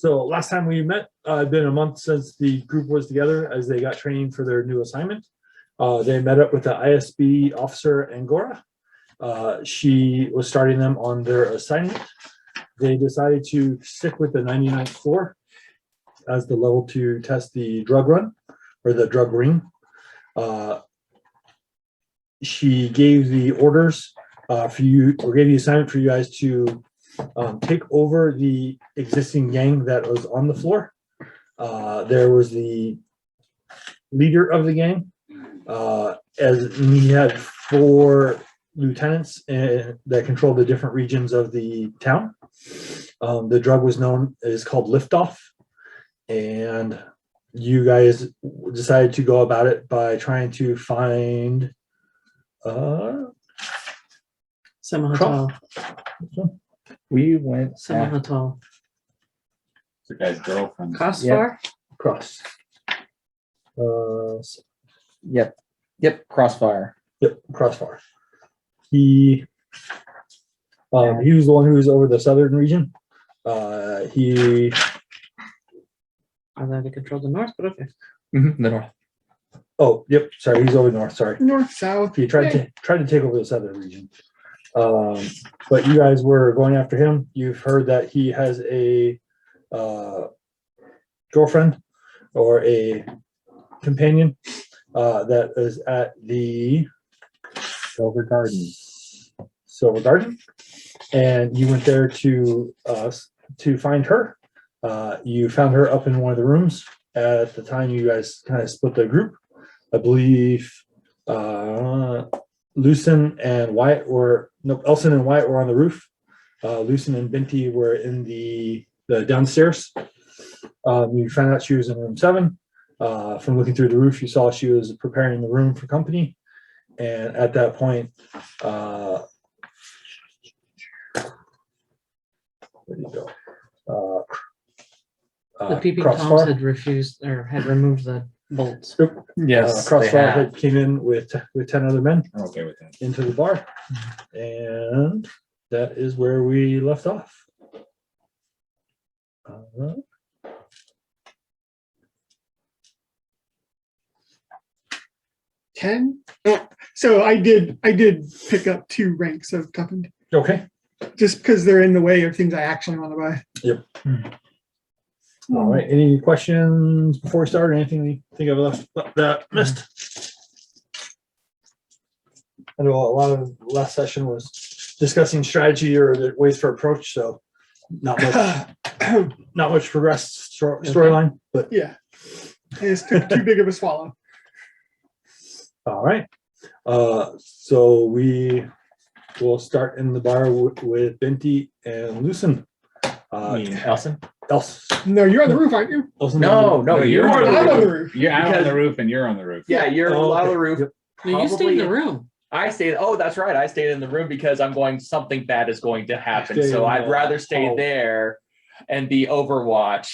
So last time we met, it'd been a month since the group was together as they got training for their new assignment. They met up with the ISB officer, Angora. She was starting them on their assignment. They decided to stick with the 99th floor as the level to test the drug run or the drug ring. She gave the orders for you, or gave the assignment for you guys to take over the existing gang that was on the floor. There was the leader of the gang, as he had 4 lieutenants that controlled the different regions of the town. The drug was called Liftoff, and you guys decided to go about it by trying to find Samahatal. We went Samahatal. The guy's girlfriend. Kosfar? Cross. Yep, Crossfire. Yep, Crossfire. He was the one who was over the southern region. He I thought they controlled the north, but okay. The north. Oh, yep. Sorry, he's over north. Sorry, North, south. he tried to take over the southern region. But you guys were going after him. You've heard that he has a girlfriend or a companion that is at the Silver Garden. And you went there to find her. You found her up in one of the rooms. At the time, you guys kind of split the group. I believe Elson and Wyatt were on the roof. Elson and Binti were in the downstairs. You found out she was in room 7. From looking through the roof, you saw she was preparing the room for company. And at that point, where did he go? The peeping Crossfire. Toms had refused or had removed the bolts. Yes, Crossfire had came in with 10 other men I'm okay with that. into the bar, and that is where we left off. Ten. So I did pick up 2 ranks of toughened, Okay. just because they're in the way of things I actually want to buy. Yep. All right. Any questions before we start? Anything you think I've missed? I know a lot of the last session was discussing strategy or the ways for approach, so not much progressed storyline, but Yeah, it's too big of a swallow. all right. So we will start in the bar with Binti and Lucen. Elson? No, you're on the roof, aren't you? No, you're on I'm the on the roof. roof. You're out on Because- the roof and you're on the roof. Yeah, you're on the roof. Yep. No, you stayed in the room. I stayed. Oh, that's right. I stayed in the room because something bad is going to happen. Stay So in I'd the rather stay hall. there and be Overwatch,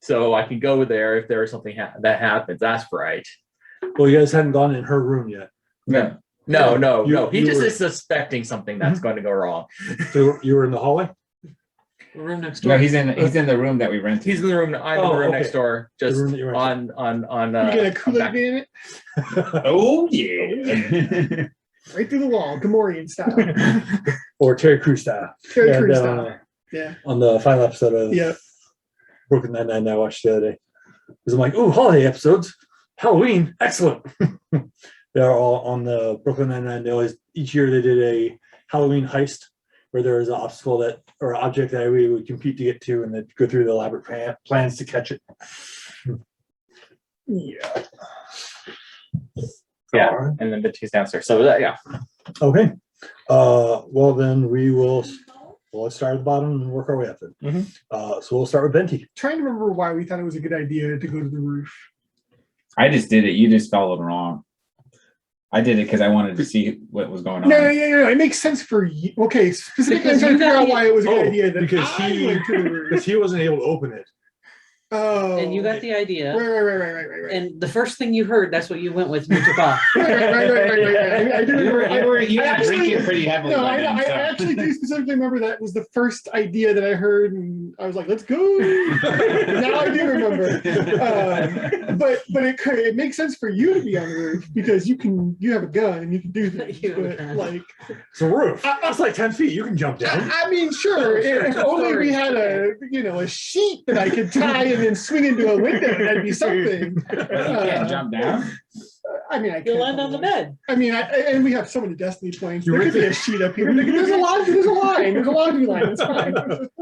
so I can go there if there is something that happens. That's right. Well, you guys hadn't gone in her room yet. No. He You just were- is suspecting something that's going to go wrong. So you were in the hallway? The room next door. No, he's in the room that we rented. He's in the room. I'm in the room next door, The just room that you rented. on. You get a Kool-Aid in it, Oh yeah. right through the wall, Gamorrean style. Or Terry Crews style. Terry Yeah, Crews that style. Yeah. On the final episode of Yeah. Brooklyn Nine-Nine I watched the other day. Because I'm like, ooh, holiday episodes. Halloween, excellent. They're all on the Brooklyn Nine-Nine. They always, each year they did a Halloween heist where there was an obstacle or object that we would compete to get to, and they'd go through the elaborate plans to catch it. Yeah. Yeah, All right. and then Binti's downstairs. So yeah. Okay. Well, then let's start at the bottom and work our way up then. So we'll start with Binti. Trying to remember why we thought it was a good idea to go to the roof. I just did it. You just followed wrong. I did it because I wanted to see what was going on. No, it makes sense for you. Okay, specifically, I'm Because trying to you figure got- out why it was a good idea that because I went to the roof. he wasn't able to open it. Oh. and you got the idea. Right. And the first thing you heard, that's what you went with and you took off. Right. I do You remember. were I actually- drinking pretty heavily. No, by I then, so. actually do specifically remember that was the first idea that I heard, and I was like, "Let's go!" Now I do remember. But it makes sense for you to be on the roof because you have a gun and you can do things. You have a But gun. like, It's a roof. It's like 10 feet. You can jump down. I mean, sure, if only we had a sheet that I could tie and then swing into a window, that'd be something. You can't jump down. I mean, I You'll can't land on the probably. bed. I mean, and we have so many Destiny points. You There could were be a sheet up here. There's a line. There's a laundry line. It's fine.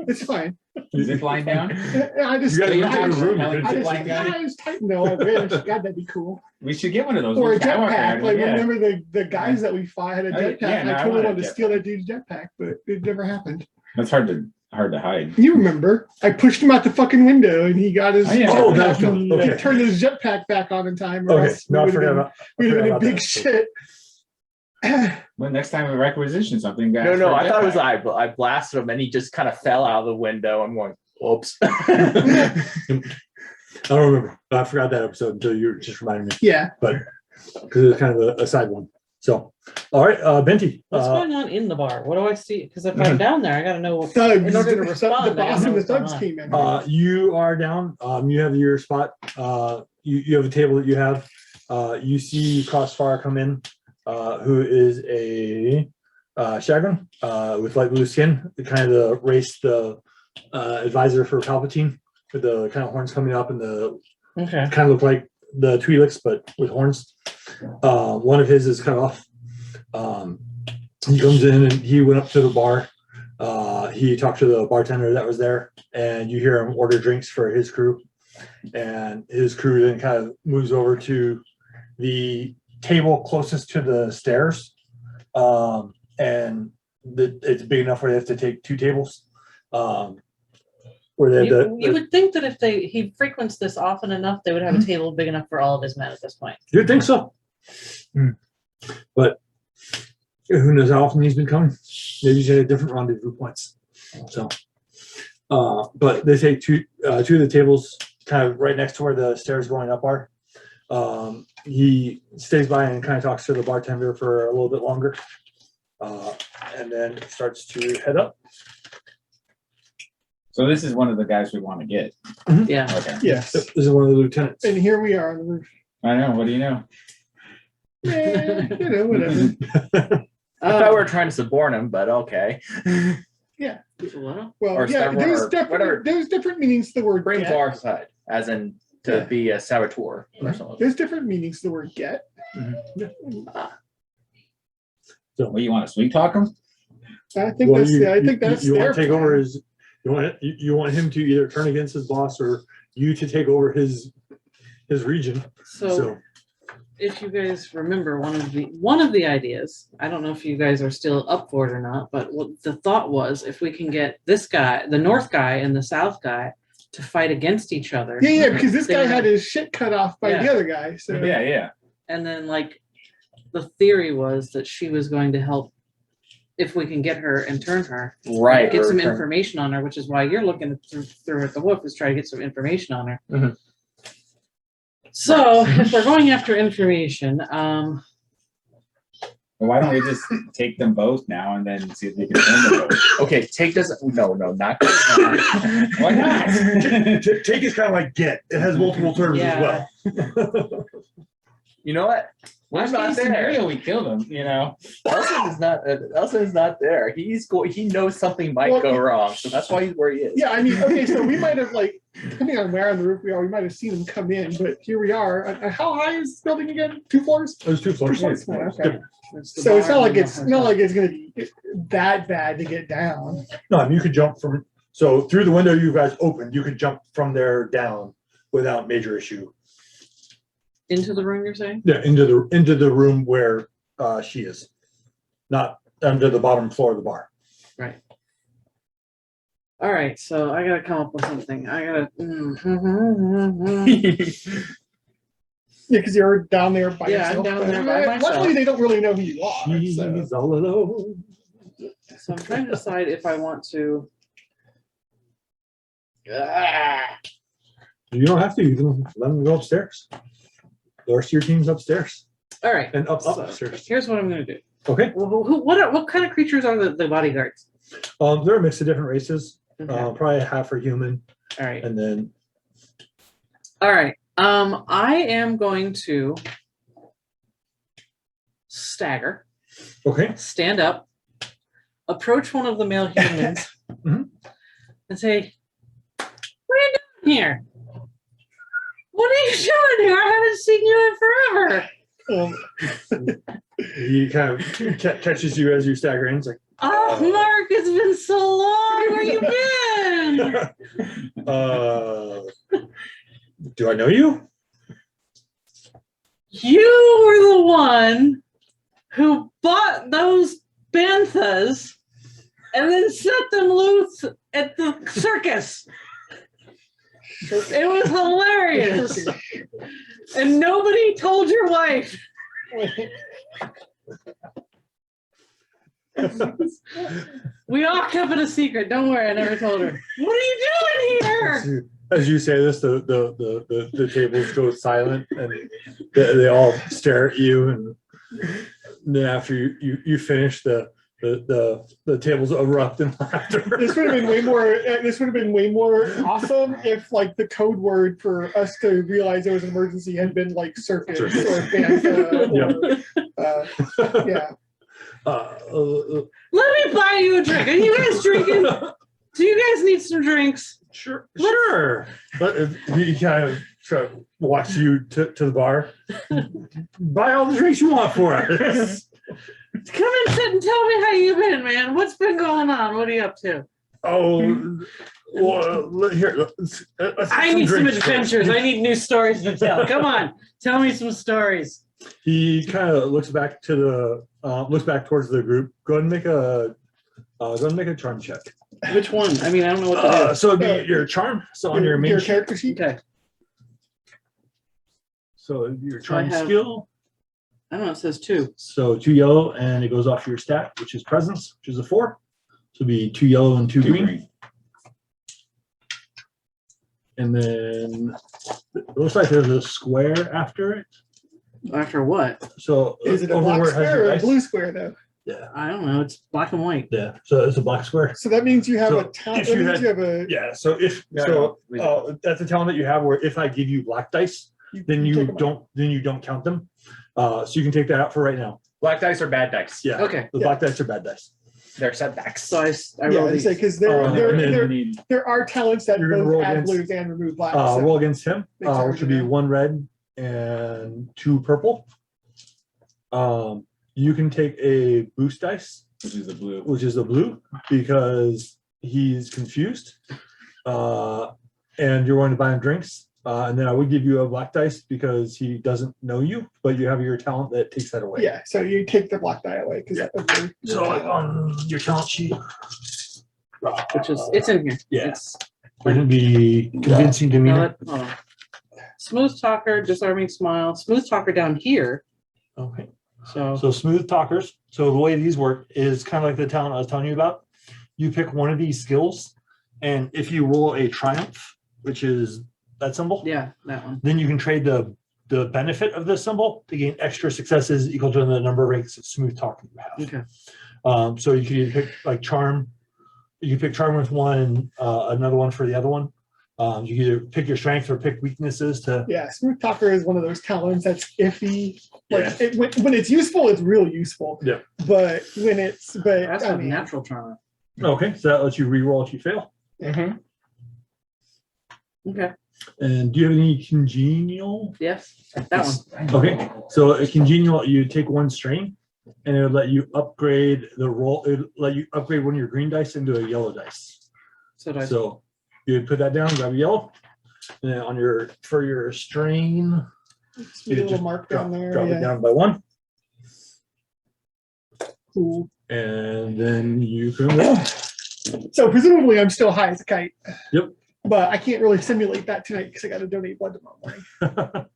It's fine. Zip line down. I just, You gotta You go to have the room. Helen I zip just, line guy? I just tight. No, I wish. God, that'd be cool. We should get one of those. Or a Luke Skywalker jetpack. had one, Like yeah. remember the guys that we fought had a Oh, jetpack. yeah, And no, I I totally want a wanted to steal that dude's jetpack, but it never happened. That's hard to hide. You remember? I pushed him out the fucking window, and he got his. Oh, yeah. Oh, jetpack that's cool. and Okay. he turned his jetpack back on in time. Or Okay. else No, I we forgot would've about. been in about big that. shit. Well, next time we requisition something, guys. No, I thought it was I blasted him and he just kind of fell out of the window. I'm going, oops. I don't remember. I forgot that episode until you just reminded me Yeah. because it was kind of a side one. So, all right, Benty. What's going on in the bar? What do I see? Because if I'm down there, I gotta know. Thugs. In order to the respond, I boss gotta and know the what's going thugs on. came in. You are down. You have your spot. You have a table that you have. You see Crossfire come in, who is a Shagrin with light blue skin, the kind of the race, the advisor for Palpatine, with the kind of horns coming up and the Okay. kind of look like the Twi'leks but with horns. One of his is cut off. He comes in and he went up to the bar. He talked to the bartender that was there, and you hear him order drinks for his crew. And his crew then kind of moves over to the table closest to the stairs. And it's big enough where they have to take two tables. Where they have You would think that if he frequents this often enough, they would have a table big enough for all of his men at this point. You'd think so. But who knows how often he's been coming? They usually have different rendezvous points. So, but they take two of the tables kind of right next to where the stairs going up are. He stays by and kind of talks to the bartender for a little bit longer. And then starts to head up. So this is one of the guys we want to get. Yeah. Okay. Yes. This is one of the lieutenants. And here we are on the roof. I know. What do you know? Yeah, whatever. I thought we were trying to suborn him, but okay. Well, Well, Or yeah, Star- or whatever. there's different meanings to the word Bring him get. to our side, as in to be a saboteur or something. There's different meanings to the word get. What, you want to sweet talk him? I think Well, that's you their want to take plan. over his. You want him to either turn against his boss or you to take over his region. so if you guys remember one of the ideas, I don't know if you guys are still up for it or not, but what the thought was, if we can get this guy, the north guy and the south guy, to fight against each other. Yeah, because this They guy were- had his shit cut off by the Yeah. other guy. So Yeah. And then like the theory was that she was going to help if we can get her and turn her, Right. get some or turn- information on her, which is why you're looking through at the wolf, is try to get some information on her. Mhm. So if we're going after information, Well, why don't we just take them both now and then see if we can turn them both? Okay, take this. No, not. Why not? Take is kind of like get. It has multiple terms Yeah. as well. You know what? We're Worst not case there. scenario, we killed him. You know. Elson is not. Elson is not there. He knows something might Well, go wrong, so that's why he's where he is. yeah, I mean, okay, so we might have depending on where on the roof we are, we might have seen him come in, but here we are. How high is this building again? 2 floors? There's 2 floors. Okay. that's the So it's bar not like and the it's not hotel. like it's gonna be that bad to get down. No, I mean, you could jump from. So through the window you guys opened, you could jump from there down without major issue. Into the room, you're saying? Yeah, into the room where she is, not under the bottom floor of the bar. Right. All right, so I gotta come up with something. I gotta. Yeah, because you're down there by Yeah, I'm yourself. down there by myself. Luckily, they don't really know who you are. So. She's all alone. So I'm trying to decide if I want to. You don't have to. You can let them go upstairs. The rest of your team's upstairs All right. and up So, upstairs. here's what I'm gonna do. Okay. What kind of creatures are the bodyguards? They're a mix of different races. Okay. Probably half are human, All right. and then All right. I am going to stagger, okay. stand up, approach one of the male humans, Mhm. and say, "What are you doing here? What are you doing here? I haven't seen you in forever." He kind of catches you as you stagger in. It's like, Oh, Mark, it's been so long. Where you been? do I know you? You were the one who bought those banthas and then set them loose at the circus. It was hilarious. And nobody told your wife. We all kept it a secret. Don't worry, I never told her. What are you doing here? As you say this, the tables go silent and they all stare at you, and then after you finish, the tables erupt in laughter. This would have been way more. This would have been way more awesome if, like, the code word for us to realize there was an emergency had been like circus or bantha. Or, yeah. Let me buy you a drink. Are you guys drinking? Do you guys need some drinks? Sure. But if he kind of try to walks you to the bar. Buy all the drinks you want for us. Come and sit and tell me how you been, man. What's been going on? What are you up to? Oh, well, here. Let's I need some adventures. I need new stories to tell. Come on, tell me some stories. He kind of looks back to looks back towards the group. Go ahead and make a charm check. Which one? I mean, I don't know what to do. So it'd be your charm. So on your main your sheet. character sheet. Okay. So your So I charm have- skill. I don't know. It says 2. So 2 yellow, and it goes off your stat, which is presence, which is a 4. So it'd be 2 yellow and 2 green. And then it looks like there's a square after it. After what? So Is it a over black where it has square your or a dice. blue square though? Yeah, I don't know. It's black and white. yeah. So it's a black square. So that means you have So a talent. if That you means had- you have a. Yeah. So if that's a talent that you have where if I give you black dice, then take you 'em out. don't count them. So you can take that out for right now. Black dice or bad dice? Yeah. Okay. The black dice are bad dice. They're setbacks. So I Yeah, roll it's these. like because and then there are talents that you're gonna both roll add against- blues and remove black. so- Roll against him, Makes it which would be harder. 1 red and 2 purple. You can take a boost dice, Which is the blue. which is the blue, because he's confused. And you're going to buy him drinks. And then I would give you a black dice because he doesn't know you, but you have your talent that takes that away. Yeah, so you take the black die away because So on your talent sheet, Which is it's in here. Yeah. It's, we're going to be convincing no, demeanor. hold on. Smooth talker, disarming smile. Smooth talker down here. Okay. So So smooth talkers. So the way these work is kind of like the talent I was telling you about. You pick one of these skills, and if you roll a triumph, which is that symbol, yeah, that one. then you can trade the benefit of this symbol to gain extra successes equal to the number of ranks of smooth talking you have. Okay. So you can either pick like charm. You can pick charm with one, and another one for the other one. You can either pick your strength or pick weaknesses to. yeah, smooth talker is one of those talents that's iffy. Like when it's useful, it's real useful. Yeah. But when it's That's I a mean, natural trauma. Okay, so that lets you re-roll if you fail. Mm-hmm. Okay. And do you have any congenial? Yes. That one. Okay, so a congenial, you take 1 strain, and it'll let you upgrade the roll. It'll let you upgrade one of your green dice into a yellow dice. So do I. So you put that down, grab a yellow, and then on your for your strain, just a little mark down there. drop Yeah. it down by 1, Cool. and then you can roll. So presumably I'm still high as a kite. Yep. But I can't really simulate that tonight because I got to donate blood tomorrow morning.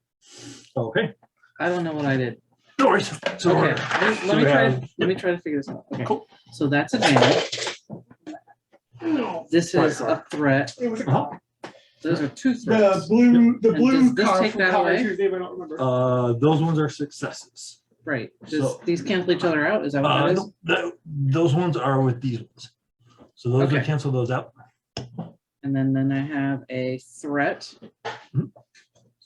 Okay, I don't know what I did. no worries. So Okay. Let me we try. have- Let me try to figure this out. Okay. Cool. So that's advantage. This is a threat. It was a Uh-huh. Those are two The threats. blue, the And blue does this car take from that college, away? whose name I don't remember. Those ones are successes. Right. So- These cancel each other out? Is that what that is? No, those ones are with these ones. So those Okay. would cancel those out. And then I have a threat. So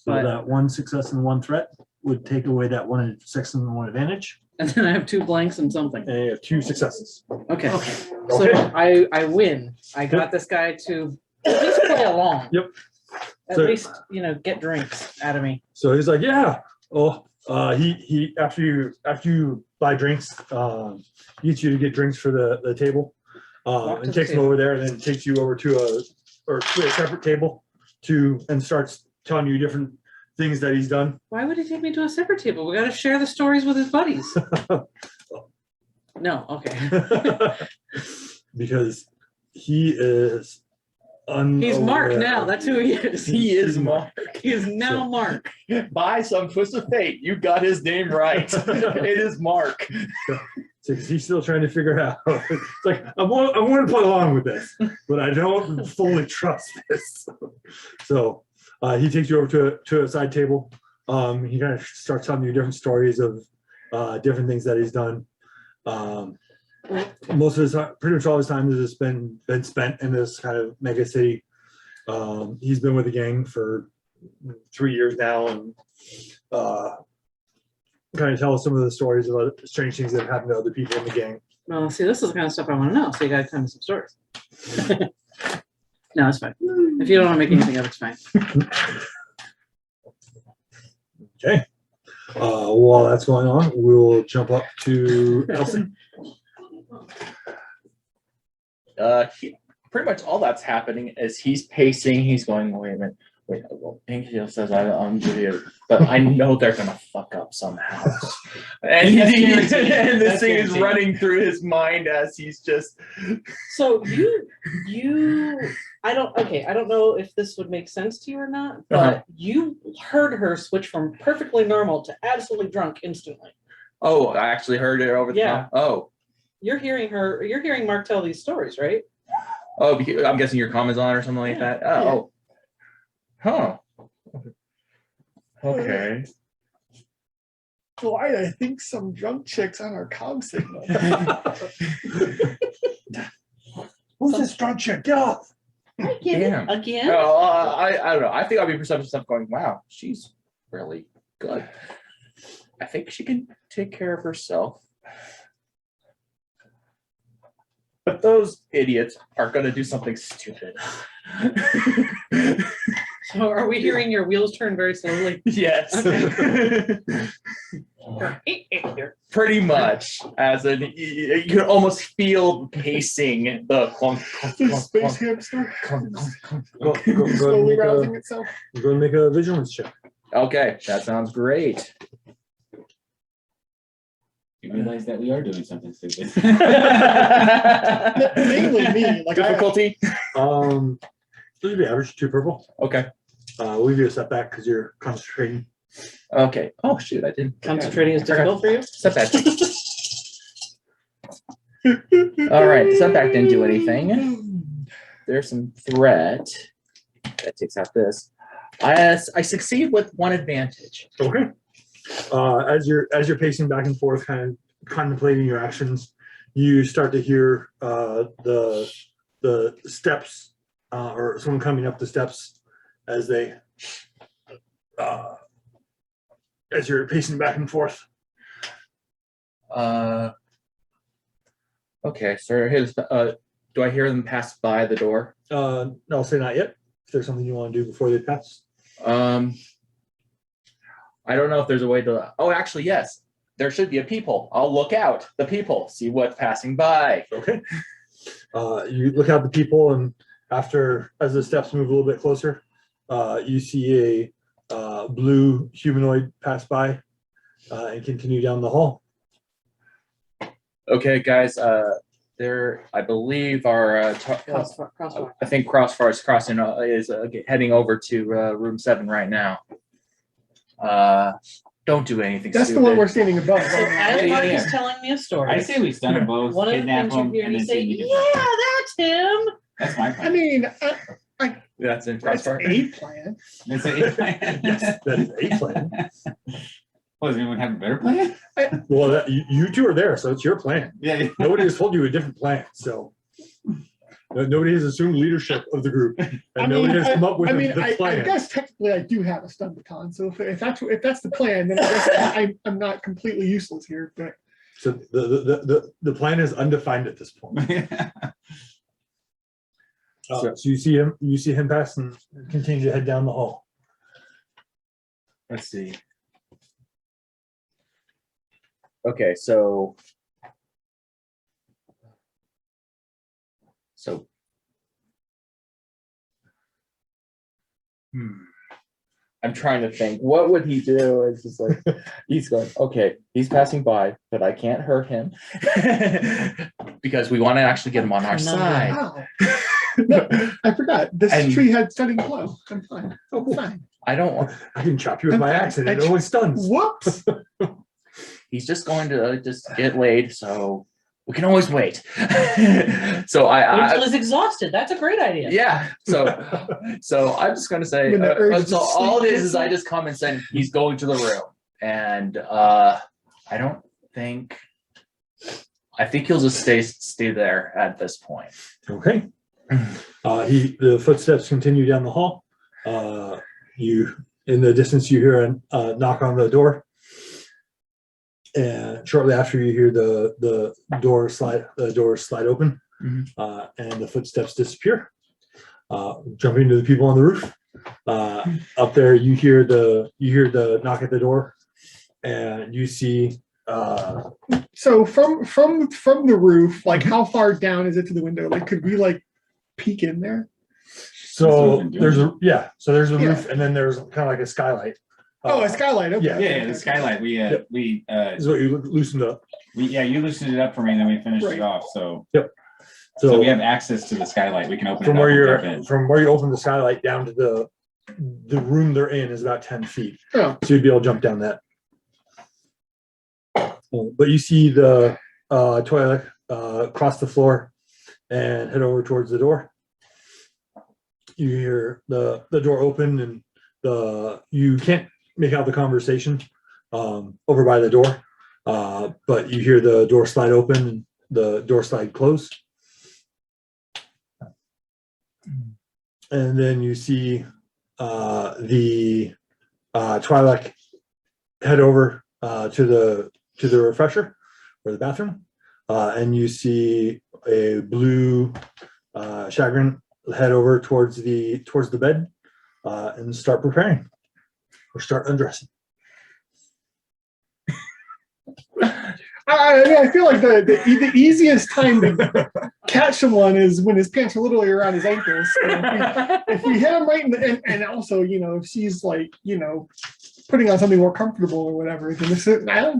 But- that one success and one threat would take away that one success and one advantage. And then I have two blanks and something. And you have 2 successes. Okay. Okay. So I win. I got this guy to at least play along. Yep. At So- least, get drinks out of me. So he's like, yeah. Oh, he after you buy drinks, he gets you to get drinks for the table, Walk to and the takes him table. over there, and then takes you over to a separate table and starts telling you different things that he's done. Why would he take me to a separate table? We gotta share the stories with his buddies. No, okay. Because he is He's Mark unaware now. of- That's who he is. He is Mark. He is now Mark. By some twist of fate, you got his name right. It is Mark. So he's still trying to figure out. It's like I want to play along with this, but I don't fully trust this. So he takes you over to a side table. He kind of starts telling you different stories of different things that he's done. Most of his time, pretty much all his time has been spent in this kind of mega city. He's been with the gang for 3 years now, and kind of tell us some of the stories about strange things that have happened to other people in the gang. Well, see, this is the kind of stuff I want to know. So you gotta tell me some stories. No, it's fine. If you don't want to make anything up, it's fine. Okay. While that's going on, we'll jump up to Elson. Pretty much all that's happening is he's pacing. He's going, wait a minute. Wait, well, Imperial says I'm here, but I know they're gonna fuck up somehow. And, That's and guaranteed. this That's thing is guaranteed. running through his mind as he's just. So I don't know if this would make sense to you or not, but you heard her switch from perfectly normal to absolutely drunk instantly. Oh, I actually heard it over the Yeah. phone. You're hearing Mark tell these stories, right? Oh, because I'm guessing your comments on it or something like that. Oh, huh. Okay. Why I think some drunk chicks on our comm signal. Who's this drunk chick? Get off! I get Damn. it again. Oh, I don't know. I think I'll be perceptive stuff going, wow, she's really good. I think she can take care of herself. But those idiots are going to do something stupid. So are we hearing your wheels turn very slowly? Yes. Pretty much. As in, you can almost feel pacing the clunk, clunk, The clunk, space clunk, hamster clunk, clunk, clunk. Go slowly and rousing itself. make a vigilance check. Okay, that sounds great. You realize that we are doing something stupid. Mainly me. Like Difficulty? This would be average, 2 purple. Okay. We'll give you a setback because you're concentrating. Okay. Oh shoot, I didn't. Concentrating is difficult for you? Setback. All right, the setback didn't do anything. There's some threat. That takes out this. I succeed with 1 advantage. Okay. As you're pacing back and forth, kind of contemplating your actions, you start to hear the steps or someone coming up the steps as they as you're pacing back and forth. Okay, so do I hear them pass by the door? No, I'll say not yet. If there's something you want to do before they pass. I don't know if there's a way to. Oh, actually, yes. There should be a peephole. I'll look out the peephole, see what's passing by. Okay. You look out the people, and as the steps move a little bit closer, you see a blue humanoid pass by and continue down the hall. Okay, guys. There, I believe our. Crosswalk. I think Crossfire is crossing. Is heading over to room 7 right now. Don't do anything That's stupid. the one we're standing above. So as Yeah, Mark yeah. is telling me a story, I say we stun them both, one of the kidnap things you them, hear and me then say, see. yeah, that's him. That's my I plan. mean, That's in That's crossfire. a plan. That's Yes, that is a plan. Well, does anyone have a better plan? Well, you two are there, so it's your plan. Yeah. Nobody has told you a different plan, so. Nobody has assumed leadership of the group, and nobody has come up with the I plan. guess technically I do have a stun baton. So if that's the plan, then I guess I'm not completely useless here. But So the plan is undefined at this point. So you see him pass and continue to head down the hall. Let's see. Okay, so I'm trying to think, what would he do? It's just like he's going, okay, he's passing by, but I can't hurt him because we want to actually get him on our side. wow. No, I forgot. This And- tree had stunning blow. I'm fine. I'm fine. I don't want, I can chop you with my axe and it only stuns. Whoops. he's just going to just get laid, so we can always wait. So Until he's exhausted. That's a great idea. yeah, so I'm just gonna say, When the urge so to all sleep it is hits I you. just come and say he's going to the room, and I think he'll just stay there at this point. Okay. The footsteps continue down the hall. You in the distance you hear a knock on the door, and shortly after you hear the door slide open, Mhm. and the footsteps disappear. Jumping to the people on the roof. Up there, you hear the knock at the door, and you see. So from the roof, like how far down is it to the window? Like could we like peek in there? So That's what there's we've been there's a Yeah. roof, and then there's kind of like a skylight. Oh, a skylight. Okay. yeah, Yeah, the skylight. This is what you loosened up. You loosened it up for me, and then we finished Right. it off. So So we have access to the skylight. We can open from it up where and jump in. from where you open the skylight down to the room they're in is about 10 feet. Oh. So you'd be able to jump down that. But you see the toilet across the floor and head over towards the door. You hear the door open and you can't make out the conversation over by the door, but you hear the door slide open and the door slide close. And then you see the Twi'lek head over to the refresher or the bathroom, and you see a blue chagrin head over towards the bed and start preparing or start undressing. I feel like the easiest time to catch someone is when his pants are literally around his ankles. So if we hit him right in the, and also, if she's like, putting on something more comfortable or whatever, then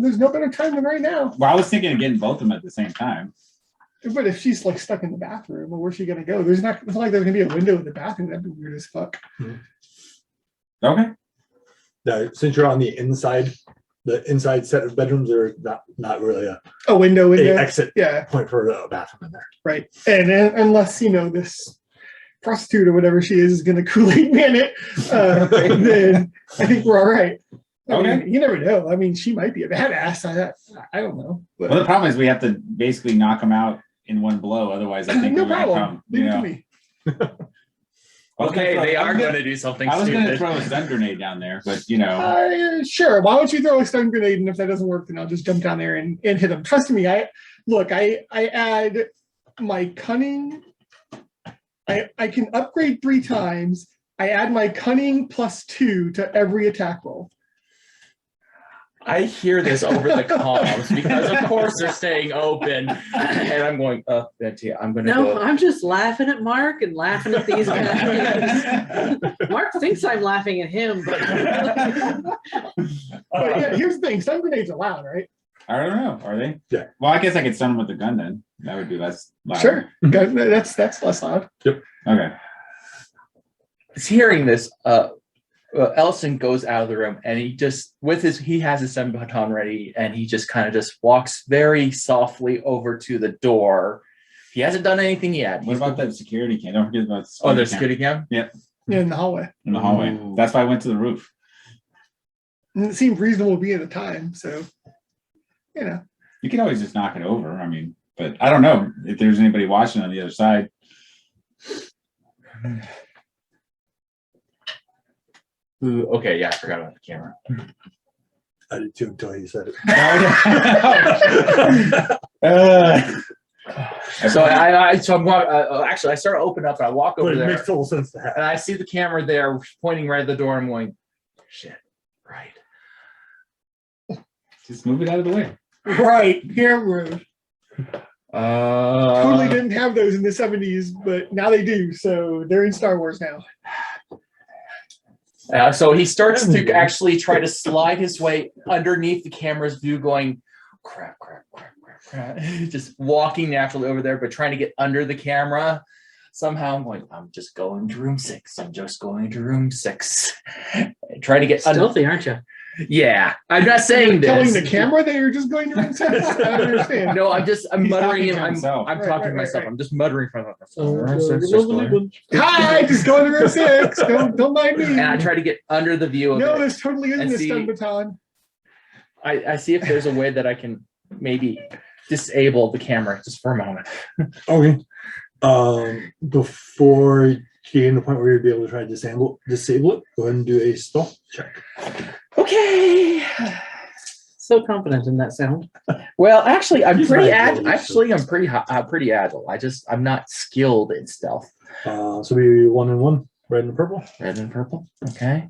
there's no better time than right now. Well, I was thinking of getting both of them at the same time. But if she's like stuck in the bathroom, well, where's she gonna go? It's not like there's gonna be a window in the bathroom. That'd be weird as fuck. Okay. Now, since you're on the inside set of bedrooms, there's not really A window in a there. exit Yeah, point for a bathroom in there. right. And unless this prostitute or whatever she is gonna Kool-Aid man it, then I think we're all right. I mean, Okay. you never know. I mean, she might be a badass. I don't know. But Well, the problem is we have to basically knock them out in one blow. Otherwise, I think no they're gonna problem. come. Leave it to me. Okay, they are going to do something I was going to stupid. throw a stun grenade down there, but Sure. Why don't you throw a stun grenade, and if that doesn't work, then I'll just jump down there and hit him. Trust me. I add my cunning. I can upgrade 3 times. I add my cunning +2 to every attack roll. I hear this over the comms because of course they're staying open, and I'm going, I'm going to No, go. I'm just laughing at Mark and laughing at these guys. Mark thinks I'm laughing at him, but But yeah, here's the thing: stun grenades are loud, right? I don't know. Are they? Yeah. Well, I guess I could stun them with the gun then. That would be less loud. Sure. That's less loud. Okay. Hearing this, Ellison goes out of the room, and he has his stun baton ready, and he just kind of just walks very softly over to the door. He hasn't done anything yet. What about that security cam? Don't forget about the Oh, there's cam security cam? in the hallway. in the hallway. Ooh. That's why I went to the roof. And it seemed reasonable to me at the time, so you know. You can always just knock it over. I mean, but I don't know if there's anybody watching on the other side. Ooh, okay, yeah, I forgot about the camera. I did too until you said it. So actually I start to open up and I walk over But it there makes total sense to have. and I see the camera there pointing right at the door. I'm going, shit, right. Just move it out of the way. Right, camera. Totally Uh, didn't have those in the 70s, but now they do. So they're in Star Wars now. so he starts to actually try to slide his way underneath the camera's view, going, crap, just walking naturally over there, but trying to get under the camera. Somehow I'm going, I'm just going to room 6. I'm just going to room 6. Trying to get under. Stealthy, aren't you? Yeah, I'm not saying this. Telling the camera that you're just going to inside. I don't understand. No, I'm He's muttering talking and to I'm himself. I'm Right, talking right, to myself. right. I'm just muttering from Hi, just going to room 6. Don't mind me. and I try to get under the view of No, it. this totally isn't And a see- stun baton. I see if there's a way that I can maybe disable the camera just for a moment. Okay. Before getting to the point where you'd be able to try to disable it, go ahead and do a stealth check. Okay. So confident in that sound. Well, actually, I'm He's pretty right, agile. though, Actually, I'm pretty agile. I'm not skilled in stealth. So we 1 and 1, red and purple. Red and purple. Okay.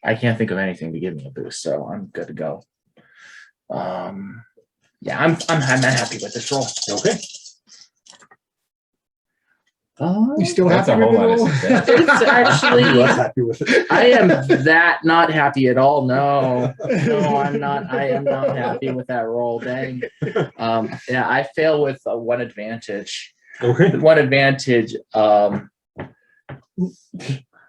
I can't think of anything to give me a boost, so I'm good to go. Yeah, I'm happy with this roll. Okay. You still That's have a to whole lot of roll. success. It's I'd be actually, less happy with it. I am that not happy at all. No, I'm not. I am not happy with that roll. Dang. Yeah, I fail with one advantage. Okay. One advantage.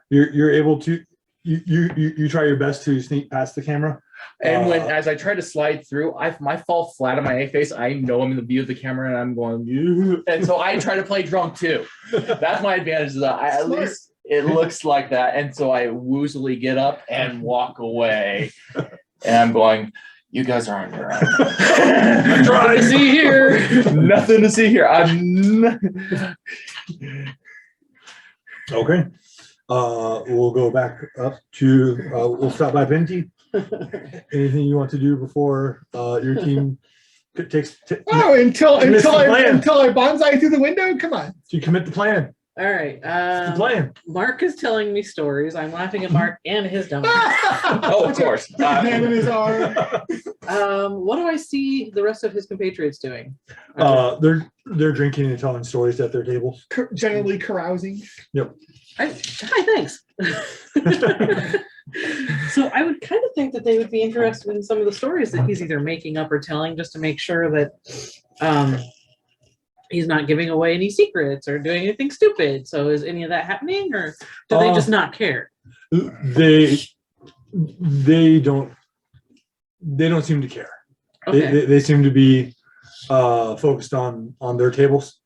You're able to you try your best to sneak past the camera. And as I try to slide through, I fall flat on my face. I know I'm in the view of the camera, and I'm going, "Ew." And so I try to play drunk too. That's my advantage. Is that at Smart. least it looks like that, and so I woozily get up and walk away. And I'm going, "You guys are on your own." nothing to see here. Nothing to see here. Okay. We'll go back up to we'll stop by Benty. Anything you want to do before your team takes Oh, until Missed the plan. I bonsai through the window? Come on. to commit the plan? All right. The plan. Mark is telling me stories. I'm laughing at Mark and his dumb. Oh, of course. Hand in his arm. What do I see the rest of his compatriots doing? They're drinking and telling stories at their tables. Generally carousing. Hi, thanks. So I would kind of think that they would be interested in some of the stories that he's either making up or telling, just to make sure that he's not giving away any secrets or doing anything stupid. So is any of that happening, or do they just not care? They don't seem to care. Okay. They seem to be focused on their tables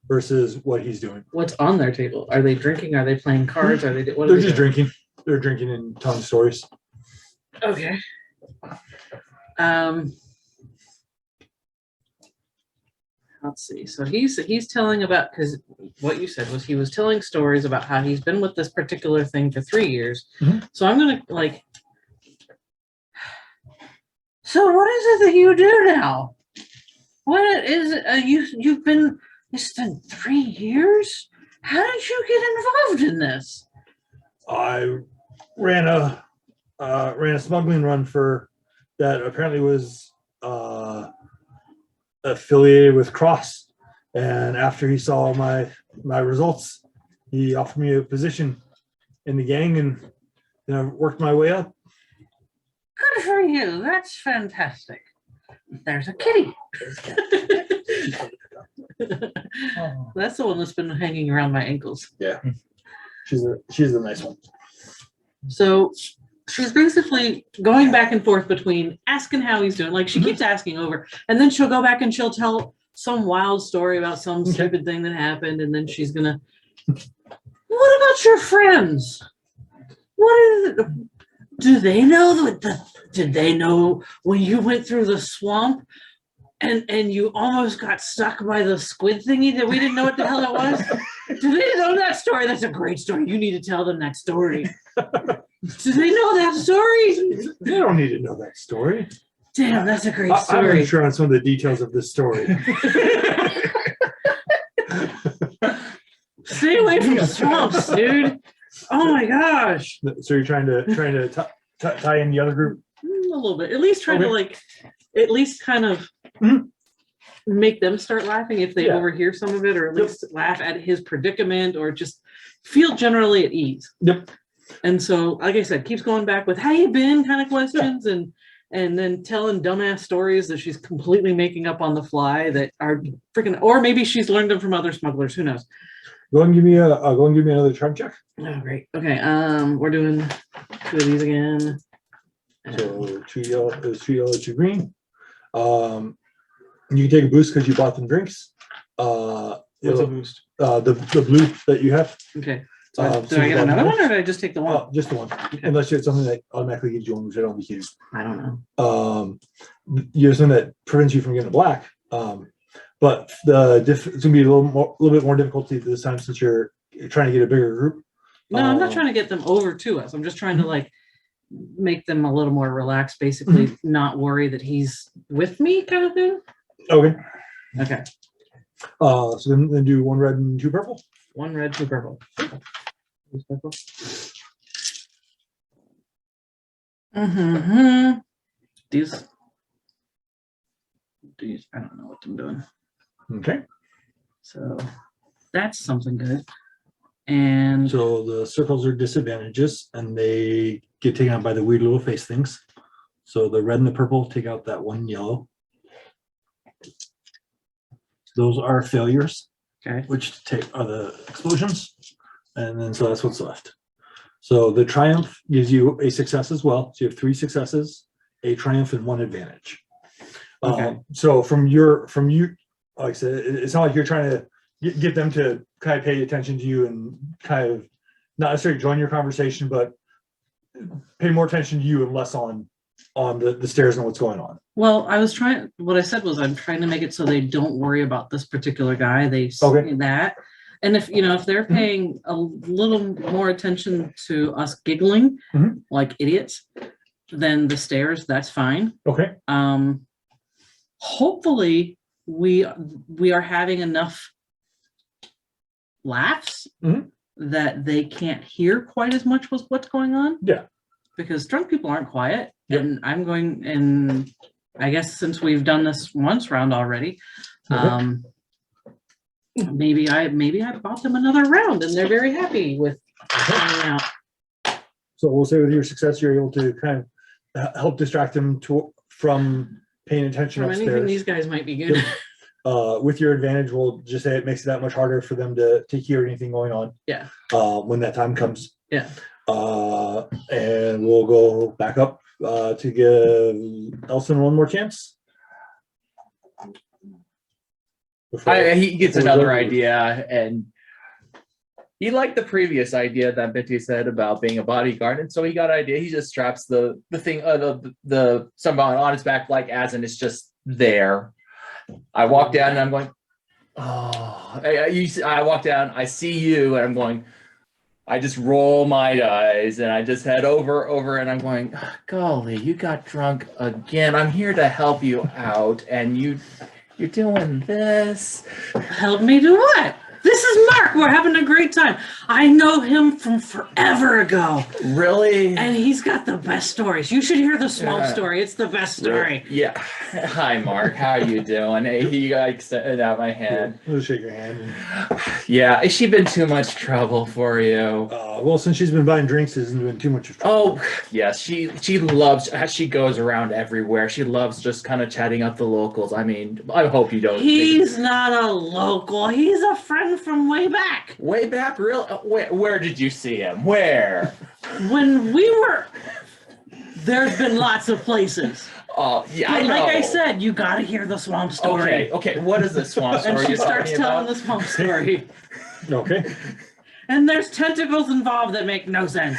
versus what he's doing. What's on their table? Are they drinking? Are they playing cards? Are they? What are They're they just doing? drinking. They're drinking and telling stories. Okay. Let's see. So he's telling about, because what you said was he was telling stories about how he's been with this particular thing for 3 years. Mhm. So I'm gonna like. So what is it that you do now? What is it? You've been. It's been 3 years. How did you get involved in this? I ran a smuggling run for that apparently was affiliated with Cross, and after he saw my results, he offered me a position in the gang, and then I worked my way up. Good for you. That's fantastic. There's a kitty. That's the one that's been hanging around my ankles. She's a nice one. So she's basically going back and forth between asking how he's doing. Like she keeps asking over, and then she'll go back and she'll tell some wild story about some stupid thing that happened, and then she's gonna. What about your friends? What is it? Do they know did they know when you went through the swamp and you almost got stuck by the squid thingy that we didn't know what the hell it was? Do they know that story? That's a great story. You need to tell them that story. Do they know that story? They don't need to know that story. Damn, that's a great I'm story. unsure on some of the details of this story. Stay away from the swamps, dude. Oh my gosh. So you're trying to tie in the other group? A little bit. At least trying to Okay. like, at least kind of Mhm. make them start laughing if they Yeah. overhear some of it, or at least laugh at his predicament, or just feel generally at ease. Yep. And so, like I said, keeps going back with "How you been?" kind of questions, and then telling dumbass stories that she's completely making up on the fly that are freaking, or maybe she's learned them from other smugglers. Who knows? Go and give me another charm check. Oh, great. Okay. We're doing 2 of these again. So 2 yellow, it was 2 yellow, 2 green. You can take a boost because you bought them drinks. What's a It'll- boost? the blue that you have. Okay. So So did I you get got another another? one, or did I just take the one? Just the one, unless it's something that automatically gives you one, which I don't be huge. I don't know. You have something that prevents you from getting a black. But it's gonna be a little bit more difficulty this time since you're trying to get a bigger group. No, I'm not Um, trying to get them over to us. I'm just trying to like make them a little more relaxed, basically not worry that he's with me kind of thing. Okay. Okay. So then do 1 red and 2 purple. 1 red, 2 purple. Who's purple? Mm-hmm. These, I don't know what I'm doing. Okay. So that's something good. And So the circles are disadvantages and they get taken out by the weird little face things. So the red and the purple take out that 1 yellow. Those are failures, okay. which are the explosions. And then so that's what's left. So the triumph gives you a success as well. So you have 3 successes, a triumph, and 1 advantage. Okay. So from you, like I said, it's not like you're trying to get them to kind of pay attention to you and kind of not necessarily join your conversation, but pay more attention to you and less on the stairs and what's going on. Well, what I said was I'm trying to make it so they don't worry about this particular guy. They Okay. see that. And if they're paying a little more attention to us giggling Mhm. like idiots than the stairs, that's fine. Okay. Hopefully we are having enough laughs Mhm. that they can't hear quite as much with what's going on. Yeah. Because drunk people aren't quiet. Yep. And I guess since we've done this once round already, Okay. maybe I bought them another round and they're very happy with hanging out. So we'll say with your success, you're able to kind of help distract them from paying attention From anything upstairs. these guys might be good. With your advantage, we'll just say it makes it that much harder for them to hear anything going on. Yeah. When that time comes. Yeah. And we'll go back up to give Elson one more chance. He gets before another we go. idea, and he liked the previous idea that Bitty said about being a bodyguard, and so he got an idea. He just straps the thing, the someone on his back, like as, and it's just there. I walk down and I'm going, oh, I walk down, I see you, and I'm going. I just roll my eyes and I just head over, and I'm going, oh, golly, you got drunk again. I'm here to help you out, and you're doing this. Help me do what? This is Mark. We're having a great time. I know him from forever ago. Really? And he's got the best stories. You should hear the swamp Yeah. story. It's the best story. Yeah. Hi, Mark. How you doing? Hey, he extended out my hand. We'll shake your hand. Yeah. Has she been too much trouble for you? Well, since she's been buying drinks, it hasn't been too much of trouble. Oh, yes. She loves, she goes around everywhere. She loves just kind of chatting up the locals. I mean, I hope you don't. He's not a local. He's a friend from way back. Way back? Real? Where did you see him? Where? When we were There's been lots of places. Oh, yeah, I But know. like I said, you gotta hear the swamp story. Okay, what is the swamp story? And she you're starts talking telling about? the swamp story. Okay. And there's tentacles involved that make no sense.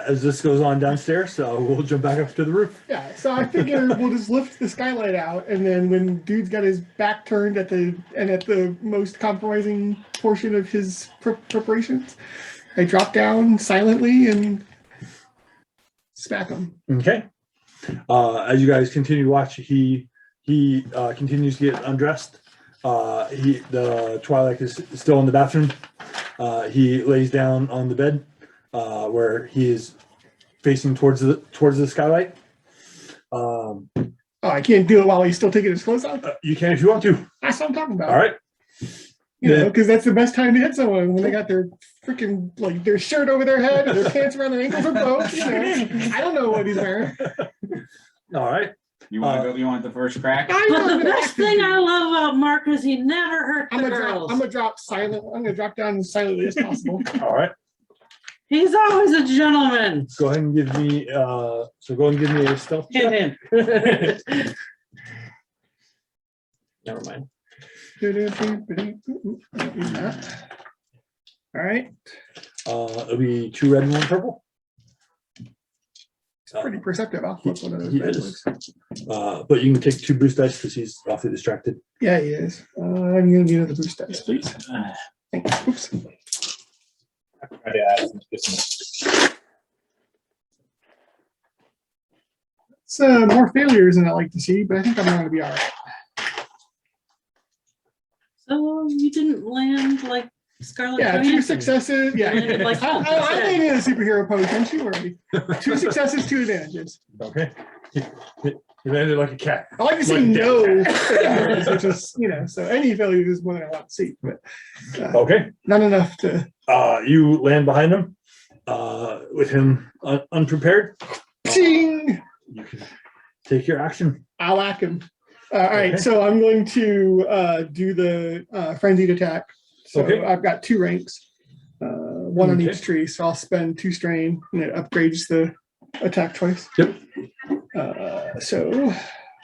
As this goes on downstairs, we'll jump back up to the roof. Yeah, so I figure we'll just lift the skylight out, and then when dude's got his back turned at the most compromising portion of his preparations, I drop down silently and smack him. Okay. As you guys continue to watch, he continues to get undressed. The Twilight is still in the bathroom. He lays down on the bed where he is facing towards the skylight. Oh, I can't do it while he's still taking his clothes off. You can if you want to. That's what I'm talking about. All right. You know, because that's the best time to hit someone when they got their freaking like their shirt over their head and their pants around their ankles or both. You know, I don't know what he's wearing. All right. You want to go? You want the first crack? I But know, the I'm gonna best ask him thing to. I love about Mark is he never hurt the girls. I'm gonna drop down as silently as possible. All right. He's always a gentleman. Go ahead and give me. Go and give me a stealth check. Hint, hint. Never mind. All right, It'll be 2 red and 1 purple. it's pretty perceptive. I'll flip one of those He bad is. boys. But you can take 2 boost dice because he's awfully distracted. Yeah, he is. I'm gonna need another boost dice, please. Thank you. Oops. It's more failures than I like to see, but I think I'm gonna be all right. So you didn't land like Scarlet Yeah, 2 Johansson. successes. Yeah, Landed like Hulk I instead. made it a superhero pose. Don't you worry. 2 successes, 2 advantages. Okay. You landed like a cat. I like to say Like no, that. which is so any failure is more than I want to see, but Okay. not enough to. You land behind him with him unprepared. Ching! You can take your action. I'll whack him. All right, Okay. so I'm going to do the frenzied attack. So Okay. I've got 2 ranks, 1 on Okay. each tree. So I'll spend 2 strain, and it upgrades the attack twice. Yep. So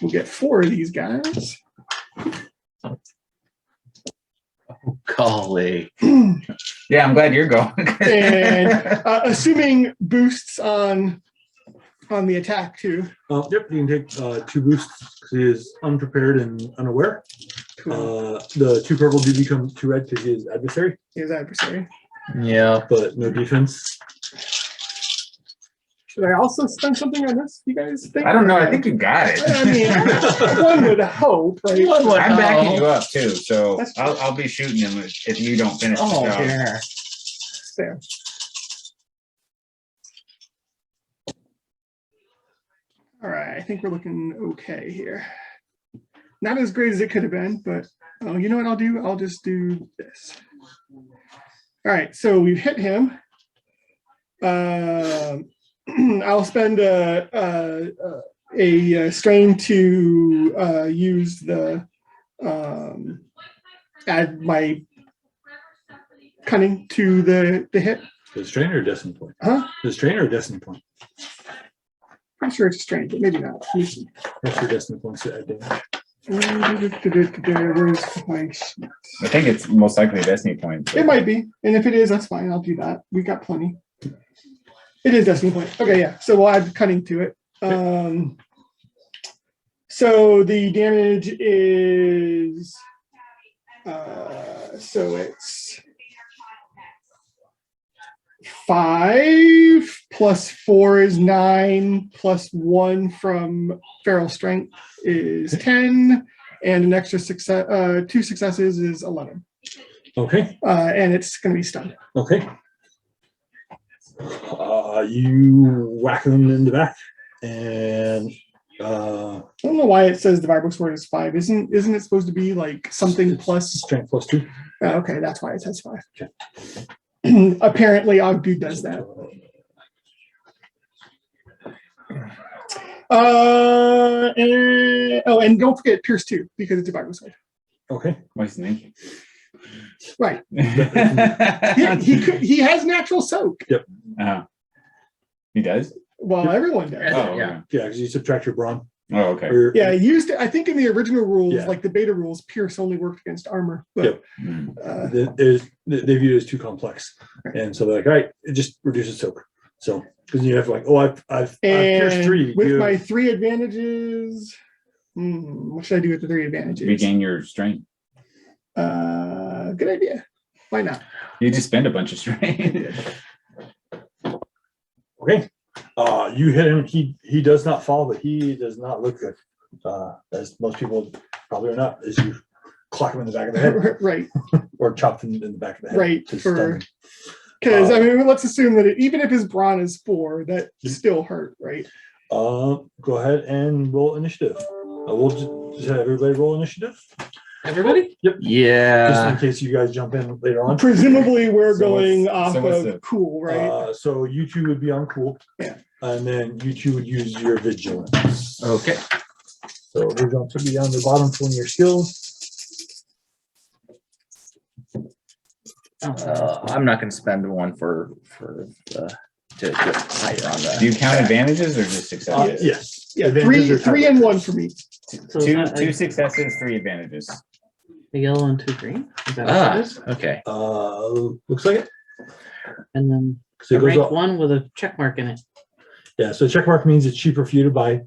we'll get 4 of these guys. Golly. Yeah, I'm glad you're going. And assuming boosts on the attack too. Yep, you can take 2 boosts because he is unprepared and unaware. Cool. The 2 purple do become 2 red because he is adversary, His adversary. Yeah. but no defense. Should I also spend something on this? You guys think? I don't know. I think you got it. I mean, one would hope, right? I'm backing you up too, so That's true. I'll be shooting him if you don't finish Oh, the job. yeah. Fair. All right, I think we're looking okay here. Not as great as it could have been, but oh, you know what I'll do? I'll just do this. All right, so we've hit him. I'll spend a strain to use the add my cunning to the hit. The strain or destiny point? Huh? The strain or destiny point? I'm sure it's a strain, but maybe not. Let me see. What's your destiny points to add damage? Where's my sheet? I think it's most likely a destiny point. It might be, and if it is, that's fine. I'll do that. We got plenty. It is destiny point. Okay, yeah. So we'll add cunning to it. So the damage is so it's 5 plus 4 is 9 plus 1 from feral strength is 10, and an extra success 2 successes is 11. Okay. And it's going to be stunned. Okay. You whack him in the back, and I don't know why it says the vibro sword is 5. Isn't it supposed to be like something plus? strength plus 2. Okay, that's why it says 5. Okay. Apparently, Ogdu does that. And don't forget Pierce 2 because it's a vibro sword. Okay. What's his name? Right. He has natural soak. Uh-huh. He does? Well, everyone does. Yeah. Oh, Yeah. okay. Yeah, because you subtract your brawn. Oh, okay. Or, Yeah, it used to, I think in the original rules, Yeah. like the beta rules, Pierce only worked against armor. But Yep. They view it as too complex, and so they're like, all right, it just reduces soak. So because you have like, oh, I've pierced and 3. with you- my 3 advantages, what should I do with the 3 advantages? Regain your strength. Good idea. Why not? You just spend a bunch of strength. Okay. You hit him. He does not fall, but he does not look good. As most people probably are not, as you clock him in the back of the head Right, or chop him in the back of the head. right. to stun him. Because I mean, let's assume that even if his brawn is 4, that still hurt, right? Go ahead and roll initiative. We'll just have everybody roll initiative. Everybody? Just in Yeah. case you guys jump in later on. Presumably, we're So going what's- off so what's of the- cool, right? So you 2 would be on cool. Yeah. And then you 2 would use your vigilance. Okay. So vigilance would be on the bottom for one of your skills. I'm not going to spend one for to get higher on that. Do you count advantages or just successes? Yes. Yeah, Advantages are 3 and tiebreakers. 1 for me. So is that Two successes, 3 advantages. a yellow and 2 green? Is that what it is? Okay. Looks like it. And then So a it goes rank up. 1 with a check mark in it. Yeah, so check mark means it's cheaper for you to buy.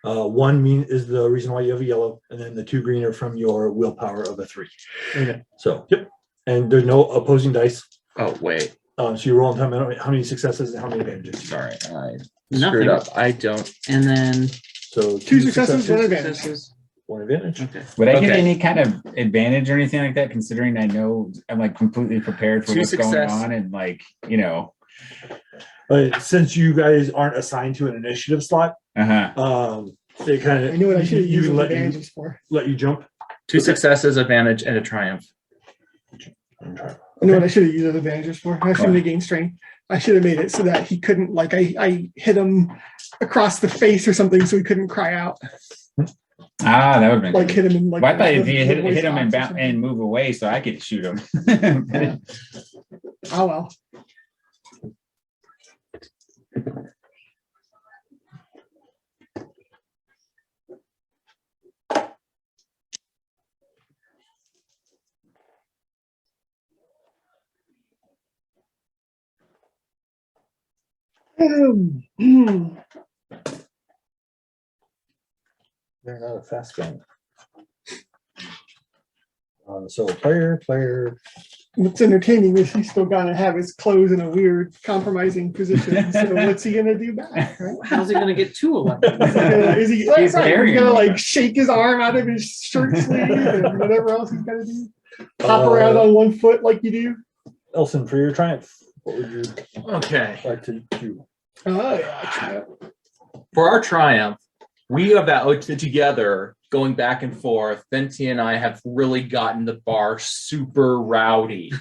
1 is the reason why you have a yellow, and then the 2 green are from your willpower of a 3. Okay. So, yep. And there's no opposing dice. Oh wait. So you roll on how many successes and how many advantages. Sorry, I Nothing. screwed up. I don't. And then So 2 successes, 1 advantage. successes. 1 advantage. Okay. Would I get Okay. any kind of advantage or anything like that, considering I know I'm like completely prepared for 2 what's going success. on and like, you know. Since you guys aren't assigned to an initiative slot, Uh-huh. they kind of I knew what I should have used those let advantages for. you jump. 2 successes, advantage, and a triumph. I know what I should have used those advantages for. I shouldn't have gained strength. I should have made it so that he couldn't, like, I hit him across the face or something so he couldn't cry out. Ah, that would have been Like, good. hit him in, like, Well, I thought the- if you the hit voice him and, box or something. and move away so I could shoot him. Yeah. Oh, well. They're not a fast game. So player. What's entertaining is he's still gonna have his clothes in a weird compromising position. So what's he gonna do back? Right? How's he going to get 2 of them? Is he He's right, he's carrying gonna one. like shake his arm out of his shirt sleeve and whatever else he's gonna do? Hop Uh, around on 1 foot like you do? Elson, for your triumph, what would you Okay. like to do? Oh yeah. For our triumph, we have that together going back and forth. Venti and I have really gotten the bar super rowdy.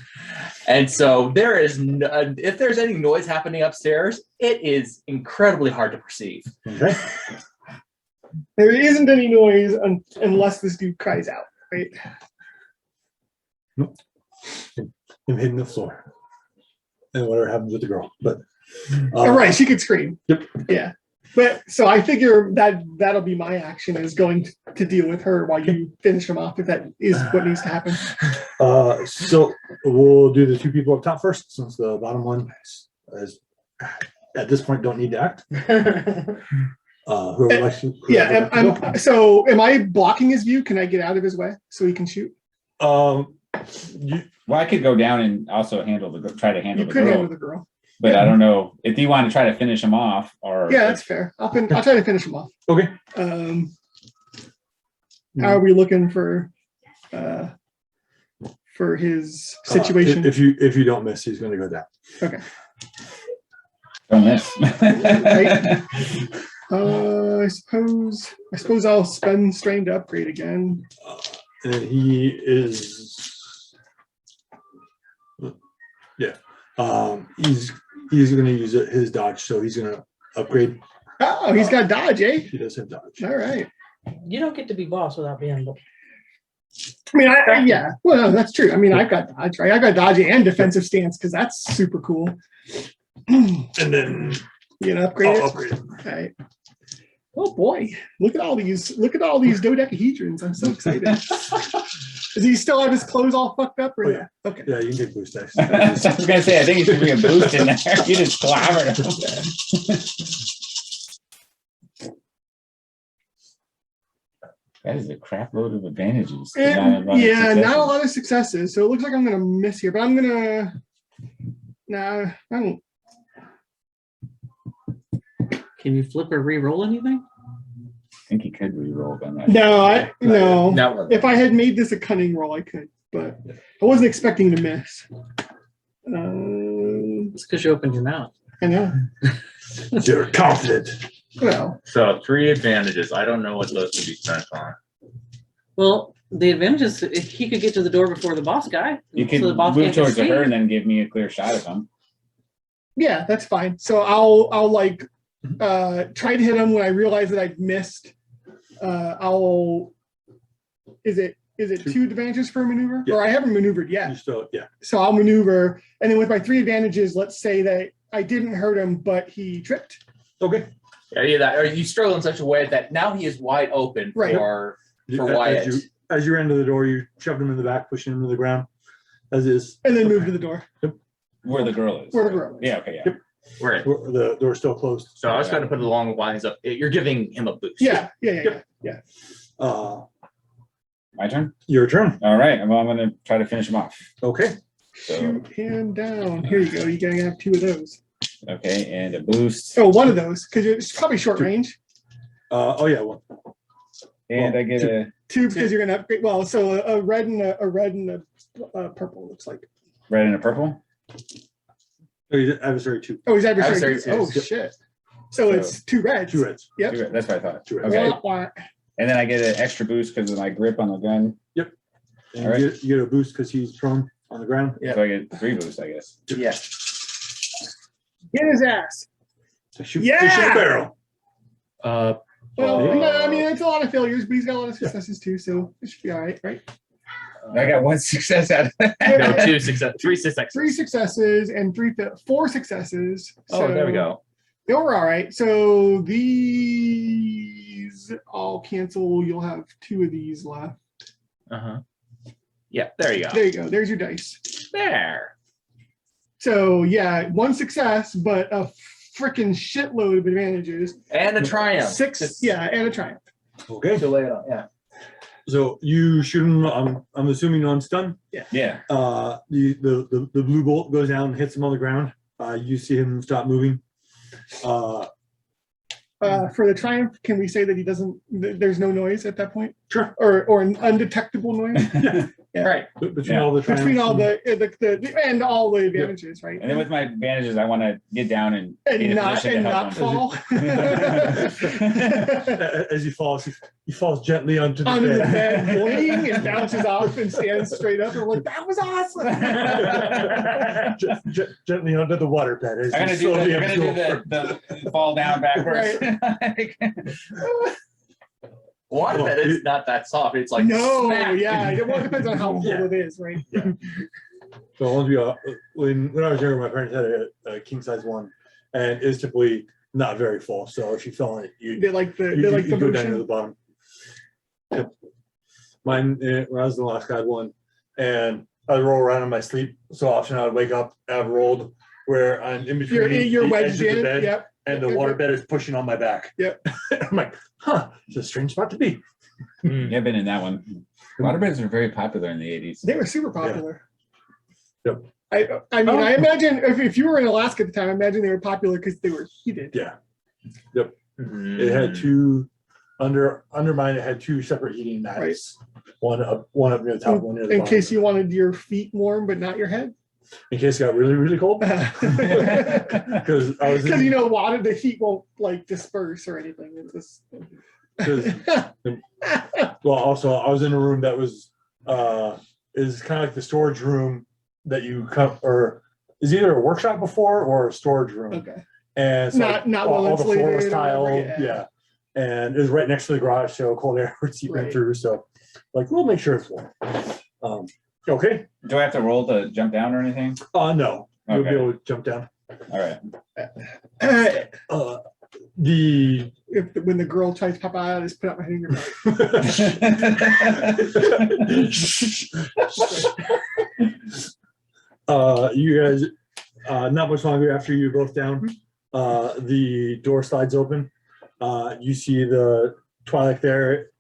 And so there is, if there's any noise happening upstairs, it is incredibly hard to perceive. Okay. There isn't any noise unless this dude cries out, right? Him hitting the floor. And whatever happens with the girl. But All right, she could scream. Yep. Yeah. But so I figure that'll be my action is going to deal with her while you finish him off if that is what needs to happen. So we'll do the 2 people up top first, since the bottom one is at this point don't need to act. Whoever likes to. Yeah, so am I blocking his view? Can I get out of his way so he can shoot? Well, I could go down and also try to handle You the could girl, handle the girl. but I don't know if you want to try to finish him off or. Yeah, that's fair. I'll try to finish him off. Okay. How are we looking for his situation? If you don't miss, he's going to go down. Okay. Don't miss. Right. I suppose I'll spend strain to upgrade again. And he is. Yeah. He's going to use his dodge, so he's going to upgrade. Oh, he's got dodge, eh? He does have dodge. All right. You don't get to be boss without being. I mean, yeah. Well, no, that's true. I mean, I've got dodge, right? I've got dodge and defensive stance because that's super cool. And then You gonna upgrade I'll it? upgrade it. All right. Oh boy, look at all these dodecahedrons. I'm so excited. Does he still have his clothes all fucked up? Or Oh, yeah. Okay. Yeah, you can take boost dice. I was gonna say, I think you should bring a boost in there. You just clambered. That is a crap load of advantages. And, yeah, not a lot of successes. So it looks like I'm gonna miss here, but I'm gonna. Nah, I don't. Can you flip or re-roll anything? I think he could re-roll them. No. No. If I had made this a cunning roll, I could, but I wasn't expecting to miss. It's because you opened your mouth. I know. You're confident. Well, So 3 advantages. I don't know what those would be spent on. Well, the advantage is he could get to the door before the boss guy. You could so the boss move can't towards escape. her and then give me a clear shot of him. yeah, that's fine. So I'll like try to hit him when I realize that I've missed. Is it 2 advantages for a maneuver? Yeah. Or I haven't maneuvered You yet. still, yeah. So I'll maneuver, and then with my 3 advantages, let's say that I didn't hurt him, but he tripped. Okay. Yeah, either that, or you struggle in such a way that now he is wide open Right. for As Wyatt. as you ran to the door, you shoved him in the back, pushing him to the ground, as is. And then move to the door. Where the girl is. Where the girl is. Yeah, okay, yeah. Yep. Right. The door's still closed. So I was going to put it along the lines of you're giving him a boost. Yeah. My turn? Your turn. All right, well, I'm gonna try to finish him off. Okay. So, Shoot him down. Here you go. You gotta have 2 of those. okay, and a boost. Oh, 1 of those, because it's probably short range. Oh yeah. Well, And I get a 2 because you're gonna upgrade. Well, so a red and a purple looks like. red and a purple. adversary 2. Oh, he's adversary. Adversary Oh two. shit. So it's 2 reds. 2 reds. Yep. That's what I thought. 2 reds. Okay. Wah, wah. And then I get an extra boost because of my grip on the gun. And All right. you get a boost because he's prone on the ground. Yeah. So I get 3 boosts, I guess. Yeah. Get his ass. To shoot, Yeah! to shoot a barrel. Well, Oh. no, I mean, it's a lot of failures, but he's got a lot of successes too, so it should be all right, right? I got 1 success out of that. No, 2 success, 3 successes. 3 successes and 4 successes. Oh, there we So go. They were all right. So these all cancel. You'll have 2 of these left. Uh-huh. Yeah, there you go. There you go. There's your dice. There. So yeah, 1 success, but a freaking shitload of advantages. And a triumph. 6, yeah, and a triumph. Okay. To lay it on. Yeah. So you shoot him. I'm assuming on stun. Yeah. The blue bolt goes down and hits him on the ground. You see him stop moving. For the triumph, can we say that he doesn't? There's no noise at that point, Sure. or an undetectable noise Yeah. Right. Between Yeah. all the between all triumphs the and all the advantages, right? And then with my advantages, I want to get down and And be in a not position to help him. fall and- as he falls gently onto the onto the bed. bed, boing, and bounces off and stands straight up. And we're like, that was awesome. Gently onto the water bed. As I'm you gonna do slowly the, I'm gonna do absorb. the fall down backwards. One Well, that is not that soft. It's like No, smack. yeah, it well, depends on how full Yeah. it is, right? So once we, when I was younger, my parents had a king size one, and it's typically not very full. So if you fell on it, you They like the you, they like you the go down to the motion. bottom. Yep. Mine, when I was the last guy, I had one, and I'd roll around in my sleep. So often I would wake up, I've rolled where I'm in between You're the wedged edge of the in. bed, Yep. and the water bed is pushing on my back. Yep. I'm like, huh, it's a strange spot to be. Yeah, I've been in that one. Waterbeds are very popular in the 80s. They were super popular. Yep. I mean, I imagine if you were in Alaska at the time, I imagine they were popular because they were heated. Yeah. Mm. It had two under mine. It had two separate heating mats. One up near the top, one near the In bottom. case you wanted your feet warm, but not your head. In case it got really, really cold. Because I was Because you know, water, the heat won't like disperse or anything. It's just. 'cause- well, also I was in a room that was is kind of like the storage room that you come or is either a workshop before or a storage room. Okay. And so Not all well the floor was insulated or tiled, whatever, yeah. And it was right next to the garage, so cold air would seep in Right. through. So, like, we'll make sure it's warm. Okay. Do I have to roll to jump down or anything? No, you'll be Okay. able to jump down. All right. When the girl tries to pop out, I just put out my finger. You guys, not much longer after you're both down, the door slides open. You see the Twilight there,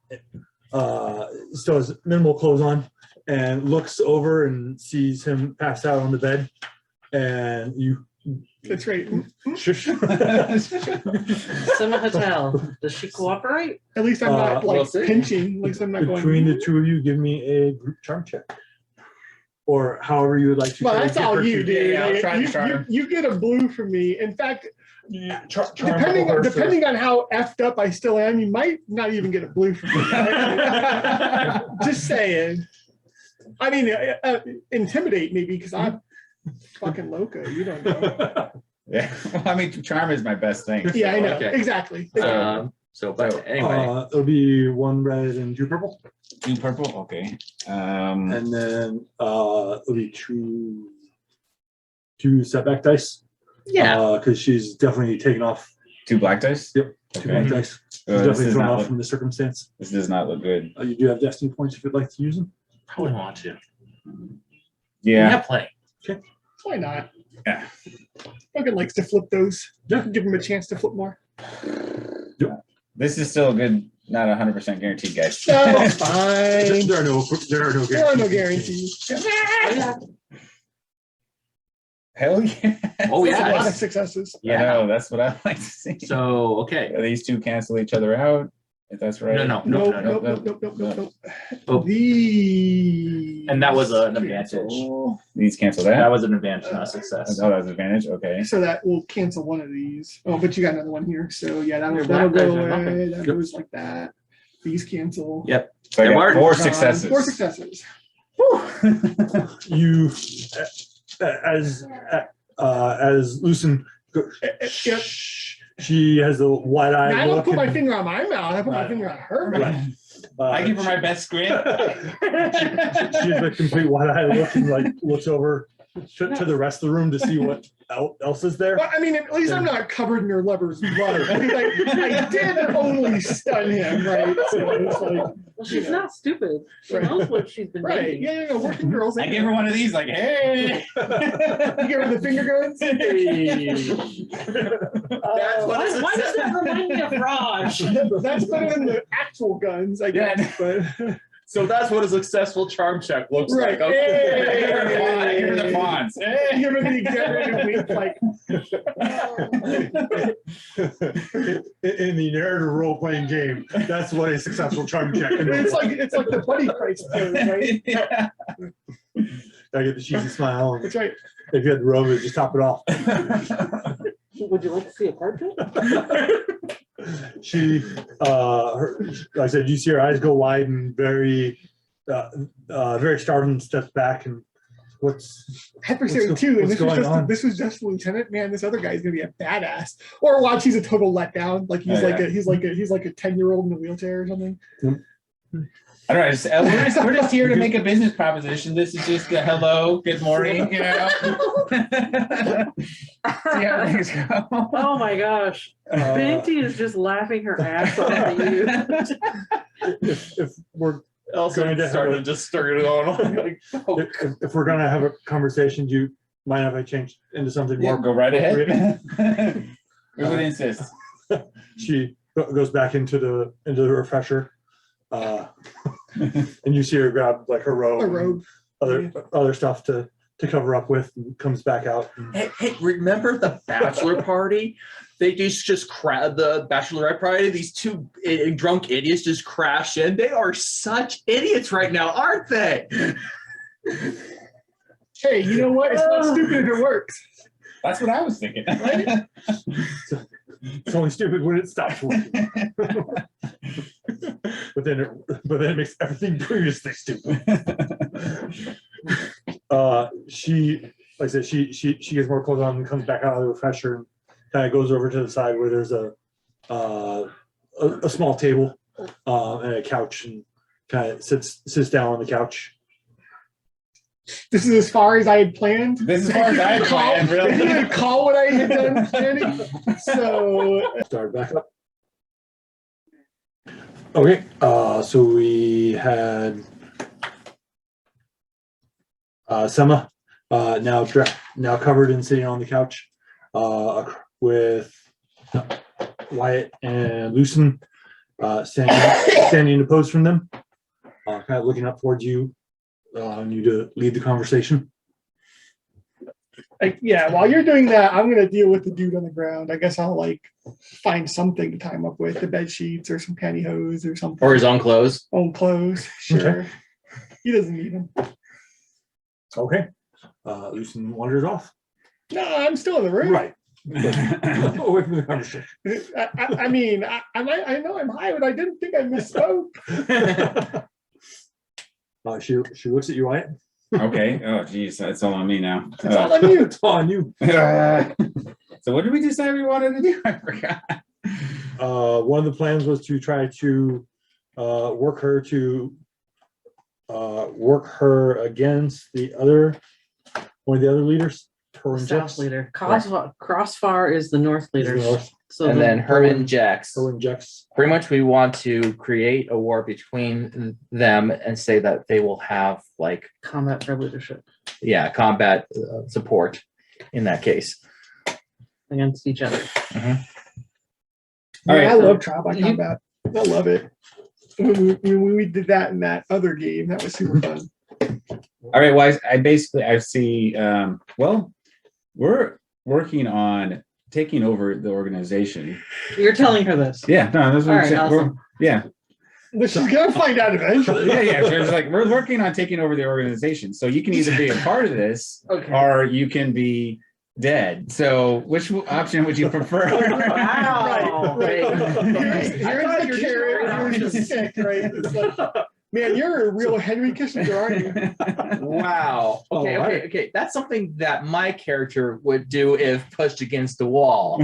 still has minimal clothes on, and looks over and sees him pass out on the bed. And you. That's right. Shush. Summer Hotel. Does she cooperate? At least I'm not like we'll see. pinching. At least I'm not going. Between the two of you, give me a group charm check. Or however you would like to. Well, try to that's get all her you, to- dude. Yeah, I'll Like, try to charm. you get a blue from me. In fact, Charm depending on how effed up I still am, you might not even get a blue from me. Just saying. I mean, intimidate maybe because I'm fucking loco. You don't know. Yeah. Well, I mean, charm is my best thing. Yeah, I know. Okay. Exactly. But anyway, It'll be 1 red and 2 purple. 2 purple. Okay. And then it'll be two setback dice. Yeah. Because she's definitely taken off. 2 black dice. Yep. 2 Okay. black dice. She's This definitely does thrown not off look. from the circumstance. This does not look good. You do have destiny points if you'd like to use them. probably want to. Yeah. Yeah, plenty. Why not? Yeah. Logan likes to flip those. Yeah. Give him a chance to flip more. This is still a good, not 100% guaranteed, guys. No, it's fine. There are no There are no guarantees. Hell yeah. Oh, That's a lot of yeah. successes. I know, that's what I like to see. So, okay. These two cancel each other out, if that's right. No. Nope, nope, nope, nope, nope, nope. Oh. These. And that was an advantage. These cancel That that. was an advantage, not a success. Oh, that's an advantage. Okay. So that will cancel one of these. Oh, but you got another one here. So yeah, that'll Your go black dice are nothing. away. That goes like that. These cancel. Yep. So I They got work. 4 Gone. successes. 4 successes. You, as Lucen, Yep. she has a wide Now, eye I don't look. put my and- finger on my mouth. I put my finger on her mouth. I give her my best grin. She has a complete wide eye look and like looks over to the rest of the room to see what else is there. Well, I mean, at least I'm not covered in your lover's blood. I mean, I did only stun him, right? So it's like, Well, she's not stupid. She Right. knows what she's been right? dating. Yeah, working girls. I give her one of these, like, hey. You give her the finger guns. Why does that remind me of Raj? That's better than the actual guns, I guess. But So that's what a successful charm check looks right. like. Okay. Give her the fawn, give her the fawns. Hey. Give her the executive wink, like In the narrative role-playing game, that's what a successful charm check can it's look like the buddy Christ pose, right? Yeah. I get the cheesy smile. That's right. If you had the robe, it'd just top it off. Would you like to see a portrait? She, like I said, you see her eyes go wide and very startled and steps back and what's Adversary What's too, and going this was just the lieutenant. Man, this other guy's gonna be a badass. Or watch, he's a total letdown. Like he's Oh, like yeah. he's like a 10-year-old in a wheelchair or something. I don't know. We're just here to make a business proposition. This is just a hello, good morning, you know. See how things go. Oh my gosh. Binty is just laughing her ass off at you. if we're Also, Going to have started a- just started going on. Like, oh, if we're gonna have a conversation, do you mind if I change into something Yeah, more? go right ahead. We would insist. She goes back into the refresher, and you see her grab like her robe, A robe. other stuff to cover up with, and comes back out. Hey, remember the bachelor party? They just the bachelorette party. These two drunk idiots just crash in. They are such idiots right now, aren't they? Hey, you know what? It's not stupid if it works. That's what I was thinking. It's only stupid when it stops working. but then it makes everything previously stupid. She, like I said, she gets more clothes on and comes back out of the refresher and kind of goes over to the side where there's a small table and a couch, and kind of sits down on the couch. This is as far as I had planned. This is as far as I had planned, really. I didn't recall what I had done planning. So Start back up. Okay, so we had Sema now covered and sitting on the couch with Wyatt and Lucen standing in a pose from them, kind of looking up towards you, you to lead the conversation. yeah, while you're doing that, I'm gonna deal with the dude on the ground. I guess I'll like find something to tie him up with, the bed sheets or some pantyhose or something. Or his own clothes. Own clothes, sure. Okay. He doesn't need them. Okay, Lucen wanders off. No, I'm still in the room. Right. Away from the conversation. I mean, I know I'm high, but I didn't think I misspoke. She looks at you, Wyatt. Okay. Oh, geez, that's all on me now. It's all on you. It's on you. So what did we decide we wanted to do? I forgot. One of the plans was to try to work her against one of the other leaders. Her and South Jex. leader. Crossfire is the north leader. North. So And then her and Jax. Her and Jex. Pretty much we want to create a war between them and say that they will have like, combat for leadership yeah, combat support in that case. against each other. Man, right, I so love trial by combat. I love it. When we did that in that other game, that was super fun. All right. Well, I see. Well, we're working on taking over the organization. You're telling her this. Yeah. No, that's what All I'm right, saying. awesome. Yeah. But she's gonna find out eventually. Yeah. So it's like we're working on taking over the organization. So you can either be a part of this, Okay. or you can be dead. So which option would you prefer? Wow. Right. Right. Here's the carrot, here's the stick, right? It's like, man, you're a real Henry Kissinger, aren't you? Wow. Okay, Oh, okay, okay. That's something that my character would do if pushed against the wall.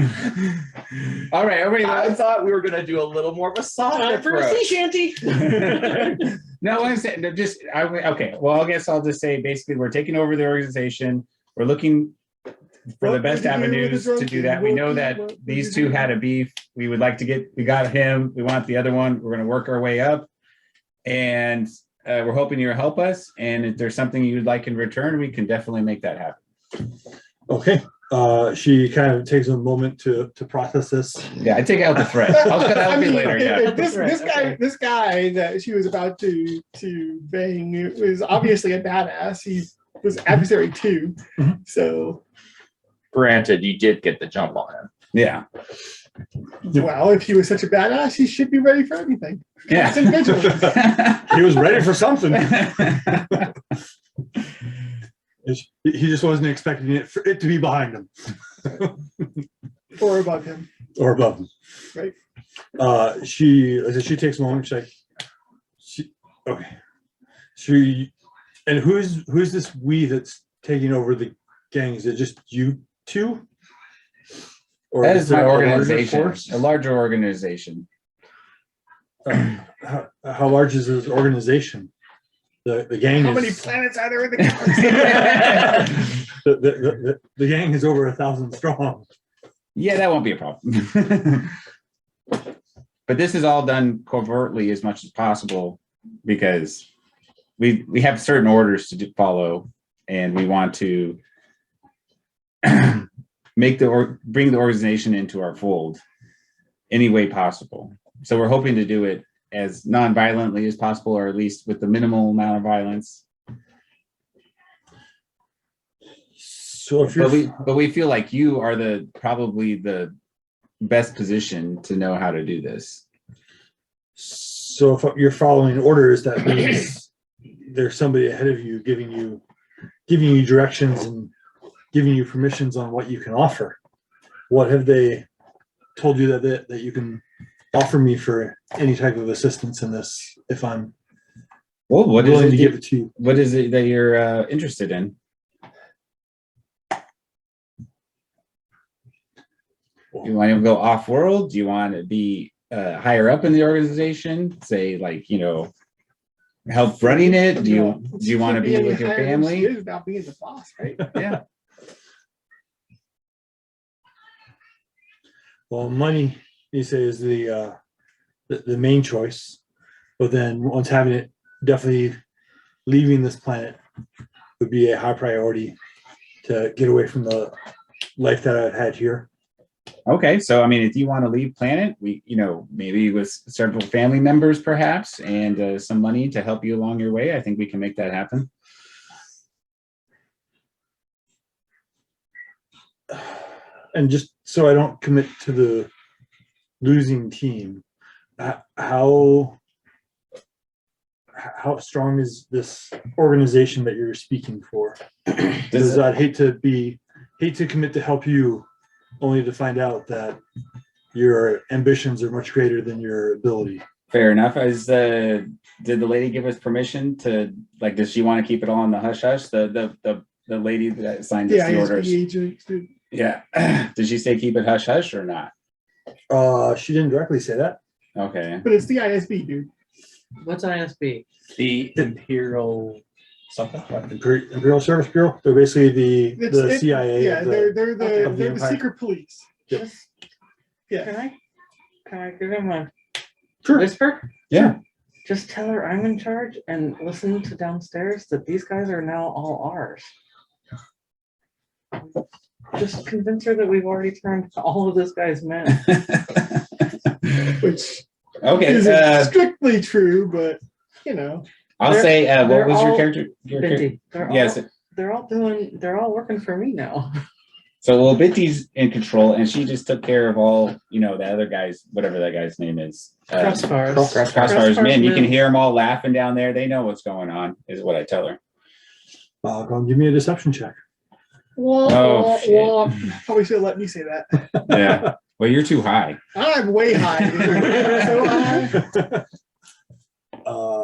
All right. Everybody. I thought we were gonna do a little more of a soft Time for a approach. sea shanty. No, I'm saying okay. Well, I guess I'll just say basically we're taking over the organization. We're looking for the best avenues to do that. We know that these two had a beef. We would like to we got him. We want the other one. We're going to work our way up. And we're hoping you'll help us. And if there's something you'd like in return, we can definitely make that happen. Okay. She kind of takes a moment to process this. Yeah, I take out the threat. That'll be later. Yeah. This guy that she was about to bang was obviously a badass. He was adversary too. Mhm. So, Granted, you did get the jump on him. Yeah. well, if he was such a badass, he should be ready for everything. Yeah. Constant vigilance. He was ready for something. He just wasn't expecting it to be behind him Or above him. or above him. Right. She takes a moment. She's like, okay. And who's this we that's taking over the gang? Is it just you two? Or That is is there my a larger organization, force? a larger organization. How large is this organization? The gang How is many planets are there in the galaxy? the gang is over 1,000 strong. Yeah, that won't be a problem. But this is all done covertly as much as possible because we have certain orders to follow, and we want to bring the organization into our fold any way possible. So we're hoping to do it as non-violently as possible, or at least with the minimal amount of violence. So if you're But we feel like you are probably the best position to know how to do this. So if you're following orders, that means there's somebody ahead of you giving you directions and giving you permissions on what you can offer. What have they told you that you can offer me for any type of assistance in this if I'm Well, what willing is to it? give it to you? What is it that you're interested in? You want to go off world? Do you want to be higher up in the organization? Say, like, help running it? Do you want to be with your family? About being the boss, right? Yeah. Well, money, you say, is the main choice, but then once having it, definitely leaving this planet would be a high priority to get away from the life that I've had here. Okay, so I mean, if you want to leave planet, maybe with several family members perhaps, and some money to help you along your way, I think we can make that happen. And just so I don't commit to the losing team, how strong is this organization that you're speaking for? Because I'd hate to commit to help you, only to find out that your ambitions are much greater than your ability. Fair enough. Did the lady give us permission to, like, does she want to keep it all in the hush hush? The lady that signed us the orders. Agent, dude. Yeah. Did she say keep it hush hush or not? She didn't directly say that. Okay. But it's the ISB, dude. What's ISB? The Imperial something. Imperial Service Bureau. They're basically the CIA. Yeah, of they're of the Empire. secret police. Yep. Just, Yeah. can I give him a Sure. whisper? Yeah. Just tell her I'm in charge and listen to downstairs that these guys are now all ours. Just convince her that we've already turned all of this guy's men. Which Okay. isn't strictly true, but I'll They're- say, what they're was your all character? Binti, Yes. they're all working for me now. So, well, Binti's in control, and she just took care of all, the other guys, whatever that guy's name is. Crossfire's men. You can hear them all laughing down there. They know what's going on, is what I tell her. Go and give me a deception check. Probably should have let me say that. Yeah. Well, you're too high. I'm way high, dude. So high.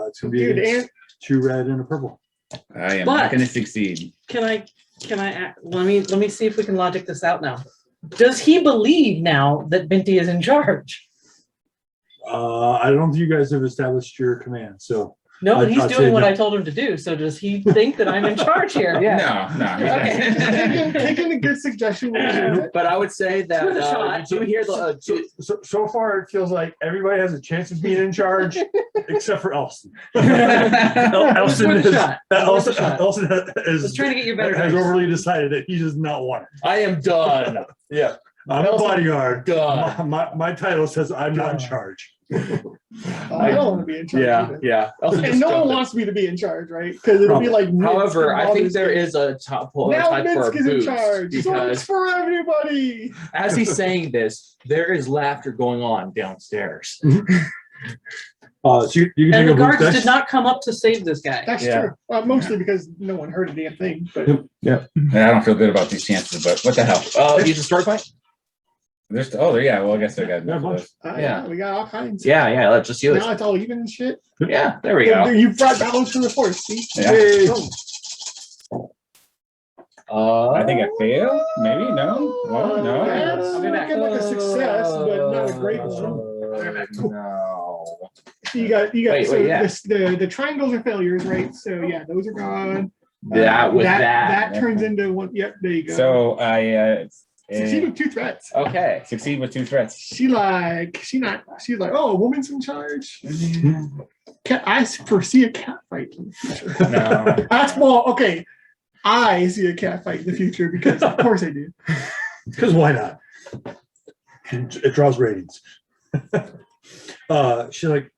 It's gonna be Dude, against 2 red and a purple. I am But- not going to succeed. Can I let me see if we can logic this out now. Does he believe now that Binti is in charge? I don't think you guys have established your command, so No, but he's I'd say doing what no. I told him to do. So does he think that I'm in charge here? No. Taking a good suggestion. But I would say that Worth a shot. did you hear the so far it feels like everybody has a chance of being in charge, except for Elson. It's worth a shot. Worth a shot. Elson Just trying to get you better. has dice. overly decided that he does not want it. I am done. Yeah. I'm a Elson, bodyguard. done. My title says I'm not in charge. I don't want to be in charge. Yeah, either. yeah. Elson And just no one jumped in. wants me to be in charge, right? Because it'll be like. However, I think there is is a top now type for a Minsk is in boost charge. So it's because for everybody. as he's saying this, there is laughter going on downstairs. So you can And take the a boost guards dice. did not come up to save this guy. That's Yeah. true. Mostly because no one heard a damn thing. But And I don't feel good about these chances, but what the hell? Use a story point. Well, I guess I got Yeah, a bunch. Yeah. we got all kinds. Yeah. Let's just use Now it's all even and shit. Yeah, there we go. You brought balance to the force. See? Yeah. Yay. I think I failed. Maybe no. Well, no. Yeah, I'll be back. looking like a success, but not a great one. No. You got. Wait, so yeah. the triangles are failures, right? So yeah, those are gone. That turns into one. Yep, there you go. So I Succeed with 2 threats. Okay. succeed with 2 threats. She's like, oh, a woman's in charge. I foresee a cat fight in the future. No. That's okay. I see a cat fight in the future because of course I do. Because why not? It draws ratings. She's like,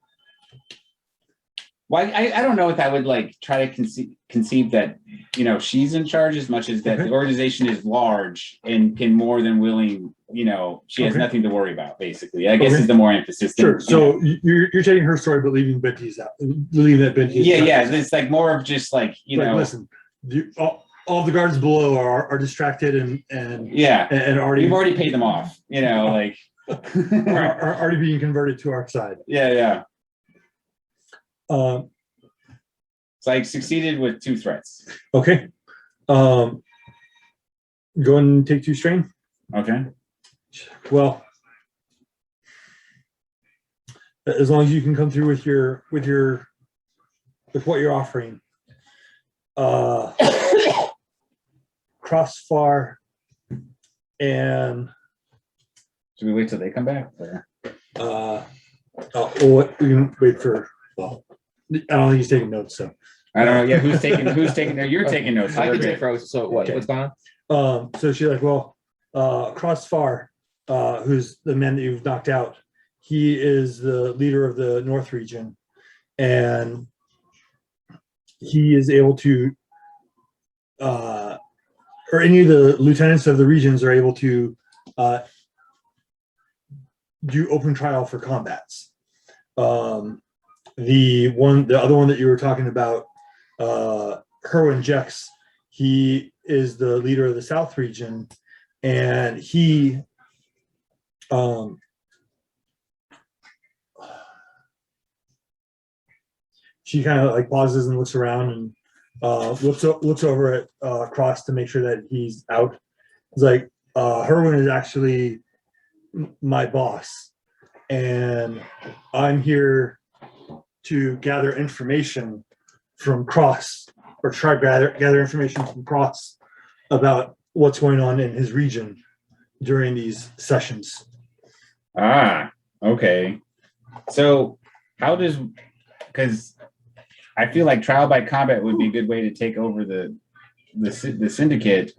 Well, I don't know if I would like try to conceive that, she's in charge as much as that the organization is large and can more than willing, she has Okay. nothing to worry about, basically. I guess Okay. is the more emphasis. sure. So you're taking her story, but leaving Binti's out. Leaving that Binti. Yeah. It's like more of just like, Listen, all the guards below are distracted and yeah. already We've already paid them off, like. are already being converted to our side. Yeah. Uh, So I succeeded with 2 threats. okay. Go and take 2 strain. Okay. Well, as long as you can come through with your with what you're offering, Crossfar and Should we wait till they come back? Or? we can wait for. Well, I don't think he's taking notes. So I don't know. Yeah, who's taking? You're taking notes. So I we're can good. take froze. So what? Okay. What's going on? So she's like, well, Crossfar, who's the man that you've knocked out, he is the leader of the North region, and he is able to, or any of the lieutenants of the regions are able to do open trial for combats. The other one that you were talking about, Herwin Jex, he is the leader of the South region, and he she kind of like pauses and looks around and looks over at Cross to make sure that he's out. It's like Herwin is actually my boss, and I'm here to gather information from Cross, or try to gather information from Cross about what's going on in his region during these sessions. Ah, okay. So how does, because I feel like trial by combat would be a good way to take over the syndicate,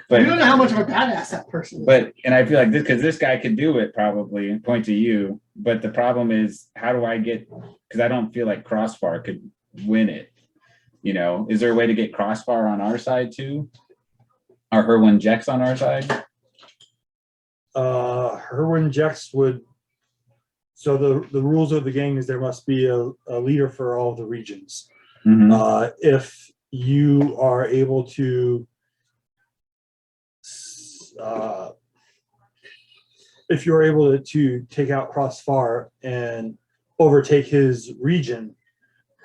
We don't but know how much of a badass that person is. and I feel like this guy could do it probably and point to you, but the problem is how do I get, because I don't feel like Crossfar could win it. You know, is there a way to get Crossfar on our side too? Or Herwin Jex on our side? Herwin Jex would. So the rules of the game is there must be a leader for all the regions. Mhm. If you are able to, if you're able to take out Crossfar and overtake his region,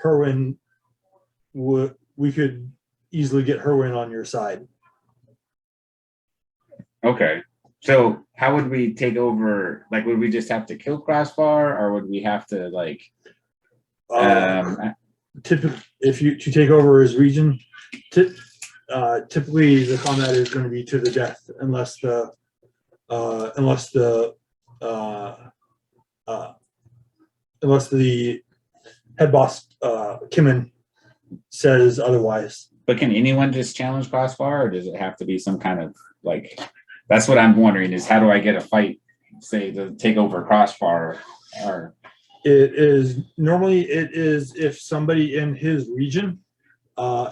Herwin we could easily get Herwin on your side. Okay. So how would we take over? Like, would we just have to kill Crossfar, or would we have to like? If you to take over his region, typically the combat is going to be to the death, unless the head boss Kimmin says otherwise. But can anyone just challenge Crossfar, or does it have to be some kind of like? That's what I'm wondering is how do I get a fight, say, to take over Crossfar, or It is if somebody in his region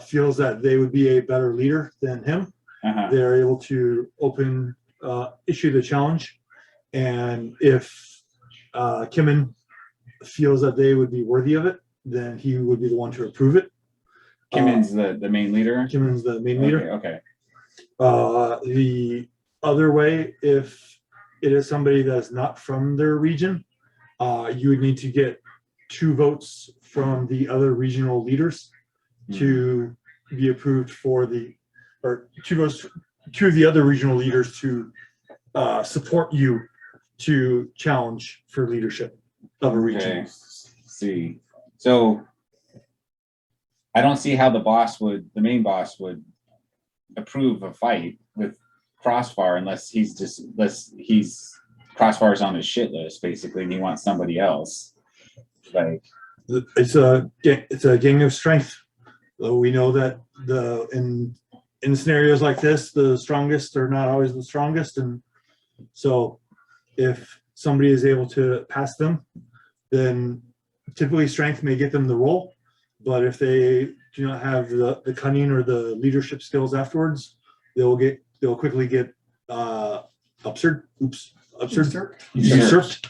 feels that they would be a better leader than him, they're able to issue the challenge. And if Kimmin feels that they would be worthy of it, then he would be the one to approve it. Kimmin's the main leader? Kimmin's the main leader. Okay. The other way, if it is somebody that's not from their region, you would need to get 2 votes from the other regional leaders to be approved or 2 of the other regional leaders to support you to challenge for leadership of a region. Okay. See. So I don't see how the main boss would approve a fight with Crossfar unless Crossfar's on his shit list basically, and he wants somebody else. Like It's a gang of strength. We know that in scenarios like this, the strongest are not always the strongest, and so if somebody is able to pass them, then typically strength may get them the role. But if they do not have the cunning or the leadership skills afterwards, they'll quickly get usurped,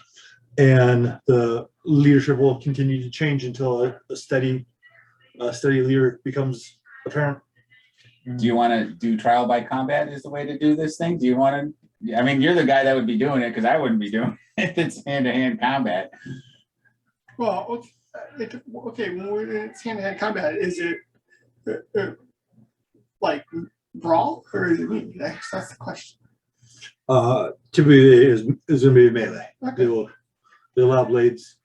and the leadership will continue to change until a steady leader becomes apparent. do you want to do trial by combat is the way to do this thing? Do you want to, I mean, you're the guy that would be doing it because I wouldn't be doing it if it's hand-to-hand combat. Well, okay, when it's hand-to-hand combat, is it like brawl or is it melee? That's the question. Typically is going to be melee. Okay. They'll allow blades.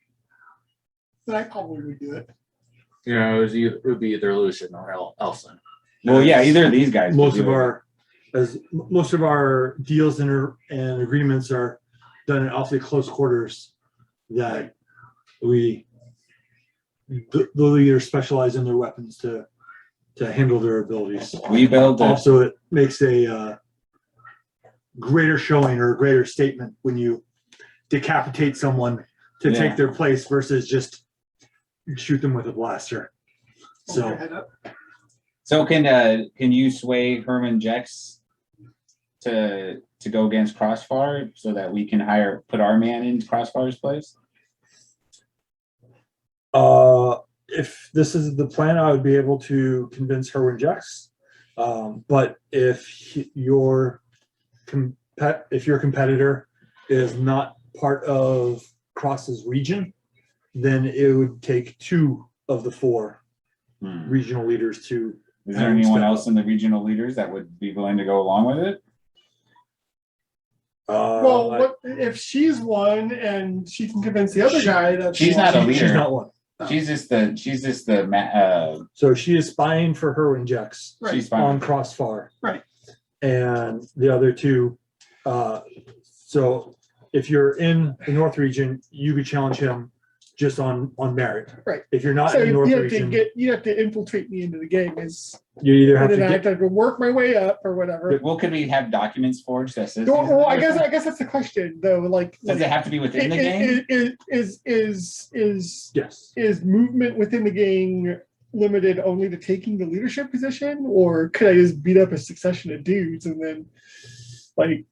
Then I probably would do it. it would be either Lucian or Elson. Well, yeah, either of these guys. would Most do of it. most of our deals and agreements are done in awfully close quarters. That the leaders specialize in their weapons to handle their abilities. We build it. Also, it makes a greater showing or a greater statement when you decapitate someone to Yeah. take their place versus just shoot them with a blaster. So So can you sway Herman Jex to go against Crossfire so that we can put our man in Crossfire's place? if this is the plan, I would be able to convince Herwin Jex. But if your competitor is not part of Cross's region, then it would take 2 of the 4 regional leaders to. Is there anyone else in the regional leaders that would be willing to go along with it? Well, what if she's one and she can convince the other guy that She's not a leader. She's not one. She's just the So she is spying for Herwin Jex Right. she's on fine. Right. Crossfire. And the other 2, so if you're in the North region, you could challenge him just on merit. Right. If you're not So in the North you have region, you have to infiltrate me into the game, you either have and to then I have get, to work my way up or whatever. Well, could we have documents forged that says? Well, I guess that's the question though. Like, Does it have to be within the game? Is movement within the gang limited only to taking the leadership position, or could I just beat up a succession of dudes and then, like,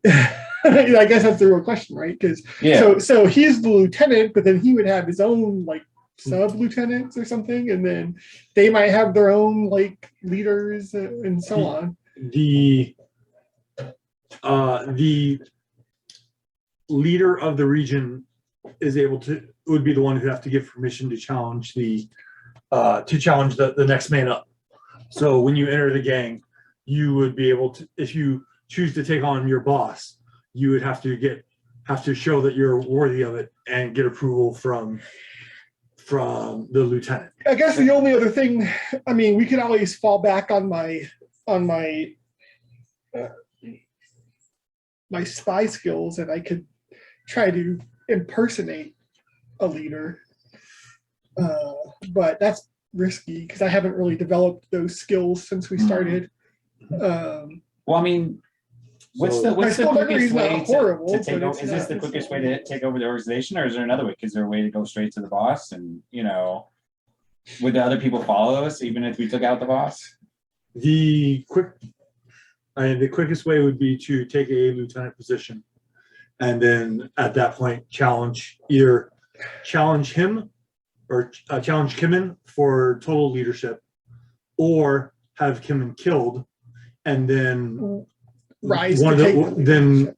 I guess that's the real question, right? Because Yeah. so he's the lieutenant, but then he would have his own like sub-lieutenants or something, and then they might have their own like leaders and so on. the leader of the region would be the one who have to give permission to challenge the next man up. So when you enter the gang, you would be able to, if you choose to take on your boss, you would have to show that you're worthy of it and get approval from the lieutenant. I guess the only other thing, I mean, we could always fall back on my my spy skills, and I could try to impersonate a leader, but that's risky because I haven't really developed those skills since we started. Well, I mean, what's the My smoldering quickest is not way horrible, to take but over? it's Is this not- the quickest way to take over the organization, or is there another way? Is there a way to go straight to the boss and, would the other people follow us even if we took out the boss? The quickest way would be to take a lieutenant position, and then at that point challenge him or challenge Kimmin for total leadership, or have Kimmin killed, and then Rise one to of take the then leadership.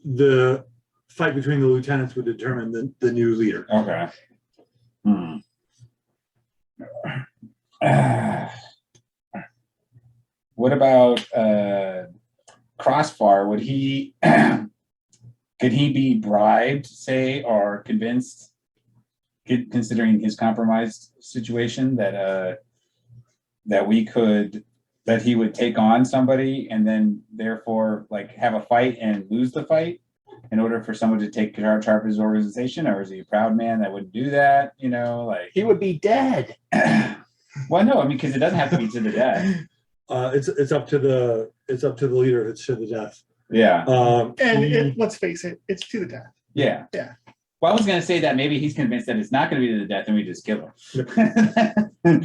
the fight between the lieutenants would determine the new leader. Okay. What about Crossfire? Would he could he be bribed, say, or convinced, considering his compromised situation, that he would take on somebody and then therefore like have a fight and lose the fight in order for someone to take charge of his organization? Or is he a proud man that wouldn't do that? He would be dead. Well, no, I mean, because it doesn't have to be to the death. It's up to the leader if it's to the death. Yeah. And let's face it, it's to the death. Yeah. Yeah. Well, I was gonna say that maybe he's convinced that it's not gonna be to the death, and we just kill him.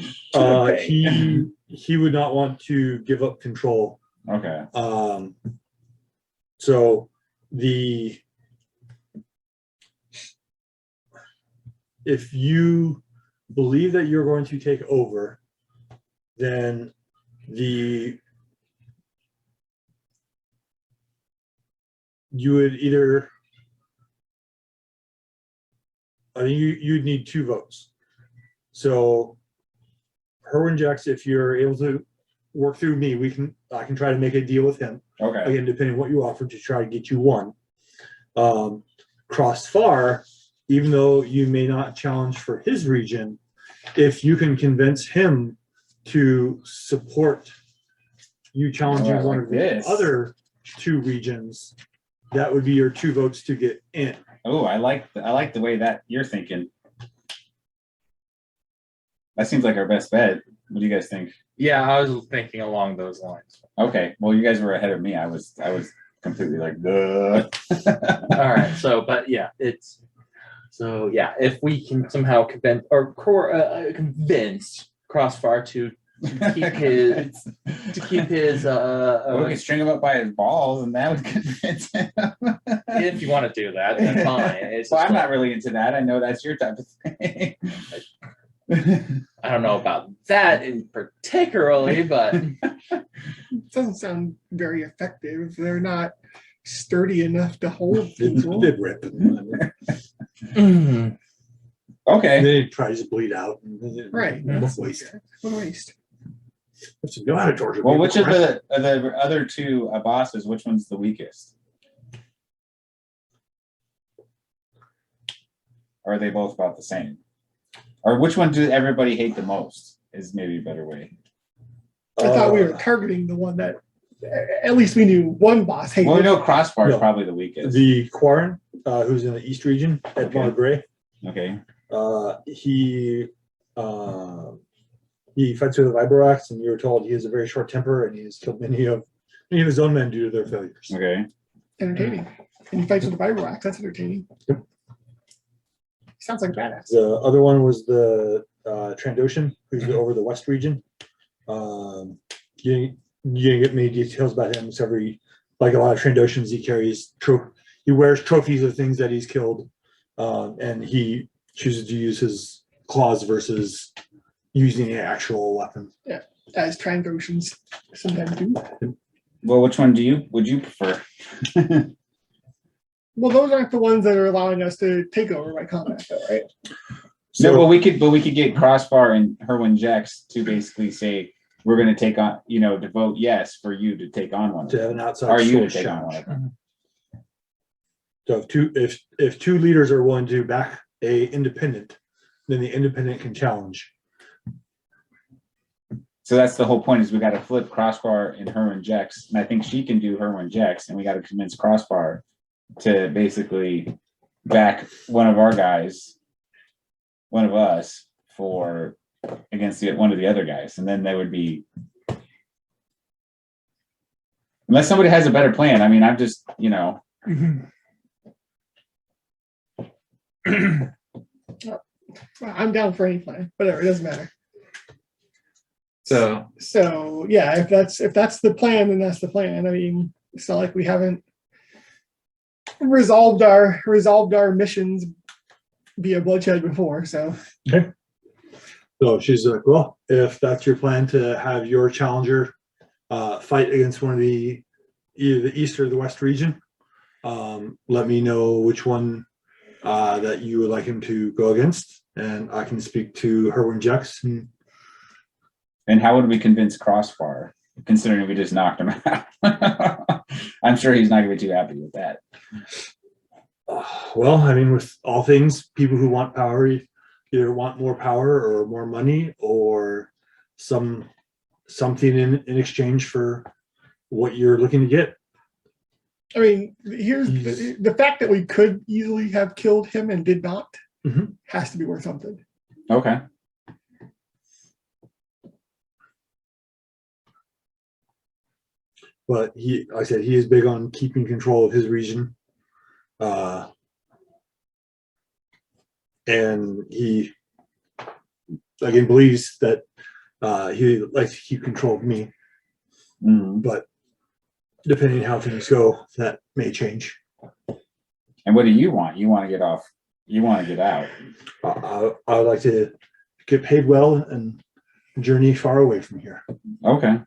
He would not want to give up control. Okay. So if you believe that you're going to take over, then you would either, I think you'd need 2 votes. So Herwin Jex, if you're able to work through me, I can try to make a deal with him. Okay. Again, depending on what you offer, to try to get you 1. Crossfire, even though you may not challenge for his region, if you can convince him to support you challenging Oh, I one like of the this. other 2 regions, that would be your 2 votes to get in. Oh, I like the way that you're thinking. That seems like our best bet. What do you guys think? Yeah, I was thinking along those lines. Okay, well, you guys were ahead of me. I was completely like, duh. All right. So, but yeah, it's so yeah. If we can somehow convince Crossfire to keep his Well, we could string him up by his balls, and that would convince him. if you want to do that, then fine. It's Well, just I'm like, not really into that. I know that's your type of thing. I don't know about that in particularly, but It doesn't sound very effective. They're not sturdy enough to hold people. They'd rip. And Okay. then it tries to bleed out. And Right. That's waste. What a waste. If you know how to torture Well, people, which of correct? the other 2 bosses, which one's the weakest? Or are they both about the same? Or which one do everybody hate the most? Is maybe a better way. I thought we were targeting the one that at least we knew one boss hated. Well, we know Crossbar is No. probably the weakest. The Quarren, who's in the East region, Edmar Gray, Okay. he fights with a vibroax, and you were told he has a very short temper, and he has killed many of his own men due to their failures. Okay. Entertaining. And he fights with a vibroax. That's entertaining. Yep. Sounds like badass. The other one was the Trandoshan, who's over the West region. You didn't get many details about him. So like a lot of Trandoshans, he carries he wears trophies of things that he's killed, and he chooses to use his claws versus using an actual weapon. As Trandoshans sometimes do. Well, which one would you prefer? Well, those aren't the ones that are allowing us to take over by combat, though, right? No, So but we could get Crossbar and Herwin Jex to basically say we're going to take on, to vote yes for you to take on one. to have an outside Or you to source take on one challenge. of them. So if 2 leaders are willing to back a independent, then the independent can challenge. So that's the whole point, is we got to flip Crossbar and Herwin Jex, and I think she can do Herwin Jex, and we got to convince Crossbar to basically back one of our guys, one of us, for against one of the other guys, and then they would be, unless somebody has a better plan. I mean, I'm just, I'm down for any plan. Whatever, it doesn't matter. so So yeah, if that's the plan, then that's the plan. I mean, it's not like we haven't resolved our missions via bloodshed before. So So she's like, well, if that's your plan to have your challenger fight against one of either the East or the West region, let me know which one that you would like him to go against, and I can speak to Herwin Jex. and how would we convince Crossbar, considering we just knocked him out? I'm sure he's not going to be too happy with that. Well, I mean, with all things, people who want power either want more power or more money or something in exchange for what you're looking to get. I mean, here's the fact that we could easily have killed him and did not has to be worth something. Okay. But like I said, he is big on keeping control of his region. And he, again, believes that he likes to keep control of me. But depending on how things go, that may change. And what do you want? You want to get off? You want to get out? I would like to get paid well and journey far away from here. Okay.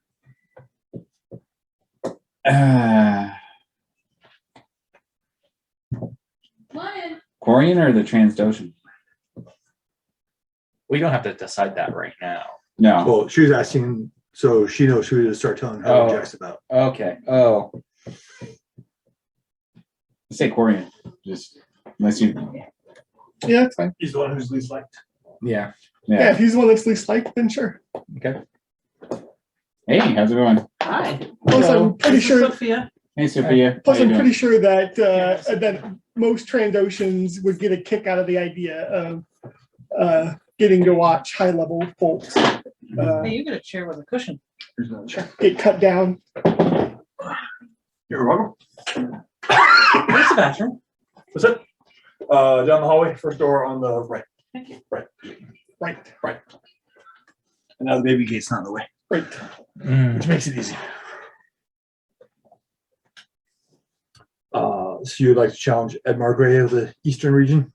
Quarian or the Transdotion? we don't have to decide that right now. No. Well, she was asking, so she knows who to start telling her Jack's about. Okay. Oh, Say Quarian. Just unless you. Yeah, that's fine. He's the one who's least liked. yeah. Yeah, if he's the one that's least liked, then sure. Okay. Hey, how's it going? Hi. Plus, I'm pretty This is sure. Sophia. Hey, Sophia. Plus, How you I'm pretty doing? sure that most Trandoshans would get a kick out of the idea of getting to watch high-level folks Hey, you get a chair with a cushion. get cut down. You're welcome. Where's the bathroom? What's it? Down the hallway, first door on the right. Thank you. Right, And now the baby gate's not in the way, right. which makes it easy. So you'd like to challenge Ed Margray of the Eastern region?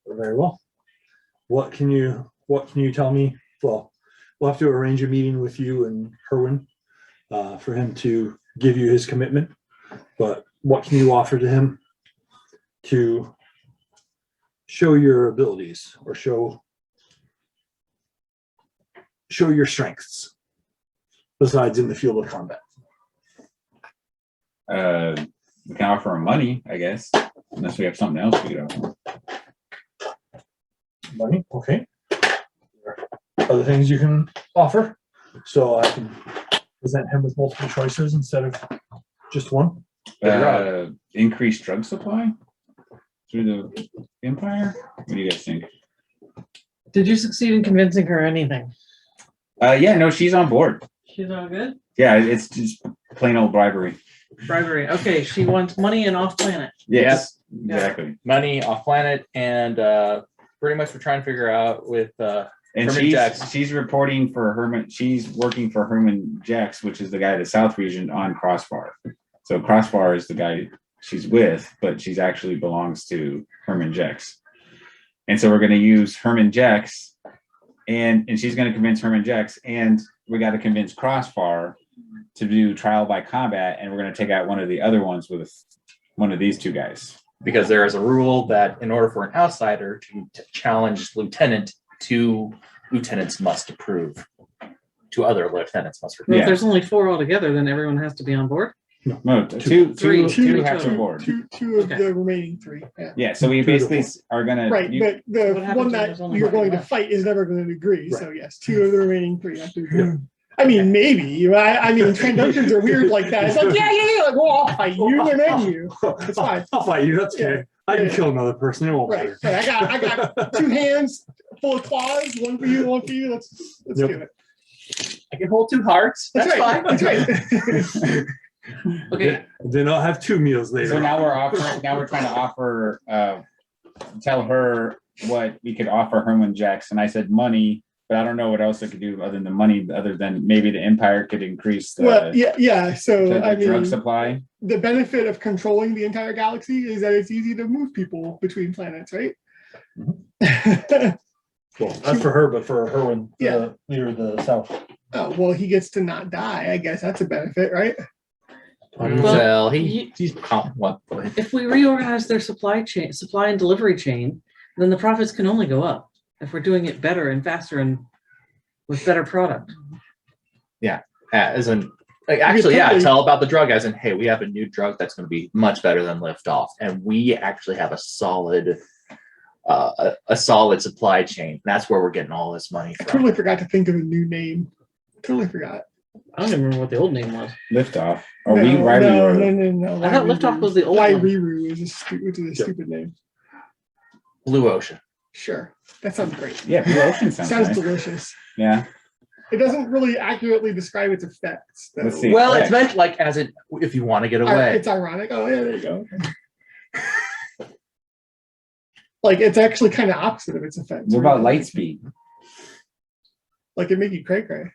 Very well. What can you tell me? Well, we'll have to arrange a meeting with you and Herwin for him to give you his commitment. But what can you offer to him to show your abilities or show your strengths besides in the field of combat? We can offer him money, I guess, unless we have something else we could offer. Money, okay. Other things you can offer, so I can present him with multiple choices instead of just one. Increased drug supply through the Empire. What do you guys think? Did you succeed in convincing her anything? Yeah, no, she's on board. She's all good. Yeah, it's just plain old bribery. Bribery. Okay, she wants money and off planet. Yes. Exactly. Money off planet, and pretty much we're trying to figure out with And Herman Jax. she's reporting for Herman. She's working for Herman Jax, which is the guy of the South region on Crossbar. So Crossbar is the guy she's with, but she's actually belongs to Herman Jax. And so we're going to use Herman Jax, and she's going to convince Herman Jax, and we got to convince Crossbar to do trial by combat, and we're going to take out one of the other ones with one of these two guys. because there is a rule that in order for an outsider to challenge lieutenant, two lieutenants must approve. Two other lieutenants must approve. Well, Yeah. if there's only 4 altogether, then everyone has to be on board. No, two Three have to total. board. Two of Okay. the remaining 3. Yeah. Yeah, so we Two to basically four. are gonna Right, but the What happens one when that there's only you're one going to left? fight is never going to agree. Right. So yes, 2 of the remaining 3 have to agree. I mean, maybe. I mean, Trandoshans are weird like that. It's like, yeah. Like, well, I'll fight you and then you. It's fine. I'll fight you. That's Yeah. okay. I can Yeah. kill another person. It won't Right. matter. Right. I got 2 hands full of claws. One for you, one for you. Let's Yep. do it. I can hold 2 hearts. That's right. fine. That's right. Okay, Then I'll have 2 meals later. So now we're trying to offer, tell her what we could offer Herman Jax. And I said money, but I don't know what else I could do other than money, other than maybe the Empire could increase the, Well, yeah. So the I drug mean, supply. the benefit of controlling the entire galaxy is that it's easy to move people between planets, right? Well, not for her, but for Herwin, Yeah. the leader of the South. Oh, well, he gets to not die. I guess that's a benefit, right? Well, he- he's what? if we reorganize their supply and delivery chain, then the profits can only go up if we're doing it better and faster and with better product. As in, like, actually, yeah, totally- tell about the drug as in, hey, we have a new drug that's going to be much better than Liftoff, and we actually have a solid supply chain. That's where we're getting all this money I from. totally forgot to think of a new name. Totally forgot. I don't even remember what the old name was. Liftoff. Or no, we no, rivalry. no. I thought Liftoff was the old one. Riru is a stupid name. Blue Ocean. Sure, that sounds great. Yeah, Blue Ocean sounds Sounds nice. delicious. Yeah. It doesn't really accurately describe its effects. Though. Let's see. Well, it's Correct. meant like as it if you want to get away. It's ironic. Oh, yeah, there you go. Like it's actually kind of opposite of its effects. What about light speed? Like it make you cray cray.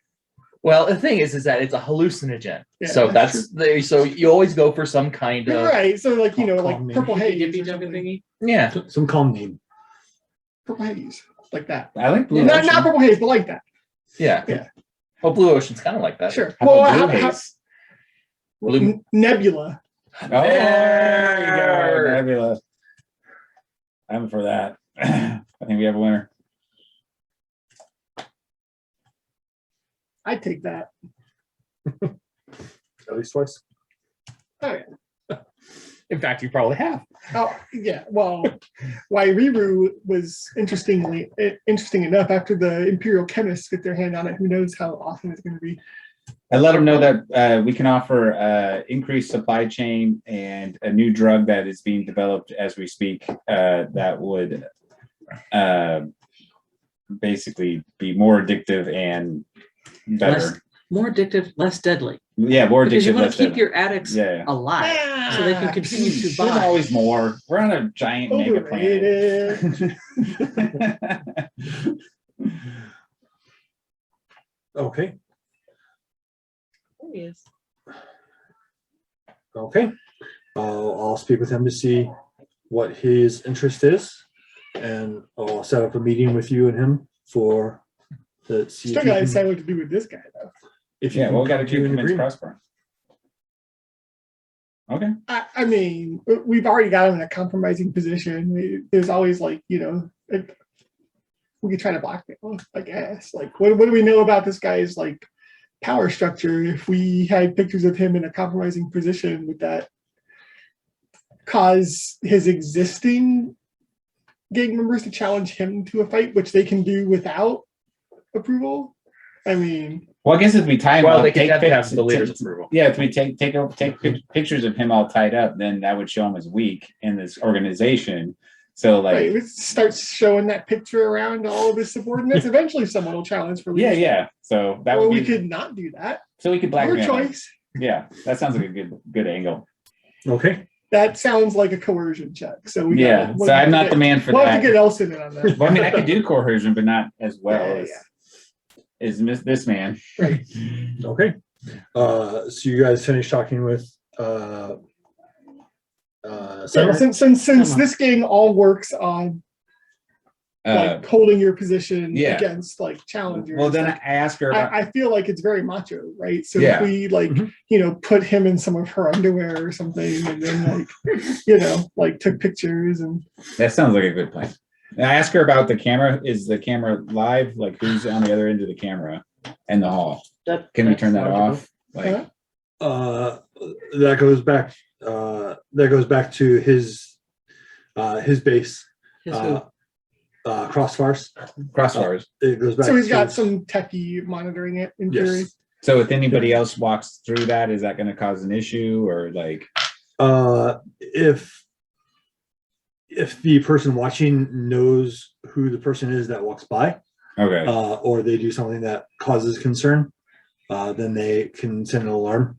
Well, the thing is that it's a hallucinogen. Yeah, So that's so you always go for some kind of Right. So like Calm like name. purple haze. Yippee or jumping something. thingy. yeah. Some calm name. Purple haze. Like that. I like Blue Not Ocean. purple haze, but like that. Yeah. Yeah. Well, Blue Ocean's kind of like that. Sure. How Well, about Blue Haze? Blue, Nebula. Oh, there you go, Nebula. I'm for that. I think we have a winner. I'd take that. At least twice. Oh, yeah. In fact, you probably have. Oh, yeah. Well, Wairiru was interesting enough. After the Imperial chemists get their hand on it, who knows how awesome it's going to be. I let them know that we can offer increased supply chain and a new drug that is being developed as we speak that would basically be more addictive and better. More addictive, less deadly. Yeah, more addictive. Because you want less to keep deadly. your addicts Yeah. alive so they can continue to There's buy. always more. We're on a giant mega Overrated. planet. Okay. Oh, yes. Okay. I'll speak with him to see what his interest is, and I'll set up a meeting with you and him for the. see if Still you got to can- decide what to do with this guy, though. If you Yeah, can well, we got to come to an convince agreement. Crossbar. Okay. I mean, we've already got him in a compromising position. There's always like, we could try to blackmail him, I guess. Like, what do we know about this guy's like power structure? If we had pictures of him in a compromising position, would that cause his existing gang members to challenge him to a fight, which they can do without approval? I mean, Well, I guess if we tie him Well, up, they can take have to have pics- the leader's take- approval. Yeah, if we take pictures of him all tied up, then that would show him as weak in this organization. So like, right, it starts showing that picture around all of his subordinates. Eventually, someone will challenge for leadership. yeah. So that Or would we be, could not do that. so we could Our blackmail him. choice. Yeah, that sounds like a good angle. Okay. That sounds like a coercion check. So we Yeah, gotta- so I'm not the man for We'll have to that. get Elson in on that. Well, I mean, I could do coercion, but not as well Yeah, as this man. Right. Okay. So you guys finished talking with Yeah, Senator? since this gang all works on like holding your position yeah. against like challengers. Well, then I like, ask her about. I feel like it's very macho, right? So Yeah. if we like, Mhm. put him in some of her underwear or something, and then like, took pictures and That sounds like a good plan. And I ask her about the camera. Is the camera live? Like, who's on the other end of the camera in the hall? Can we turn that off? Like, Huh? That goes back. That goes back to his base. His who? Crossfires. crossbars. It goes back. So he's to got his- some techie monitoring it in theory. Yes. So if anybody else walks through that, is that going to cause an issue or like? If the person watching knows who the person is that walks by, Okay. or they do something that causes concern, then they can send an alarm.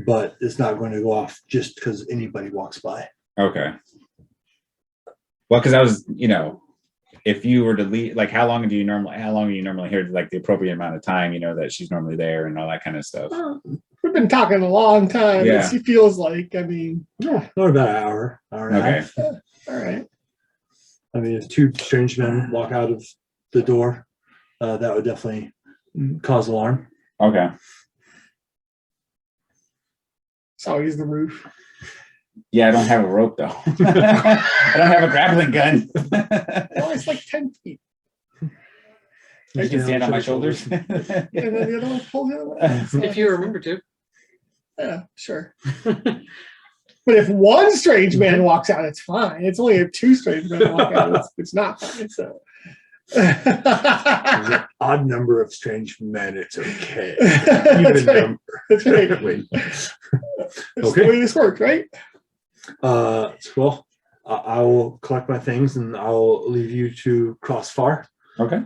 But it's not going to go off just because anybody walks by. Okay. Well, because I was, if you were to leave, like, how long are you normally here? Like the appropriate amount of time, that she's normally there and all that kind of stuff. We've been talking a long time. Yeah. He feels like, I mean, Not about an hour and a Okay. half. all right. I mean, if two strange men walk out of the door, that would definitely cause alarm. Okay. It's always the roof. Yeah, I don't have a rope though. I don't have a grappling gun. Oh, it's like 10 feet. You can stand on my shoulders. And then the other one pull him. If you remember to. Yeah, sure. But if one strange man walks out, it's fine. It's only if two strange men walk out, it's not fine. So There's an odd number of strange men. It's okay. that's Even right. number. That's right. Wait. That's Okay. the way this works, right? Well, I will collect my things and I'll leave you to Crossfire. Okay.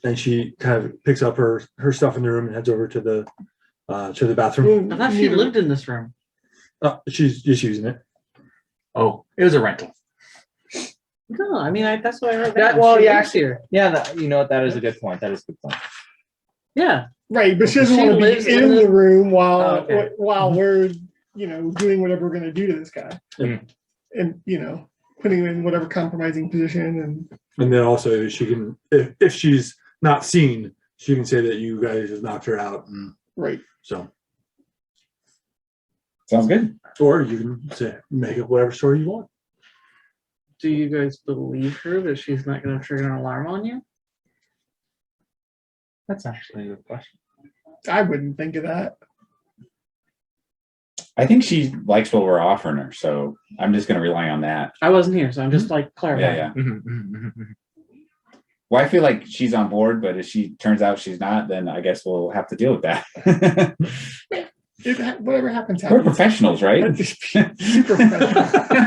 And she kind of picks up her stuff in the room and heads over to the bathroom. I thought she lived in this room. She's just using it. Oh, it was a rental. No, I mean, that's what I heard. That- She well, yeah, lives here. Yeah, you know what? That is a good point. That is a good point. Yeah. Right, but she doesn't She want to lives be in in the- the room while Oh, okay. we're doing whatever we're going to do to this guy, Mm. and putting him in whatever compromising position. And then also she can, if she's not seen, she can say that you guys just knocked her out. And Right. so, Sounds good. or you can say, make up whatever story you want. Do you guys believe her that she's not going to trigger an alarm on you? That's actually a good question. I wouldn't think of that. I think she likes what we're offering her, so I'm just gonna rely on that. I wasn't here, so I'm just like Yeah, clarifying. yeah. Well, I feel like she's on board, but if she turns out she's not, then I guess we'll have to deal with that. Whatever happens, We're happens. professionals, right? Super professional.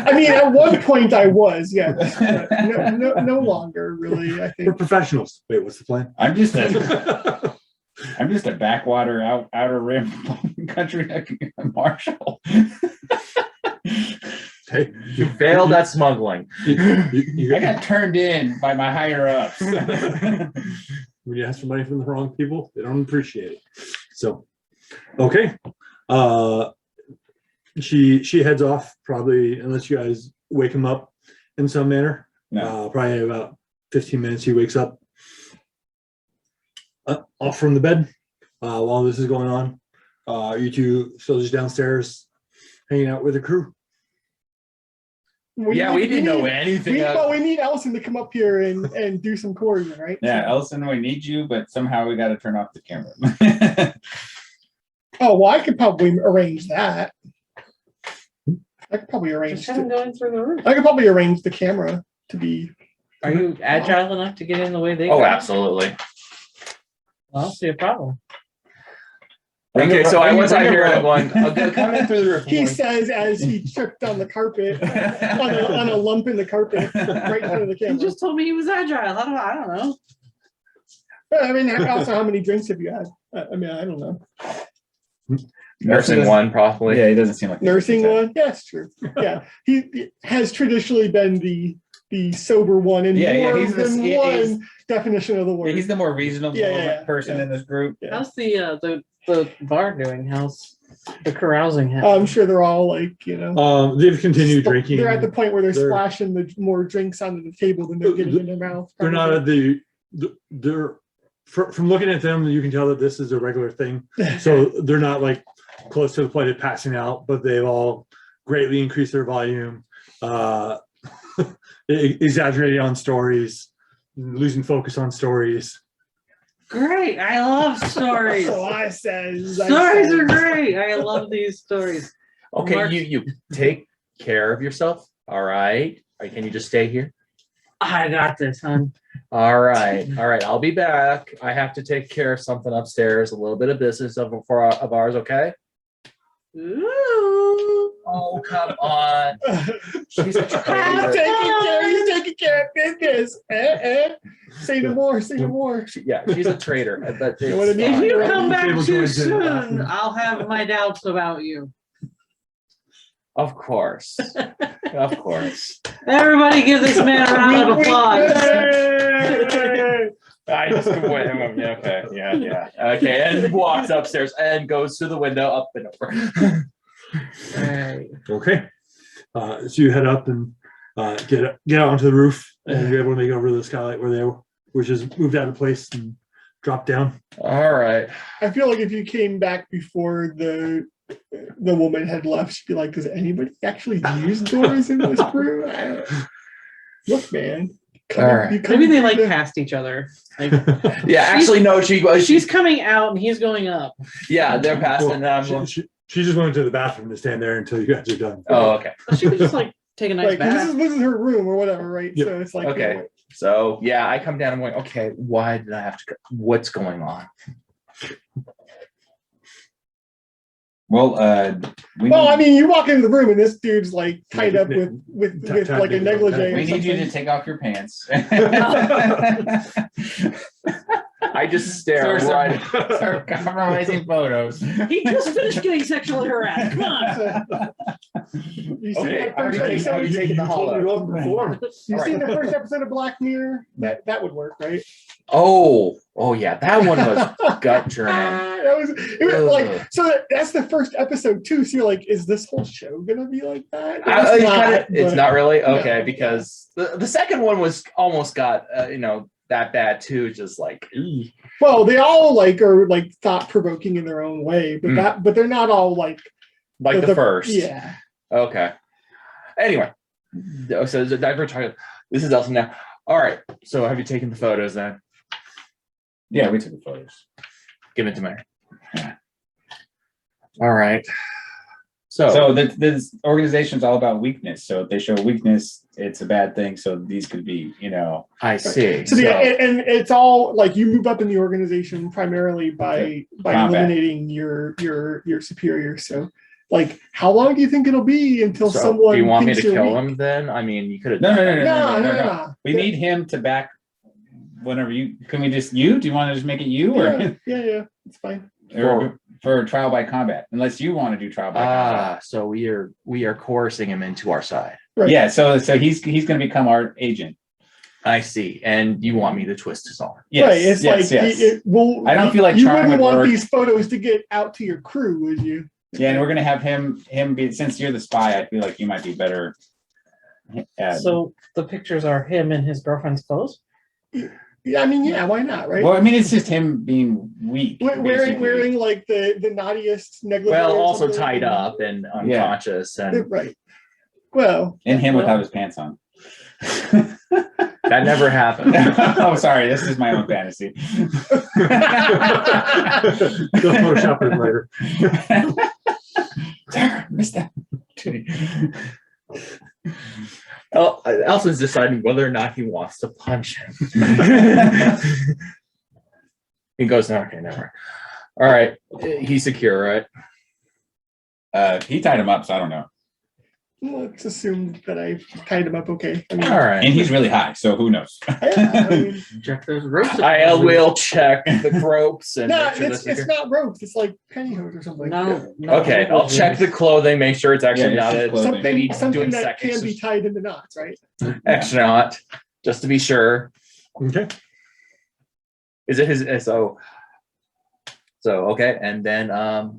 I mean, at one point I was, yes, but no longer really. I We're think. professionals. Wait, what's the plan? I'm just a backwater outer rim country marshal. Hey, You failed at smuggling. you I got turned in by my higher ups. when you ask for money from the wrong people, they don't appreciate it. So, okay. She heads off probably, unless you guys wake him up in some manner. No. Probably in about 15 minutes he wakes up off from the bed while this is going on. You two still just downstairs hanging out with the crew. We didn't know anything. We need Allison to come up here and do some chorus, right? Yeah, Ellison, we need you, but somehow we got to turn off the camera. Oh well, I could probably arrange that. I could probably arrange. Just have him going through the roof. I could probably arrange the camera to be. Are you agile enough to get in the way they Oh, go? absolutely. I don't see a problem. Okay, so I was out here going, okay, come in through the roof. He says as he tripped on the carpet, on a lump in the carpet, right in front of the He camera. just told me he was agile. I don't know. But, I mean, also, how many drinks have you had? I mean, I don't know. Nursing one, probably. Yeah, he doesn't seem like Nursing one? Yeah, it's true. Yeah, he has traditionally been the sober one in more he's than one definition of the word. He's the more reasonable person in this group. Yeah. How's the bar doing? How's the carousing? I'm sure they're all like, They've continued drinking. They're at the point where they're They're- splashing the more drinks onto the table than they're getting in their mouth. They're not at they're from looking at them, you can tell that this is a regular thing. So they're not like close to the point of passing out, but they've all greatly increased their volume, exaggerating on stories, losing focus on stories. Great. I love stories. So I says. Stories are great. I love these stories. Okay, Mark- you take care of yourself. All right. Can you just stay here? I got this, hon. All right. I'll be back. I have to take care of something upstairs. A little bit of business of ours. Okay. Ooh. Oh, come on. She's a He's taking care of business. Say no more. Say no more. Yeah, she's a traitor. But You know what I it's mean? If you fine. come back Table too joins in the soon, bathroom. I'll have my doubts about you. Of course. Of course. Everybody give this man a round of applause. I just went him. Okay. Yeah. Okay. And walks upstairs and goes to the window up and over. Alright. Okay. So you head up and get out onto the roof, and you're able to make it over to the skylight where they were, which is moved out of place and dropped down. All right. I feel like if you came back before the woman had left, she'd be like, "Does anybody actually use doors in this crew?" Look, man. All right. Maybe they like passed each other. Like Yeah. Actually, no. she's coming out and he's going up. Yeah, they're passing. Well, she just went to the bathroom to stand there until you guys are done. Oh, okay. She could just like take a nice Like, 'cause bath. this is her room or whatever, right? Yep. So it's like, Okay. So yeah, I come down and I'm going, okay, why did I have to go? What's going on? Well, Well, I mean, you walk into the room and this dude's like tied up with Tied like a negligee. we or need you to something. take off your pants. I just stare right. Start compromising photos. He just finished getting sexually harassed. Come on. You seen Okay, the first already episode? taken the told me hollow. it before. You All seen right. the first episode of Black Mirror? That would work, right? Oh yeah, that one was gut churning. It was like, so that's the first episode too. So you're like, is this whole show gonna be like that? It's not really okay No. because the second one was almost got that bad too. Just like Well, they all like are like thought provoking in their own way, but but they're not all like the first. Yeah. Okay. Anyway, so the diver child. This is Elsa now. All right. So have you taken the photos then? Yeah, we took the photos. Give it to me. All right. So this organization is all about weakness. So if they show weakness, it's a bad thing. So these could be, I see. So and it's all like you move up in the organization primarily by Combat. eliminating your superior. So like, how long do you think it'll be until So, someone? do you want me to thinks you're kill weak? him then? I mean, you could have. No. No. We need him to back whenever you. Can we just you? Do you want to just make it you or Yeah, it's fine. or for trial by combat? Unless you want to do trial by combat. So we are coercing him into our side. Right. Yeah. So he's going to become our agent. I see. And you want me to twist his arm? Yes. Right. It's yes, like yes. I don't feel like you charm wouldn't would want work. these photos to get out to your crew, would you? Yeah, and we're gonna have him be, since you're the spy, I feel like you might be better. So the pictures are him in his girlfriend's clothes. Yeah, I mean, yeah, why not, right? Well, I mean, it's just him being weak. basically. Wearing like the naughtiest negligee. Well, or also something. tied up and unconscious, and Right. Well, And him without his pants on. that never happened. Oh, sorry, this is my own fantasy. They'll Photoshop it later. Damn, missed that. Elson's deciding whether or not he wants to punch him. He goes, no, okay, never. All right, he's secure, right? He tied him up, so I don't know. let's assume that I tied him up okay. I mean, All right. And he's really high, so who knows? I mean, Check those ropes. I will check the ropes and no, make sure it's that's not ropes. It's like pantyhose or something. No. okay. I'll check the clothing, make sure it's actually Yeah, not it's it. clothing. something, Maybe something doing that seconds. can be tied into knots, right? Extra knot, just to be sure. Okay. Is it his? So okay, and then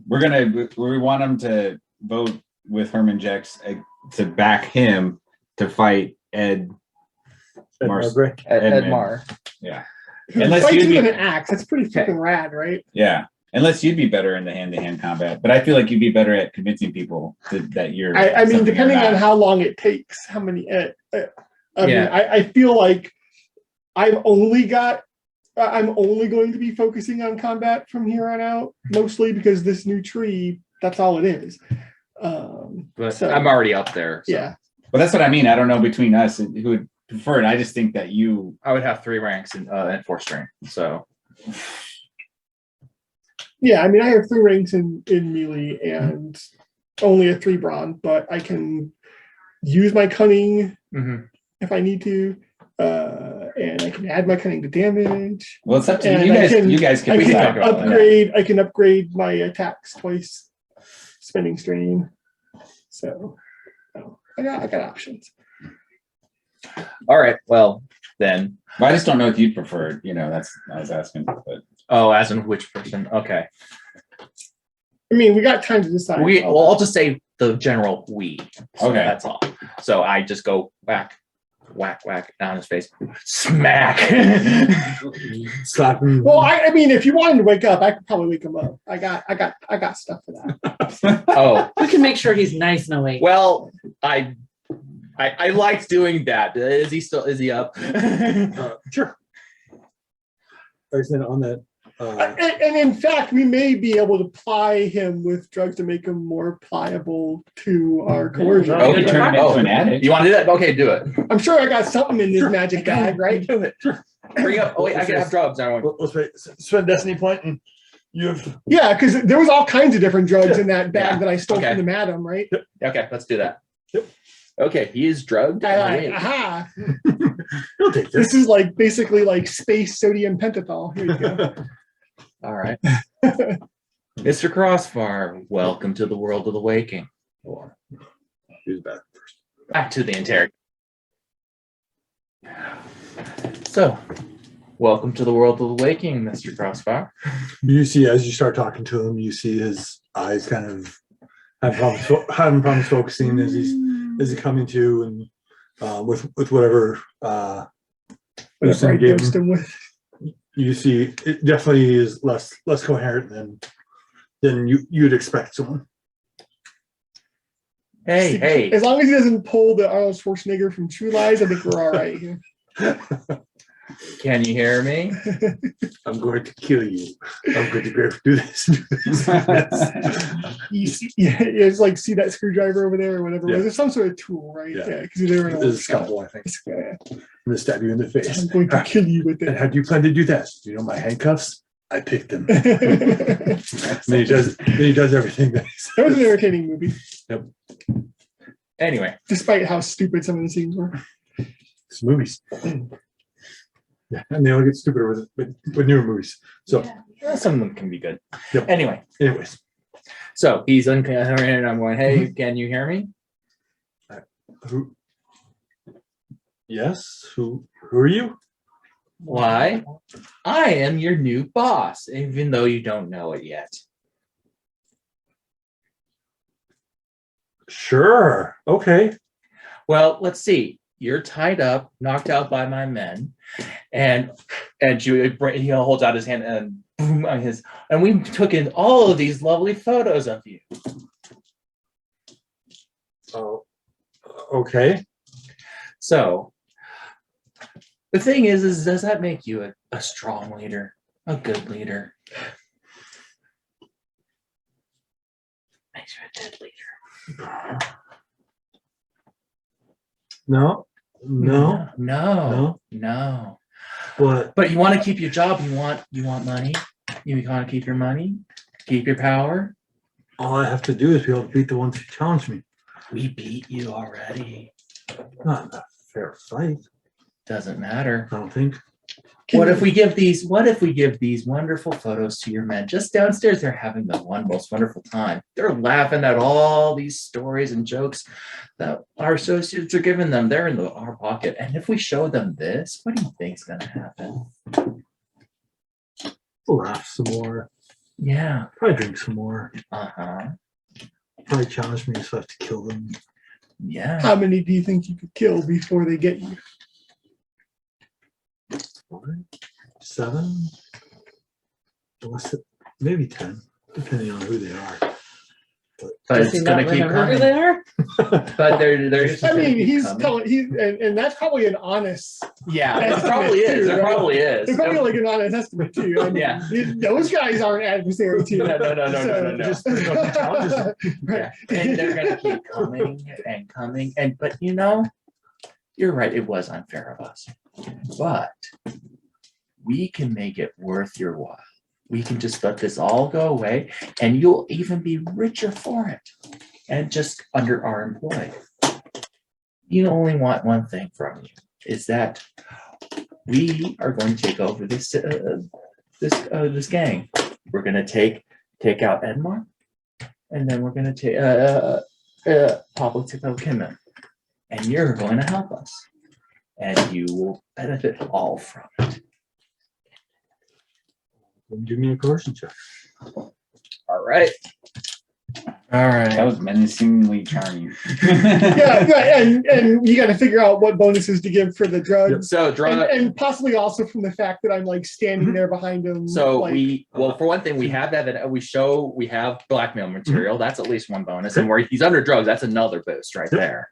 We want him to vote with Herman Jex to back him to fight Ed. Ed Mars- Margray. Ed Mar. Yeah. Who Unless fights you'd with be- an axe. That's pretty freaking rad, right? Yeah. Unless you'd be better in the hand-to-hand combat, but I feel like you'd be better at convincing people that you're. I mean, something depending you're on not. how long it takes, how many. I mean, Yeah. I feel like I'm only going to be focusing on combat from here on out, mostly because this new tree, that's all it is. But So- I'm already up there. So Yeah. But that's what I mean. I don't know between us who would prefer it. I just think that you. I would have 3 ranks in 4 strength. So Yeah, I mean, I have 3 ranks in melee and only a 3 brawn, but I can use my cunning if I need to, and I can add my cunning to damage. Well, it's up to And you I guys. can- You guys can I We can can talk decide. about that. I can upgrade my attacks twice, spending strain. So, I got options. all right. Well then. Well, I just don't know if you'd prefer. That's I was asking. But Oh, as in which person? Okay. I mean, we got time to decide. Well, I'll just say the general we. So Okay. That's all. So I just go whack, whack, whack on his face. Smack. Slap him. Well, I mean, if you wanted to wake up, I could probably wake him up. I got stuff for that. Oh, We can make sure he's nice and awake. well, I liked doing that. Is he up? Sure. Like I said, on that. And in fact, we may be able to ply him with drugs to make him more pliable to our coercion. Oh, you turn him into an addict. You want to do that? Okay, do it. I'm sure I got something in this magic bag, right? Do it. Bring up. Oh wait, I can have drugs. I want. Let's wait. Spend Destiny point and you have. Yeah, because there was all kinds of different drugs in that bag Yeah. that I stole Okay. from the madam, right? Okay, let's do that. Yep. Okay, he is drugged. Aha! You'll take this. This is like basically like space sodium pentothal. Here you go. All right. Mr. Crossfire, welcome to the world of the waking. Who's back first? Back to the interrogation. So, welcome to the world of the waking, Mr. Crossfire. You see, as you start talking to him, you see his eyes kind of having problems focusing as he's coming to, and with whatever Whatever I you gave dosed him, him with. you see it definitely is less coherent than you'd expect someone. Hey. As long as he doesn't pull the Arnold Schwarzenegger from True Lies, I think we're all right here. Can you hear me? I'm going to kill you. I'm going to go do this. You see, yeah, it's like see that screwdriver over there or whatever. Yeah. There's some sort of tool, right? Yeah. Because they were in There's a scalpel, I think. Yeah. I'm going to stab you in the face. I'm going to kill you with And it. how do you plan to do that? You know my handcuffs? I picked them. That Then he does everything that he says. was an entertaining movie, Anyway, despite how stupid some of the scenes were. It's movies. Yeah, and they all get stupider with newer movies. So, some of them can be good. Yep. Anyway, anyways, so he's uncovering and I'm going, hey, can you hear me? who? Yes, who are you? Why? I am your new boss, even though you don't know it yet. Sure. Okay. Well, let's see. You're tied up, knocked out by my men, and he holds out his hand and boom on his. And we took in all of these lovely photos of you. Oh, okay. So the thing is does that make you a strong leader, a good leader? Makes you a good leader. No. No. What? But you want to keep your job. You want money. You want to keep your money, keep your power. All I have to do is be able to beat the ones who challenge me. We beat you already. Not a fair fight. Doesn't matter. I don't think. What if we give these wonderful photos to your men just downstairs? They're having the most wonderful time. They're laughing at all these stories and jokes that our associates are giving them. They're in our pocket. And if we show them this, what do you think's gonna happen? Laugh some more. Yeah. Probably drink some more. Uh-huh. Probably challenge me so I have to kill them. Yeah. How many do you think you could kill before they get you? 7, maybe 10, depending on who they are. But Does it's he gonna not keep remember who coming. they are? But they're just I gonna mean, keep he's coming. telling and that's probably an honest. Yeah, it estimate probably is. too, It right? probably is. It's probably like an honest estimate too. I mean, Yeah. those guys aren't adversary too. No. Just challenges them. Right. Yeah. And they're gonna keep coming and coming. But you're right, it was unfair of us. But we can make it worth your while. We can just let this all go away and you'll even be richer for it. And just under our employ. You only want one thing from you, is that we are going to take over this gang. We're going to take out Edmar, and then we're going to take Pablo Kimmer, and you're going to help us, and you will benefit all from it. Give me a coercion check. All right. That was menacingly charming. Yeah, and you got to figure out what bonuses to give for the drugs. So And possibly also from the fact that I'm like standing there behind him. So like, for one thing, we have that we have blackmail material. That's at least one bonus. And where he's under drugs, that's another boost right there.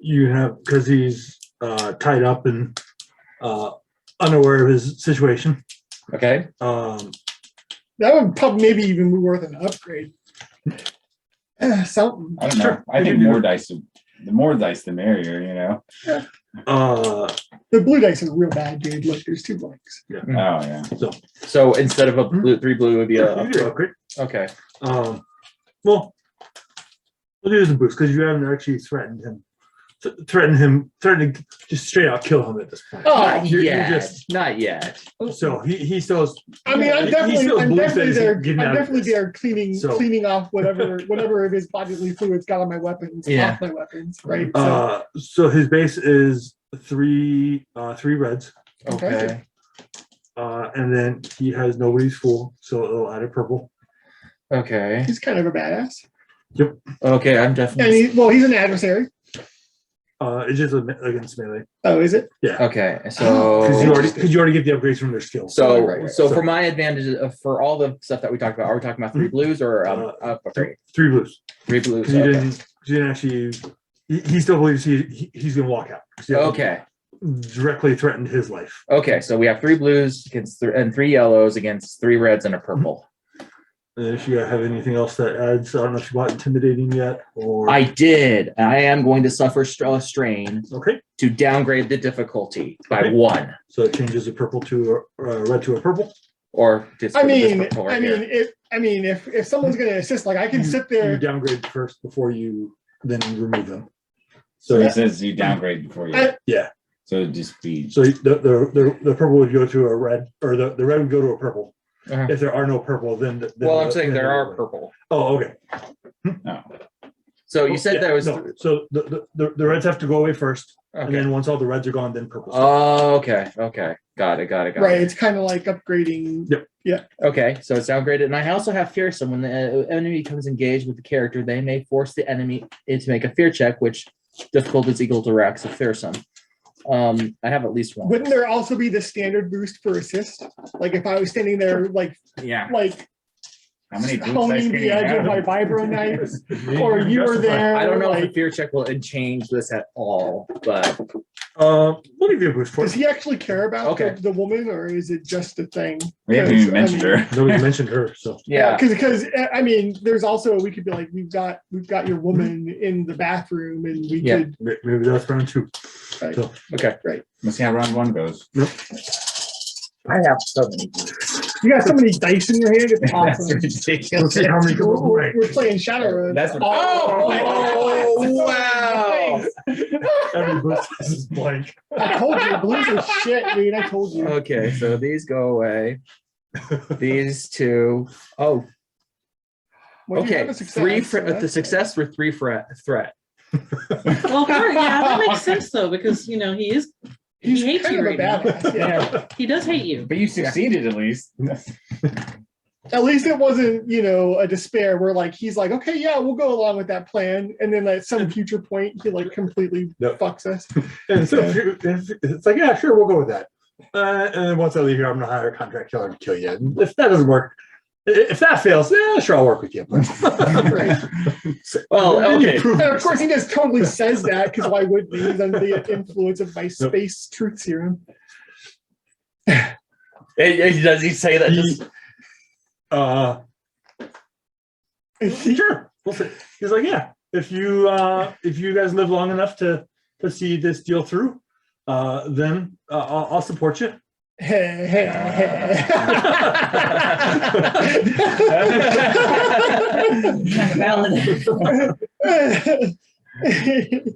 You have, because he's tied up and unaware of his situation. Okay. that would probably maybe even be worth an upgrade. Something. I don't know. I think more dice, the more dice, the merrier, you know? The blue dice are real bad, dude. Look, there's 2 blanks. Yeah. Oh, yeah. So instead of a blue, 3 blue would be a You can upgrade. okay. Well, we'll do this in boost because you haven't actually threatened him. Threatened to just straight out kill him at this point. Oh, Not you're yet. just- Not yet. So he still is. I mean, I'm he definitely still believes that there. he's I'm getting out of definitely this. there cleaning off whatever of his bodily fluids got on my weapons, Yeah. off my weapons, right? So his base is 3 reds, Okay. and then he has nobody's fool, so it'll add a purple. Okay. He's kind of a badass, Okay. I'm and definitely. he's an adversary. It's just against melee. Oh, is it? Yeah, Okay. because So. you already get the upgrades from their skills. So, Right. so for my advantage, for all the stuff that we talked about, are we talking about 3 blues or three? 3 blues. 3 blues? Because Okay. you didn't actually. He still believes he's gonna walk out. So you have to Okay. directly threatened his life. Okay, so we have 3 blues against and 3 yellows against 3 reds and a purple. And if you have anything else that adds, I don't know if you want intimidating yet or. I did. I am going to suffer a strain Okay, to downgrade the difficulty by Okay. 1. so it changes a purple to a red to a purple. Or just If someone's gonna assist, like I can sit You there. downgrade first before you then remove them. So So it says you downgrade before you. yeah, So it'd just be. so the purple would go to a red, or the red would go to a purple. Uh-huh. If there are no purple, then. Well, I'm saying then there the are red. purple. Oh, okay. No. So you said Yeah, there was. no, so the reds have to go away first, and Okay. then once all the reds are gone, then purple. Oh, okay. Got it. Right, it's kind of like upgrading. Okay, so it's downgraded, and I also have fearsome. When the enemy becomes engaged with the character, they may force the enemy to make a fear check, which difficulty is equal to Rex of fearsome. I have at least 1. Wouldn't there also be the standard boost for assist? Like if I was standing there, like Yeah. How many boots honing the edge of my vibro knife, or you were there. I don't know if like, the fear check will change this at all, but We'll give you a boost for does it. he actually care about Okay. the woman, or is it just a thing? We haven't even mentioned her. Nobody mentioned her, so. yeah. Because I mean, there's also we could be like we've got your woman in the bathroom, and we Yeah. could. Maybe that's round 2. Right. So, Let's see how round 1 goes. I have so many. You got so many dice in your hand. It's That's awesome. let's ridiculous. see how many come up right. We're playing Shadowrun. That's what- Oh, wow. Every boost is blank. I told you, blues are shit, dude. I told you. Okay, so these go away. These 2. Oh, Well, you have okay. a success, 3 so the that's success for 3 threat. Well, that makes sense though, because he is. He's He hates kind you of a right now. badass. Yeah. He does hate you. But you succeeded at least. At least it wasn't, a despair where like he's like, okay, yeah, we'll go along with that plan, and then at some future point he like completely Yep. fucks us. And so it's like, yeah, sure, we'll go with that. And then once I leave here, I'm gonna hire a contract killer to kill you. And if that doesn't work, if that fails, yeah, sure, I'll work with you. Right. Well, Then you okay. prove And of course, he yourself. just totally says that because why wouldn't he? He's under the influence of my space truth serum. Does he say that? Just, Sure. We'll see. He's like, yeah, if you guys live long enough to see this deal through, then I'll support you.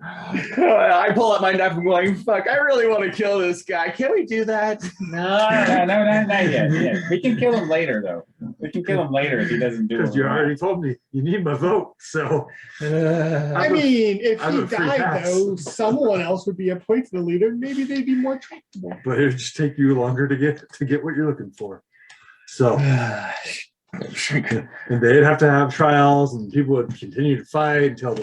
I pull out my knife and going, fuck, I really want to kill this guy. Can we do that? No, not yet. Yeah. We can kill him later, though. We can kill him later if he doesn't do Because it. you already told me you need my vote. So I mean, if I'm he a free died, pass. though, someone else would be appointed the leader. Maybe they'd be more tractable. but it'd just take you longer to get what you're looking for. So and they'd have to have trials, and people would continue to fight until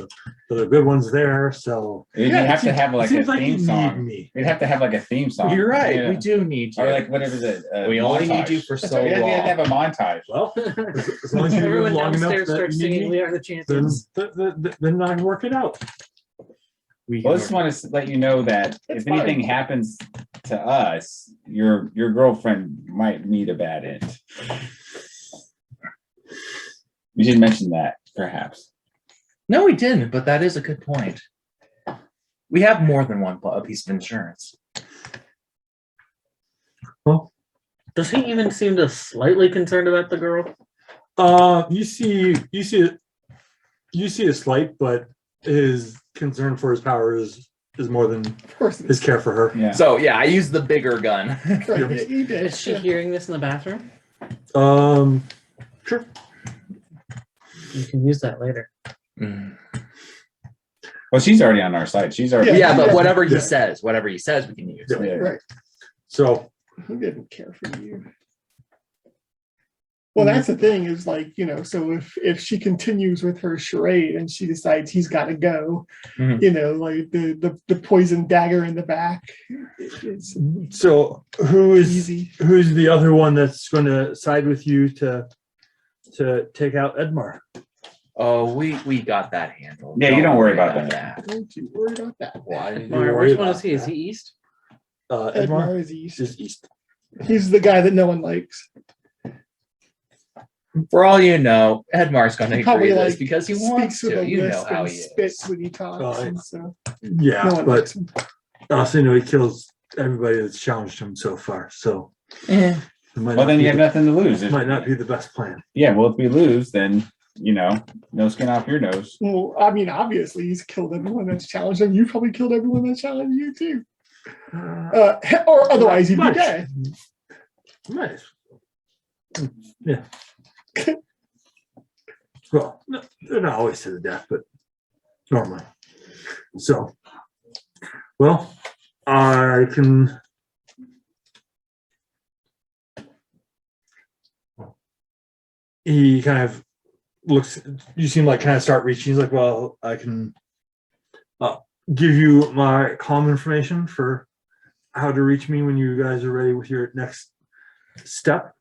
the good one's there. So You'd Yeah, have to have like a seems like you theme need song. me. We'd have to have like a theme song. You're right. Yeah. We do need you. Or like whatever the we only need montage. you for So so we have to have long. a montage. Well, as long as you live Everyone long enough downstairs that starts you need singing me, "We Are the Champions." then I can work it out. Well, I just want to let you know that It's if anything fine. happens to us, your girlfriend might meet a bad end. We should mention that, perhaps. No, we didn't, but that is a good point. We have more than one piece of insurance. Does he even seem to slightly concerned about the girl? You see a slight, but his concern for his power is more than Of course, his care for her. Yeah. So yeah, I used the bigger gun. right, yeah, you did. Is she Yeah. hearing this in the bathroom? Sure. You can use that later. Well, she's already on our side. She's already. Yeah, but Yeah. whatever he Yeah. says, we can use. Yeah. Yeah. Right. So He didn't care for you. Well, that's the thing is like, so if she continues with her charade and she decides he's got to go, Mhm. like the poison dagger in the back, it's who's easy. the other one that's going to side with you to take out Edmar? Oh, we got that handled. Yeah, you don't worry about that. Don't you worry about that. Why? You Or worry which one about is he? Is that. he east? Edmar is east. is east. He's the guy that no one likes. For all you know, Edmar's going to He agree probably to this like because he speaks wants with to. a You know lisp how and he spits is. when he talks. Oh, And so Yeah, no one but likes him. also, he kills everybody that's challenged him so far. So Eh. it might Well, not then be you have the- nothing to lose. If- might not be the best plan. Yeah, well, if we lose, then, no skin off your nose. Well, I mean, obviously, he's killed everyone that's challenged him. You probably killed everyone that's challenged you too. Or otherwise, you'd be Might. dead. Nice. Yeah. Well, no, they're not always to the death, but normally. So, well, I can. He kind of looks. You seem like kind of start reaching. He's like, "Well, I can give you my comm information for how to reach me when you guys are ready with your next step.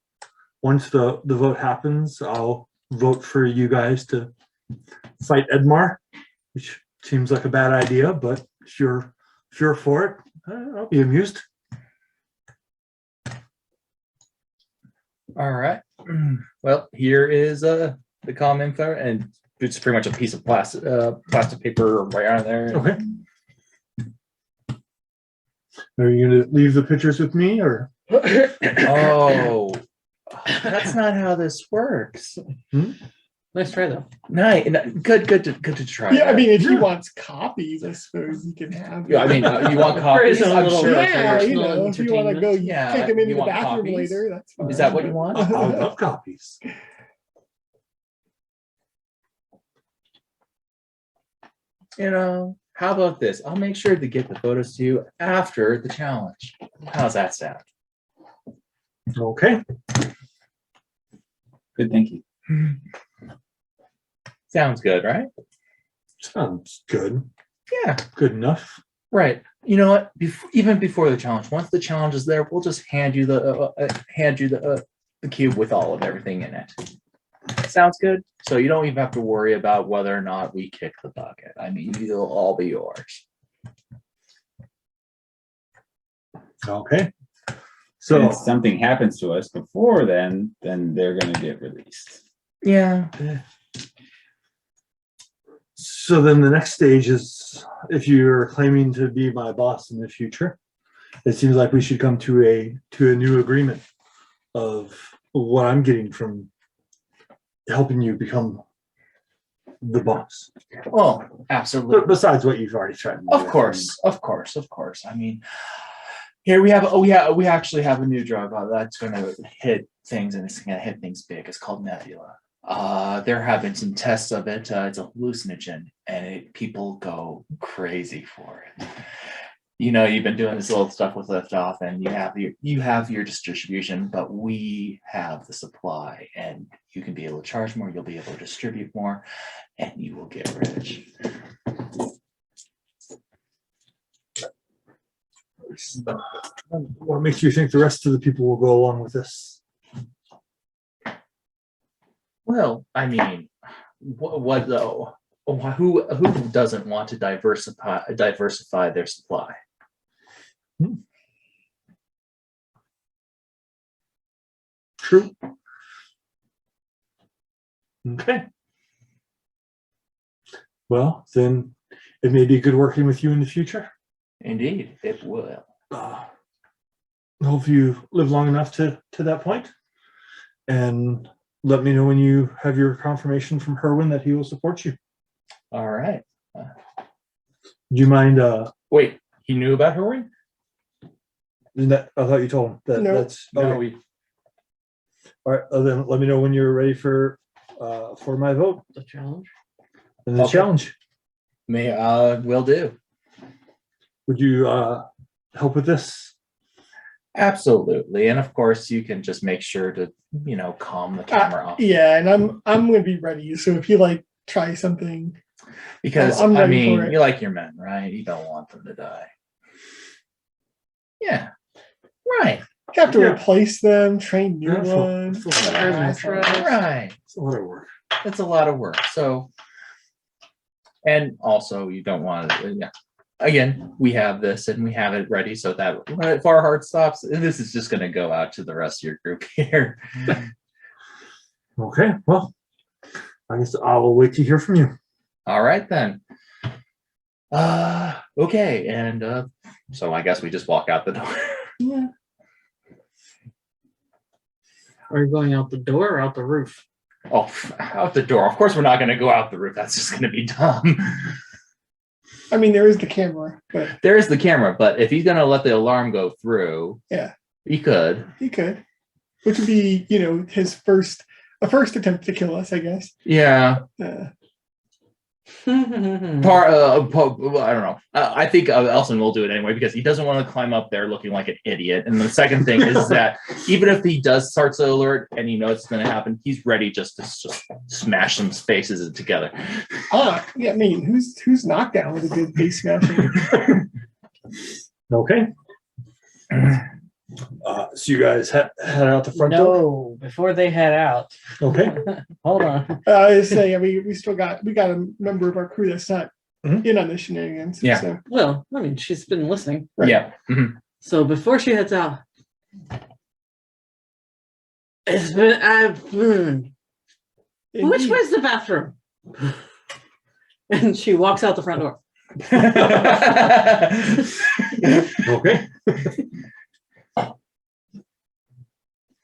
Once the vote happens, I'll vote for you guys to fight Edmar, which seems like a bad idea, but if you're for it, I'll be amused." All right. Well, here is the comm info, and it's pretty much a piece of plastic paper right on there. Okay. Are you gonna leave the pictures with me, or? Oh, that's not how this works. Nice try though. Nice, good to try. Yeah, I that. mean, if he Yeah. wants copies, I suppose he can have. Yeah, I mean, you want For his copies? own I'm little- sure. yeah, you personal know, if you want to go entertainment. Yeah, take him into you the want bathroom copies? later, that's fine. Is that what you want? I would love copies. How about this? I'll make sure to get the photos to you after the challenge. How's that sound? Okay. Good thinking. Sounds good, right? Sounds good. Yeah, Good enough. right. You know what? Even before the challenge, once the challenge is there, we'll just hand you the cube with all of everything in it. Sounds good. So you don't even have to worry about whether or not we kick the bucket. I mean, it'll all be yours. Okay. So So if something happens to us before then they're gonna get released. Yeah. So then the next stage is, if you're claiming to be my boss in the future, it seems like we should come to a new agreement of what I'm getting from helping you become the boss. Well, absolutely. But besides what you've already tried. to do. Of course. I mean, here we actually have a new drug that's going to hit things, and it's going to hit things big. It's called Nebula. There have been some tests of it. It's a hallucinogen, and people go crazy for it. You know, you've been doing this little stuff with Liftoff, and you have your distribution, but we have the supply, and you can be able to charge more. You'll be able to distribute more, and you will get rich. What makes you think the rest of the people will go along with this? Well, I mean, what though? Who doesn't want to diversify their supply? True. Okay. Well, then it may be good working with you in the future. Indeed, it will. Hope you live long enough to that point. And let me know when you have your confirmation from Herwin that he will support you. All right. Do you mind? Wait, he knew about Herwin? Isn't that, I thought you told him that. No. That's No, okay. All right. Then let me know when you're ready for my vote The challenge. and the Okay. challenge. Will do. Would you help with this? Absolutely, and of course, you can just make sure to calm the camera off Yeah, and I'm gonna be ready. So if you like try something, because I'm I ready mean, for it. you like your men, right? You don't want them to die. Yeah, right, you have to Yeah. replace them, train new Yeah, ones. it's a lot right. of work. It's a lot of work. So, and also, you don't want to. Yeah, again, we have this and we have it ready so that when our heart stops, this is just going to go out to the rest of your group here. Okay, well, I guess I will wait to hear from you. All right, then. Okay, and so I guess we just walk out the door. Yeah. Are you going out the door or out the roof? Oh, out the door. Of course, we're not going to go out the roof. That's just going to be dumb. I mean, there is the camera, but There is the camera, but if he's going to let the alarm go through, yeah, he could. he could, which would be, you know, his first attempt to kill us, I guess. Yeah. Hmm. I don't know. I think Elson will do it anyway because he doesn't want to climb up there looking like an idiot. And the second thing is that even if he does start to alert and he knows it's going to happen, he's ready just to smash some spaces together. Yeah, I mean, who's knocked down with a good face smashing? Okay. So you guys head out the front door. No, before they head out. Okay. Hold on. I was saying, I mean, we got a member of our crew that's not Mhm. in on the shenanigans. Yeah. So, Well, I mean, she's been listening. Right. Yeah. Mhm. So before she heads out, it's been which indeed. way's the bathroom? And she walks out the front door. Okay.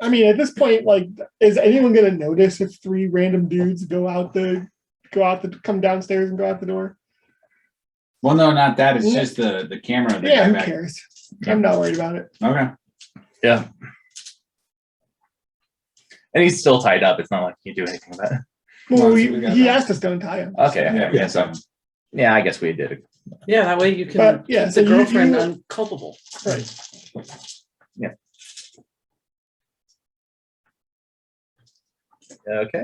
I mean, at this point, like, is anyone gonna notice if three random dudes come downstairs and go out the door? Well, no, not that. It's just the camera. that Yeah, got who back. cares? I'm not worried about it. Okay. Yeah. And he's still tied up. It's not like you do anything about it. Well, Well, so we got he that. asked us to untie him. Okay. Yeah, we got something. Yeah, I guess we did it. Yeah, that way you can But, yeah, keep so the you- girlfriend you- unculpable. Right. Okay.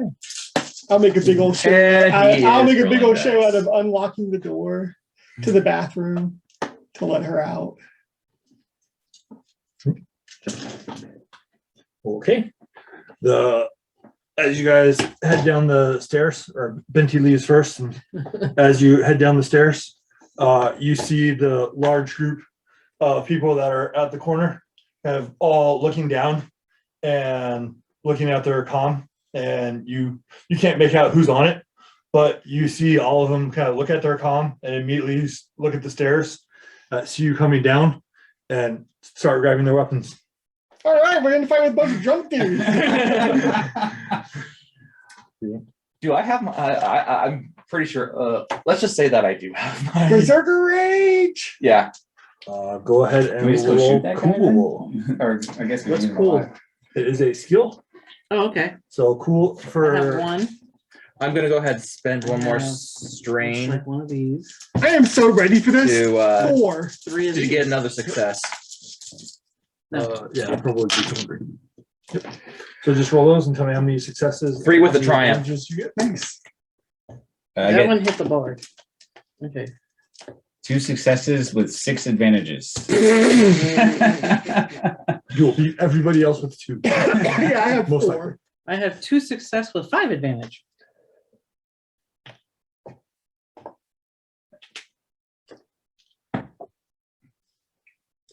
I'll make a big old show. And he I'll is make a big rolling old show dice. out of unlocking the door to the bathroom to let her out. Okay. As you guys head down the stairs, or Binti leaves first, and as you head down the stairs, you see the large group of people that are at the corner, kind of all looking down and looking at their comm, and you can't make out who's on it, but you see all of them kind of look at their comm and immediately look at the stairs, see you coming down, and start grabbing their weapons. All right, we're gonna fight with a bunch of drunk dudes. Do I have my? I'm pretty sure. Let's just say that I do have my. Berserker rage. Yeah. Go ahead and Can we just go roll shoot that guy cool. then? Or I guess we What's leave him cool? alive. It is a skill, Oh, okay. so cool I have for one. I'm gonna go ahead and spend one more Yeah. strain Like one of these. I am so ready for this. to 4. 3 of to these. get another success. yeah, probably be hungry. Yep. So just roll those and tell me how many successes. 3 with a how many triumph. advantages you get. Nice. I That get one hit the board. Okay. 2 successes with 6 advantages. You'll beat everybody else with 2. Yeah, I have Most 4. likely. I have 2 success with 5 advantage.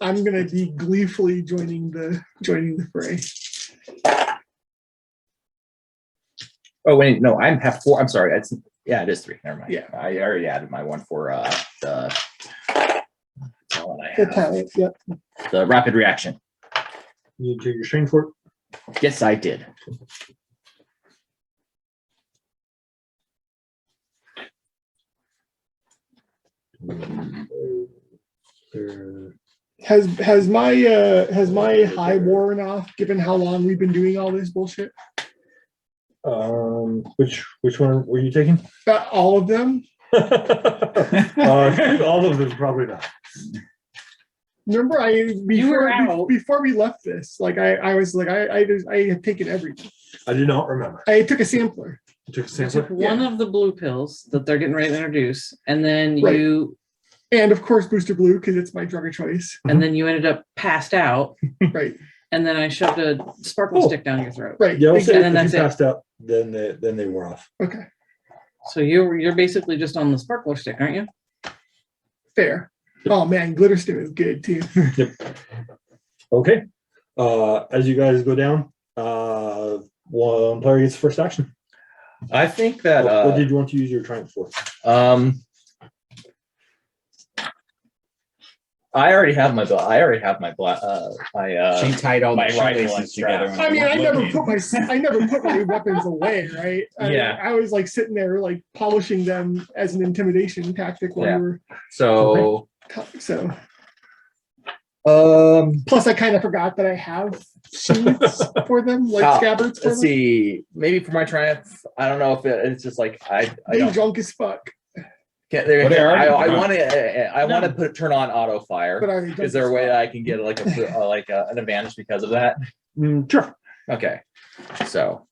I'm gonna be gleefully joining the fray. Oh wait, no, I have 4. I'm sorry. It's it is 3. Never mind. Yeah. I already added my one for the. That's all that I The have. talent, yep. The rapid reaction. You take your strain for it. Yes, I did. Has my high worn off given how long we've been doing all this bullshit? Which one were you taking? All of them. All of them probably not. Remember, were out. before we left this, like I was like I had taken everything. I do not remember. I took a sampler. You took a You sampler. took one of the blue pills that they're getting ready to introduce, and then Right. you And of course, Booster Blue, because it's my drug of choice. and then you ended up passed out, Right. and then I shoved a sparkle Oh. stick down your throat. Right. Yeah, I'll say And if then you that's it. passed out, then they were off. Okay. So you're basically just on the sparkler stick, aren't you? Fair. Oh man, glitter stim is good too. Okay. As you guys go down, one player gets first action. I think that What did you want to use your triumph for? I already have my She tied all my the rifle shoelaces and together. strap. I mean, I never Looking. put my weapons away, right? Yeah. I was like sitting there like polishing them as an intimidation tactic while Yeah. we were So so. um Plus, I kind of forgot that I have sheaths for them, like scabbards for let's them. see, maybe for my triumph, I don't know if it's just like I They don't drunk as fuck, can't Well, they're already I drunk. want to I want to No. turn on auto fire. but are they drunk Is there a as way fuck? that I can get like an advantage because of that? Sure. Okay, so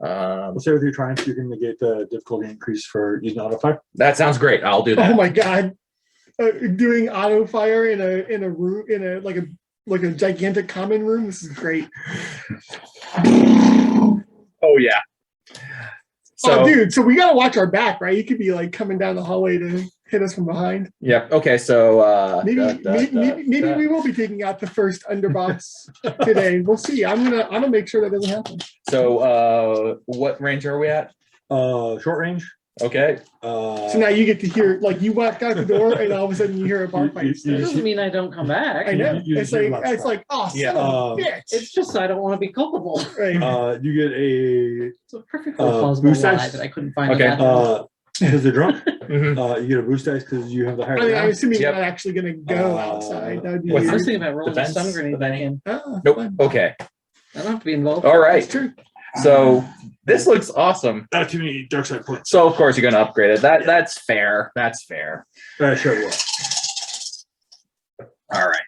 We'll say with your triumph, you can negate the difficulty increase for using auto fire. that sounds great. I'll do Oh that. my god, doing auto fire in a room like a gigantic common room. This is great. Oh yeah. So Oh, dude, so we gotta watch our back, right? You could be like coming down the hallway to hit us from behind. yep. Okay. So Maybe we will be taking out the first underboss today. We'll see. I'm gonna make sure that doesn't happen. So what range are we at? Short range. Okay. So now you get to hear, like, you walk out the door and all of a sudden you hear a bar fight. That doesn't mean I don't come back. I know. you It's just hear like loud it's like, oh, Yeah. son of a bitch. It's just I don't want to be culpable. Right. You get a It's a perfectly plausible boost lie dice. that I couldn't find. Okay. because they're drunk. Mhm. You get a boost dice because you have the higher I mean, I'm round. assuming Yep. you're not actually gonna go outside. That would be What's I was weird. thinking about rolling a Defense stun grenade of back any? in. Oh, Nope. fine. Okay. I don't have to be involved. All That's right. true. So this looks awesome. Not too many dark side points. So of course you're gonna upgrade it. That's fair. That's fair. Sure it will. All right.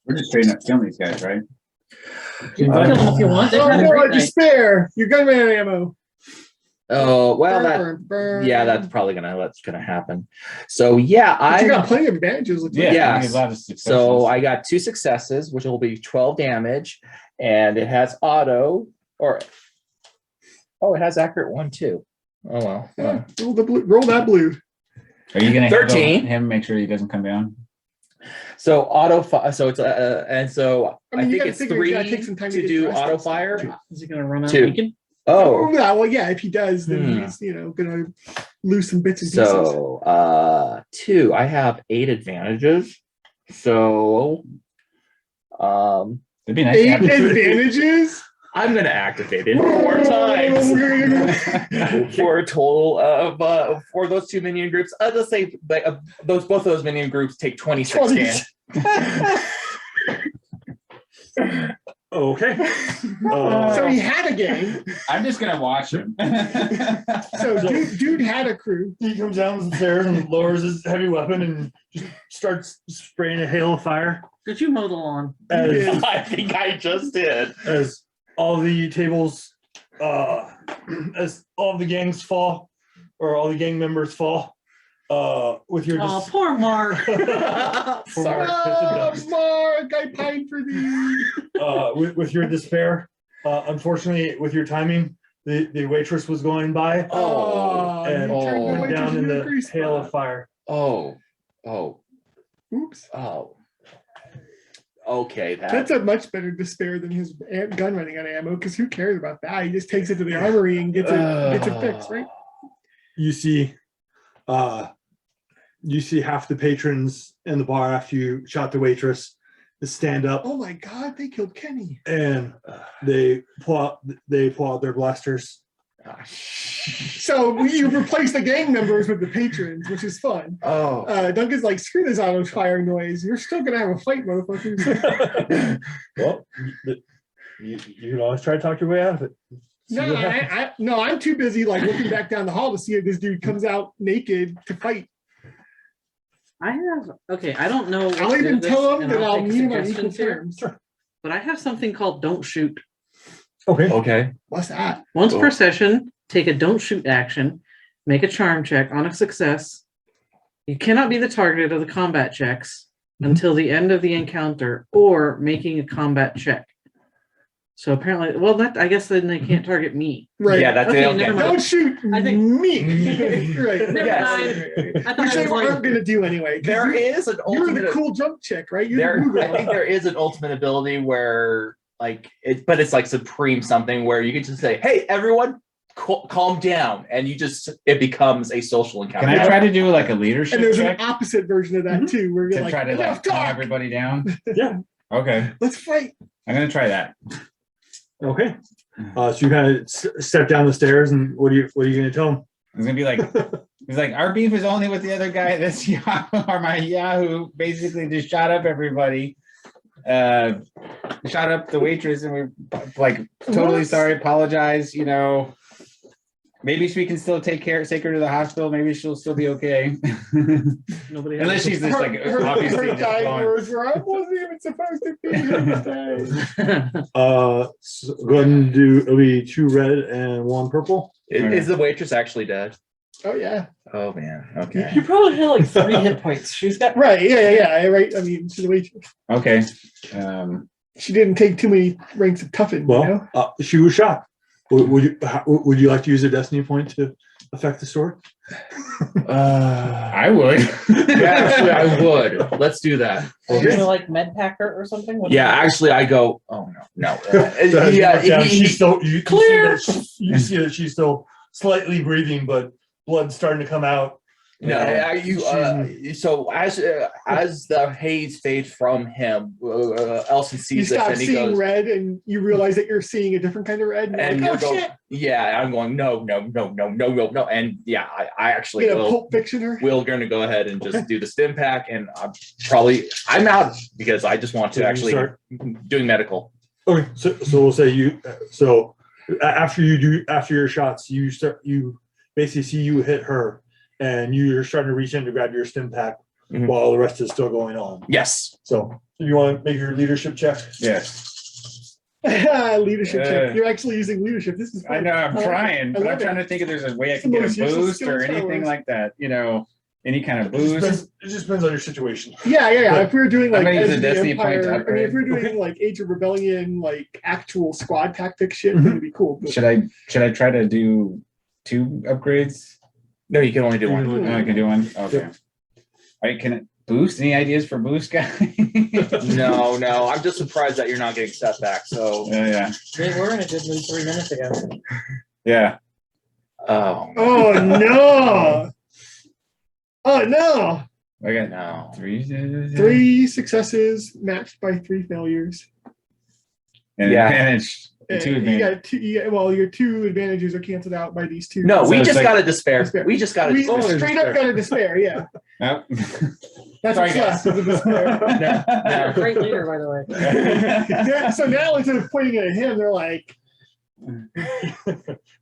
We're just straight up killing these guys, right? You can kill them if you want. They've Oh had a no, I great night. despair. Your gunman ammo. Oh well, that Burn, burn. yeah, that's probably gonna happen. So yeah, But you got I plenty of advantages. looks like. Yeah. Yes. I think a lot of successes. so I got 2 successes, which will be 12 damage, and it has auto or it has accurate 1 too. Oh well. Yeah, roll that blue. Are you gonna 13. handle him? Make sure he doesn't come down. So auto fire. So it's and so I mean, I you think gotta it's figure you gotta 3 take some time to get do dressed and auto stuff, fire. too. Is he gonna run out 2. naked? Oh, yeah, well, yeah. If he does, then Hmm. he's gonna lose some bits and pieces. so 2. I have 8 advantages. So It'd be nice to 8 have advantages. I'm gonna activate it 4 times for a total of for those 2 minion groups. Let's say both of those minion groups take 26 damage. Okay. So he had a gang. I'm just gonna watch him. So dude had a crew. He comes down the stairs and lowers his heavy weapon and just starts spraying a hail of fire Did you mow the lawn? as, I think I just did. as all the tables, as all the gangs fall, or all the gang members fall, with your Oh, poor Mark. Sorry. Oh, Mark, I pined for thee. with your despair. Unfortunately, with your timing, the waitress was going by Oh, and you turned the went waitress down in into a the grease hail spot. of fire. Oh. Oops. Okay. That's a much better despair than his gun running out of ammo, because who cares about that? He just takes it to the armory and gets it fixed, right? You see half the patrons in the bar after you shot the waitress stand up Oh my god, they killed Kenny. and they pull out their blasters. So you replace the gang members with the patrons, which is fun. Oh. Duncan's like, screw this auto fire noise. You're still gonna have a fight, motherfuckers. Well, you can always try to talk your way out of it. See what happens. No, I'm too busy like looking back down the hall to see if this dude comes out naked to fight. I don't know. what I'll to do even with this, tell him and that I'll take meet him on equal suggestions here, terms. But I have something called don't shoot. Okay. Okay. What's that? Once Cool. per session, take a don't shoot action, make a charm check. On a success, you cannot be the target of the combat checks until the end of the encounter or making a combat check. So apparently, well, that I guess then they can't target me. Right. Yeah, that's Okay, it. never Okay. mind. Don't shoot I think- me. Right. Never Yes. mind. I thought Which I they was weren't like, gonna do anyway. 'cause There you- is an You're the ultimate. cool jump chick, right? You're There, the cool I think girl. there is an ultimate ability where, like, but it's like supreme something where you can just say, "Hey, everyone, calm down," and it becomes a social encounter. Can I try to do like a leadership And there's check an opposite version of that too, where you're to like, try to enough like calm talk. everybody down? Yeah. Okay, Let's fight. I'm gonna try that. Okay. So you kind of step down the stairs, and what are you gonna tell him? It's gonna be like, he's like, our beef is only with the other guy. This Yahoo, or my Yahoo, basically just shot up everybody. Shot up the waitress, and we're like totally sorry, apologize. You know, maybe we can still take her to the hospital. Maybe she'll still be okay. nobody Unless she's just like obviously her just dying blowing. words were, I wasn't even supposed to be here today. So go ahead and do. It'll be 2 red and 1 purple. Is the waitress actually dead? Oh yeah. Oh man. Okay. You probably had like 3 hit points. She's got Right. Yeah. Right. I mean, she's a waitress. Okay. She didn't take too many ranks of toughen. You know? Well, she was shot. Would you like to use a destiny point to affect the story? I would. Yeah, actually, I would. Let's do that. Are you gonna like med packer or something? What do Yeah, you- actually, I go. Oh no. Yeah, he- she's still. You Clear. You see that she's still slightly breathing, but blood's starting to come out. No, so as the haze fades from him, Elson You sees this stop and he seeing goes, red, and you realize that you're seeing a different kind of red. And and you're you like, oh go, shit! yeah. I'm going, no, and yeah, I actually You know, will. Pulp Fiction her. We're going to go ahead and just do the stim pack, and I'm out because I just want to So you actually start- doing medical. Okay, so we'll say you. So after your shots, you basically see you hit her, and you're starting to reach in to grab your stim pack Mhm. while the rest is still going on. Yes. So you want to make your leadership check? Yes. Leadership Yeah. check. You're actually using leadership. This is I fun. know, I'm I like trying, it. I but I'm love trying it. to think if there's a way I It's can the get a most useless boost skill or in Star anything Wars. like that. You know, any kind of It just boost. depends, it just depends on your situation. Yeah. If we were doing I'm like gonna use as a the Destiny point to Empire, I mean, if we were doing upgrade. like Age of Rebellion, like actual squad tactic shit, Mhm. then it'd be cool. But Should I try to do 2 upgrades? No, you can only do You one. can only Oh, I can do 1. Okay. All right, can it boost? Any ideas for boost, guy? No. I'm just surprised that you're not getting set back. So, Yeah. They were in a good mood 3 minutes ago. Yeah. oh oh no! Oh no! I got no. 3. 3 successes matched by 3 failures. And Yeah. advantage. And 2 you advantage. got well, your 2 advantages are canceled out by these 2. No, So we it's just like- got to despair. Despair. We just got to we despair. straight up got a despair. Yeah, Oh. that's Sorry, what's guys. left is a despair. No. Great leader, by the way. Yeah, so now instead of pointing at him, they're like,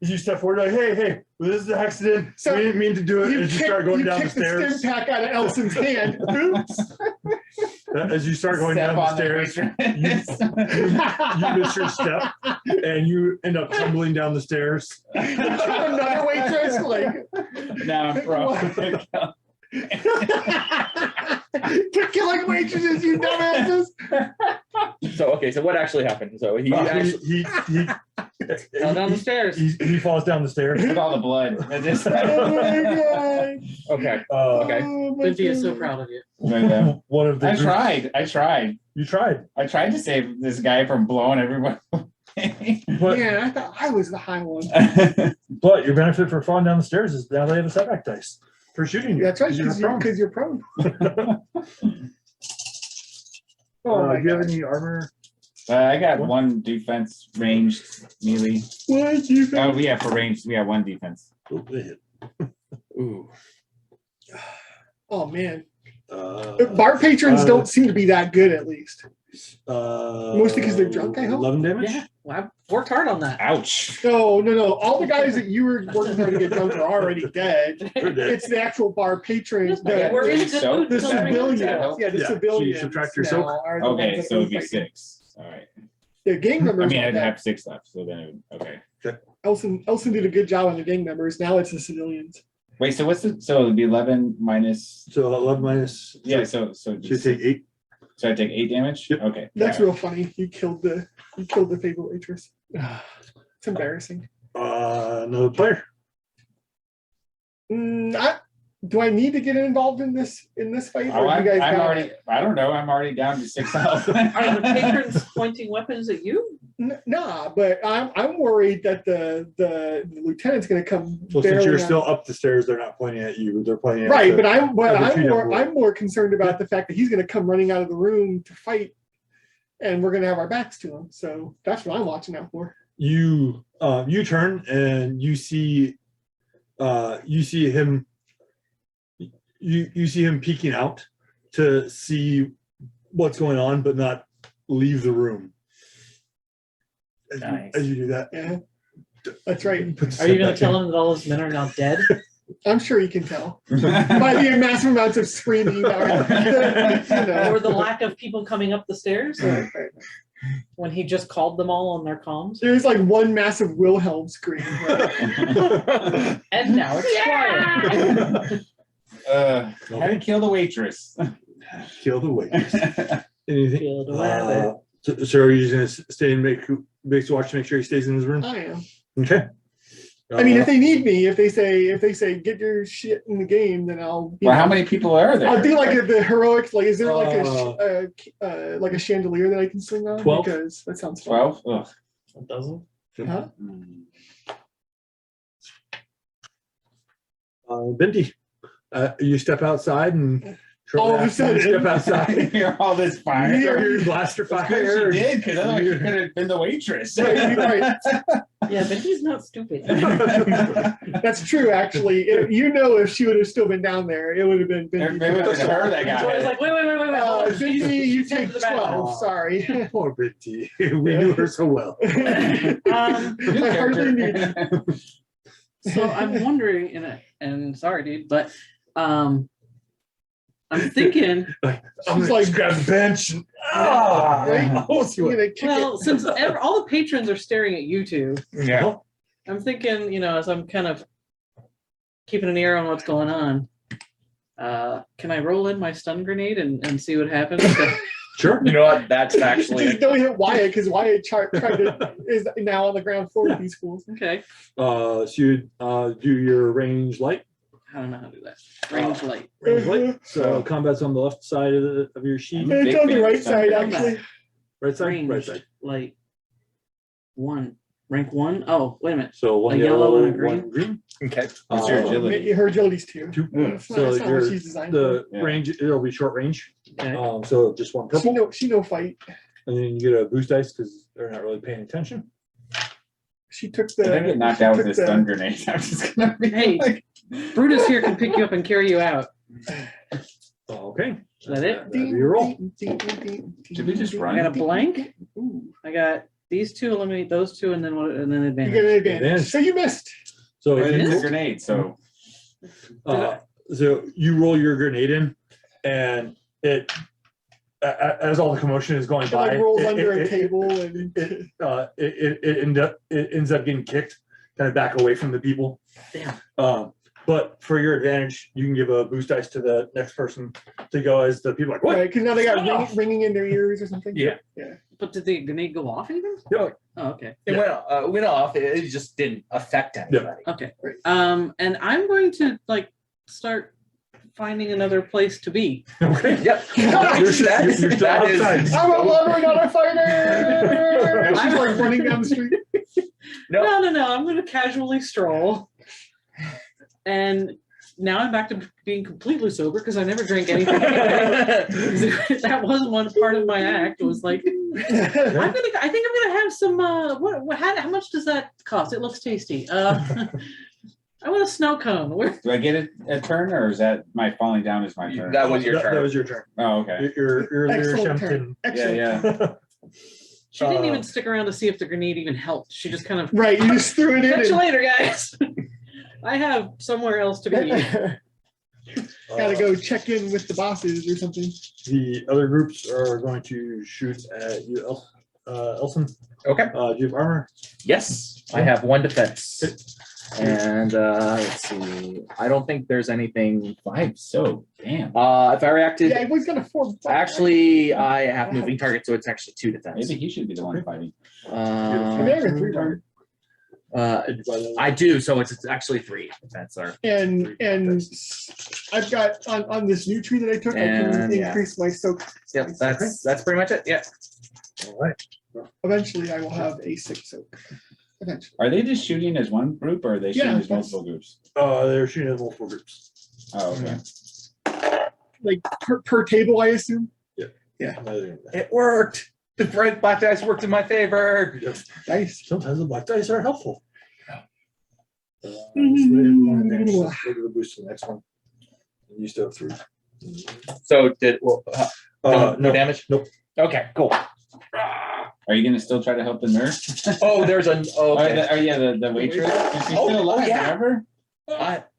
As you step forward, like, hey, well, this is an accident. So we didn't mean to do it. you As you start going down the kick the stairs, stim pack out of Elson's hand. Oops. as you start going Step down the on stairs, waitress. you miss your step, and you end up tumbling down the stairs. Another waitress, like, Now I'm pro. quit killing waitresses, you dumbasses. So what actually happened? So he actually. He Fell down the stairs. he falls down the stairs. With all the blood. I just- Oh my god. Okay. Okay. Oh my Cynthia is so God. proud of you. One of the I groups- tried. You tried. I tried to save this guy from blowing everyone away. But Man, I thought I was the high one. but your benefit for falling down the stairs is now they have a setback dice for shooting you. That's right, You're because you're prone. Oh, Oh my do you have God. any armor? I got 1 defense ranged melee. What you Oh, yeah, for ranged, we have 1 defense. Oh, they hit. Ooh. Oh man. Uh, Bar patrons uh, don't seem to be that good, at least. Mostly because they're drunk, I hope? 11 damage? Yeah, well, I worked hard on that. Ouch. No. All the guys that you were working hard to get drunk are already dead. They're dead. It's the actual bar patrons. Yeah, we're in a good So- mood The till we civilians. get out. Yeah, the Yeah, so you civilians. subtract your now soak. are the Okay, ones that so it'd be are fighting. 6. All right. The gang I members. mean, are I'd dead. have 6 left, so then it would, okay. Elson did a good job on the gang members. Now it's the civilians. Wait, so what's the, so it'd be 11 minus, So 11 minus. yeah, so So you take 8. So I take 8 damage? Yep. Okay. That's yeah. real funny. You killed the favorite waitress. It's embarrassing. Another player. Do I need to get involved in this fight? Oh, Or have I'm you guys got already, it? I don't know, I'm already down to 6 health. Are the patrons pointing weapons at you? Nah, but I'm worried that the lieutenant's going to come. Well, since barreling you're down. still up the stairs, they're not pointing at you. They're pointing at Right, the- but I'm treat I'm more concerned about the fact that he's going to come running out of the room to fight, and we're going to have our backs to him. So that's what I'm watching out for. you turn and you see him peeking out to see what's going on, but not leave the room. As you do that, Yeah, that's right. Are you going to tell him that all his men are now dead? I'm sure you can tell by the massive amounts of screaming. Or the lack of people coming up the stairs? When he just called them all on their comms? There's like one massive Wilhelm scream. And now it's quiet. How to kill the waitress. kill the waitress. Anything? Kill the rabbit. So are you just gonna stay and make watch to make sure he stays in his room? I am. Okay. I mean, if they need me, if they say get your shit in the game, then I'll. Well, how many people are there? I'll do like the heroics. Like, is there like a chandelier that I can swing on? 12? Because that sounds fun. 12? Ugh. A dozen? Huh? Binti, you step outside and All of a after you sudden- step outside. Hear all this fire. You hear blaster That's fire. good she did, because otherwise she could have been the waitress. Right. Yeah, but he's not stupid. That's true, actually. If she would have still been down there, it would have been. Maybe it was her that got So I was it. like, wait. hold on. Binti, you She's into take the bathroom. 12. Sorry. Poor Binti. We knew her so well. I hardly need it. So I'm wondering, and sorry, dude, but I'm thinking, I'm She's gonna like- grab the bench. And, Right? I'll see I'm what- gonna kick well, since all the patrons are staring at you two, Yeah. I'm thinking, as I'm kind of keeping an ear on what's going on, can I roll in my stun grenade and see what happens? Sure. You know what? That's it. actually Just don't hit Wyatt because Wyatt is now on the ground floor with these fools. Okay, So you do your range light. I don't know how to do that. Range light. Range light. So combat's on the left side of your sheet. It's on the right side, Come actually. back. Right side. Range Right side. light. 1. Rank 1. Oh, wait a minute. So one A yellow, yellow and a one green. okay. What's your agility? Her agility's 2. Two. That's not, So that's not what she's designed for. the Yeah. range, it'll be short range. Okay. So just one purple. She no fight. And then you get a boost dice because they're not really paying attention. She took If I the. get knocked she out took with this the- stun grenade, I'm just gonna be Hey. like, Brutus here can pick you up and carry you out. Okay. Is that it? That'd be your roll. Did we just run? I got a blank. Ooh, I got these two, eliminate those two, and then what? And then you advantage. get an advantage. Advantage. So you missed. So but if it's you, a grenade, so so you roll your grenade in, and it as all the commotion is going It by, like rolls it- under it- a table and. it ends up getting kicked kind of back away from the people. Damn. But for your advantage, you can give a boost dice to the next person to go as the people are like, what? Right, because now they got Oh. ringing in their ears or something. Yeah. But did the grenade go off even? Yeah. Oh, okay. It went off. It just didn't affect anybody. Okay. Right. And I'm going to start finding another place to be. Okay. Yep. You're still That is- outside. I'm a lover, not a fighter. She's like running down the street. No. No. I'm going to casually stroll. And now I'm back to being completely sober because I never drank anything. That was one part of my act. Was like, I think I'm gonna have some. How much does that cost? It looks tasty. I want a snow cone. Where? do I get a turn, or is that my falling down is my turn? That was your That turn. was your turn. Oh, okay. Your Excellent leadership turn. can. Yeah, Excellent. yeah. She didn't even stick around to see if the grenade even helped. She just kind of. Right, you just threw it in. Catch you and- later, guys. I have somewhere else to be. Gotta go check in with the bosses or something. The other groups are going to shoot at you, Elson. Okay. Do you have armor? Yes, I have 1 defense. And let's see. I don't think there's anything. 5 so damn. If I reacted, Yeah, everyone's got a 4. actually, I have moving target, so it's actually 2 defense. Maybe he should be the one fighting. And they have a 3 target. I do, so it's actually 3 defense. Or And I've got on this new tree that I took, I can And, yeah. increase my soak. yep, that's pretty much it. Yeah. All right. Eventually, I will have a 6 soak. Eventually. Are they just shooting as one group or are they shooting Yeah, as multiple groups? They're shooting at multiple groups. Oh, okay. Like per table, I assume. It worked. The bright black dice worked in my favor. Nice. Sometimes the black dice are helpful. So Mm-hmm. look at the boost to the next one. You still have 3. So no No, damage? nope. Okay, cool. Are you gonna still try to help the nurse? Oh, there's an okay. Oh, yeah, the waitress. She's Oh, still alive, yeah. remember?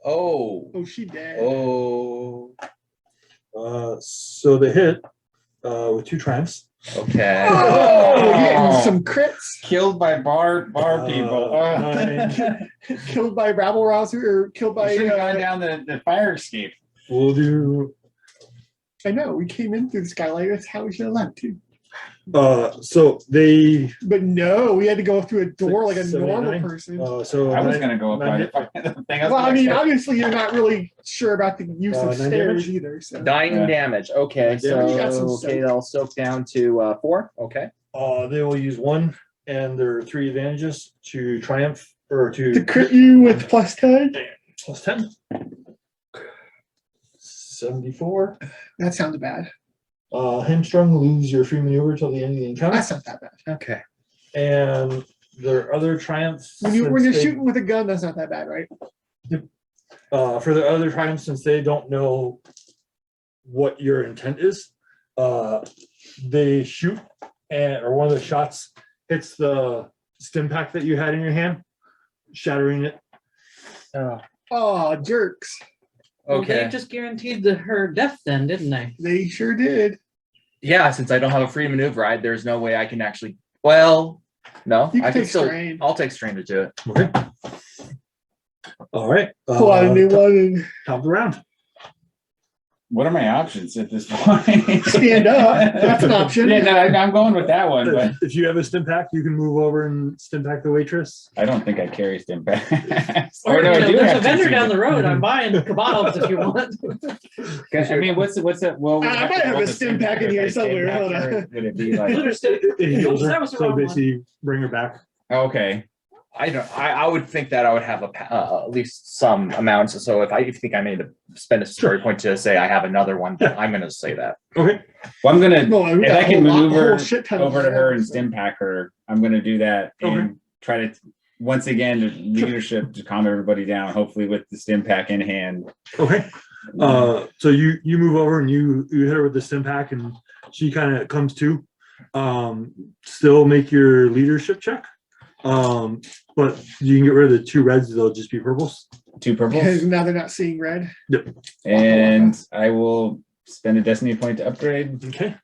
Oh, she dead. Oh. So they hit with 2 triumphs. Okay. Oh, getting some crits. Killed by bar people. Oh. 9. Killed by rabble rouser or killed by. Should have gone down the fire escape. We'll do. I know we came in through the skylight. That's how we should have left too. So they. But no, we had to go through a door like a 79. normal person. So I was 9 gonna go up by 9 the thing. Well, I mean, obviously you're not really sure about the use of 9 stairs damage? either. So 9 Yeah. damage. Okay, Damage. You got some so soak. okay, they'll soak down to 4. Okay. They will use 1 and their 3 advantages to triumph or to to crit you with +10, plus 10. 74. that sounds bad. Hamstrung, lose your free maneuver till the end of the encounter. That's not that bad. Okay. And their other triumphs. When you're since they- shooting with a gun, that's not that bad, right? For the other triumphs, since they don't know what your intent is, they shoot or one of the shots hits the stim pack that you had in your hand, shattering it. Oh, jerks! Well, Okay. they just guaranteed her death then, didn't they? They sure did. Yeah, since I don't have a free maneuver, there's no way I can actually. Well, no, You can I can take still. strain. I'll take strain to do it. Okay. All right. Pull out a new one and Top of the round. What are my options at this point? stand up. That's an option. Yeah, no, I'm going with that one, but If you have a stim pack, you can move over and stim pack the waitress. I don't think I carry stim packs. Or, no, I do there's have a vendor to down the road. Mhm. I'm buying kebabs if you want. I mean, what's it? Well, we I have might to have roll a the stim pack in here stim somewhere. pack, Hold on. or would it be like It heals her, That was the so wrong one. basically bring her back. okay? I would think that I would have at least some amounts. So if you think I need to spend a story point to say I have another one, I'm going to say that. Okay. Well, I'm gonna No, we if got I a can whole maneuver whole shit ton of over to her and rounds. stim pack her, I'm gonna do that and try to once again the leadership to calm everybody down. Hopefully with the stim pack in hand. Okay. So you move over and you hit her with the stim pack and she kind of comes to. Still make your leadership check. But you can get rid of the 2 reds, they'll just be purples. 2 Because purples, now they're not seeing red. and I will spend a destiny point to upgrade. Okay.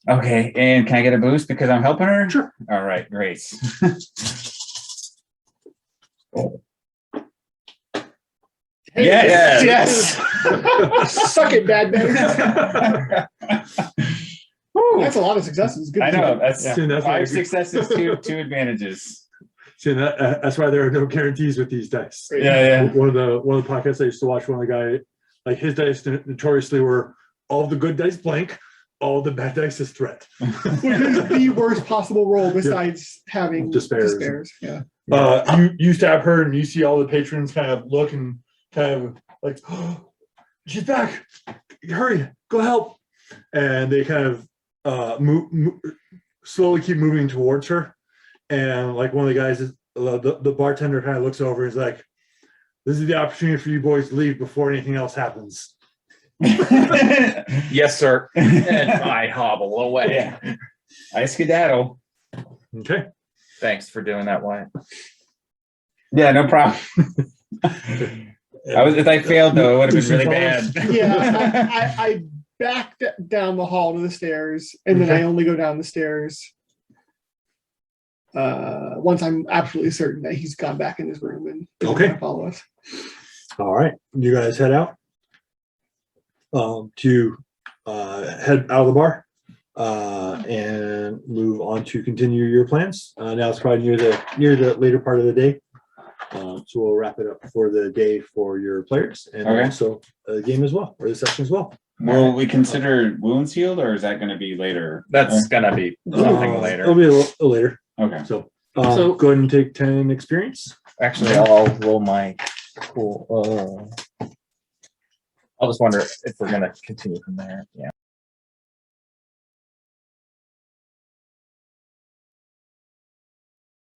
Okay, and can I get a boost because I'm helping her? Sure. All right, great. Yes. Suck it, bad man. That's a lot of successes. Good I for know you. that's See, that's why 5 successes, 2 advantages. That's why there are no guarantees with these dice. Yeah, One of the podcasts I used to watch, one of the guy, like his dice notoriously were all the good dice blank, all the bad dice is threat. Which is the worst possible roll besides having Despairs. Yeah. You stab her and you see all the patrons kind of look and kind of like, oh, she's back, hurry, go help. And they kind of slowly keep moving towards her. And like one of the guys, the bartender kind of looks over and is like, this is the opportunity for you boys to leave before anything else happens. Yes, sir. And I hobble away. Yeah. I skedaddle. Okay. Thanks for doing that, Wyatt. Yeah, no problem. If I failed though, it would have been really bad. Yeah. I back down the hall to the stairs, and then I only go down the stairs. once I'm absolutely certain that he's gone back in his room and isn't Okay. gonna follow us. All right, you guys head out to head out of the bar and move on to continue your plans. Now it's probably near the later part of the day, so we'll wrap it up for the day for your players and Okay. also the game as well, or the session as well. Will we consider wounds healed, or is that going to be later? That's gonna be something It'll later. be a little later. Okay. So, So- go ahead and take 10 experience. Actually, I'll roll my cool. I'll just wonder if we're gonna continue from there. Yeah.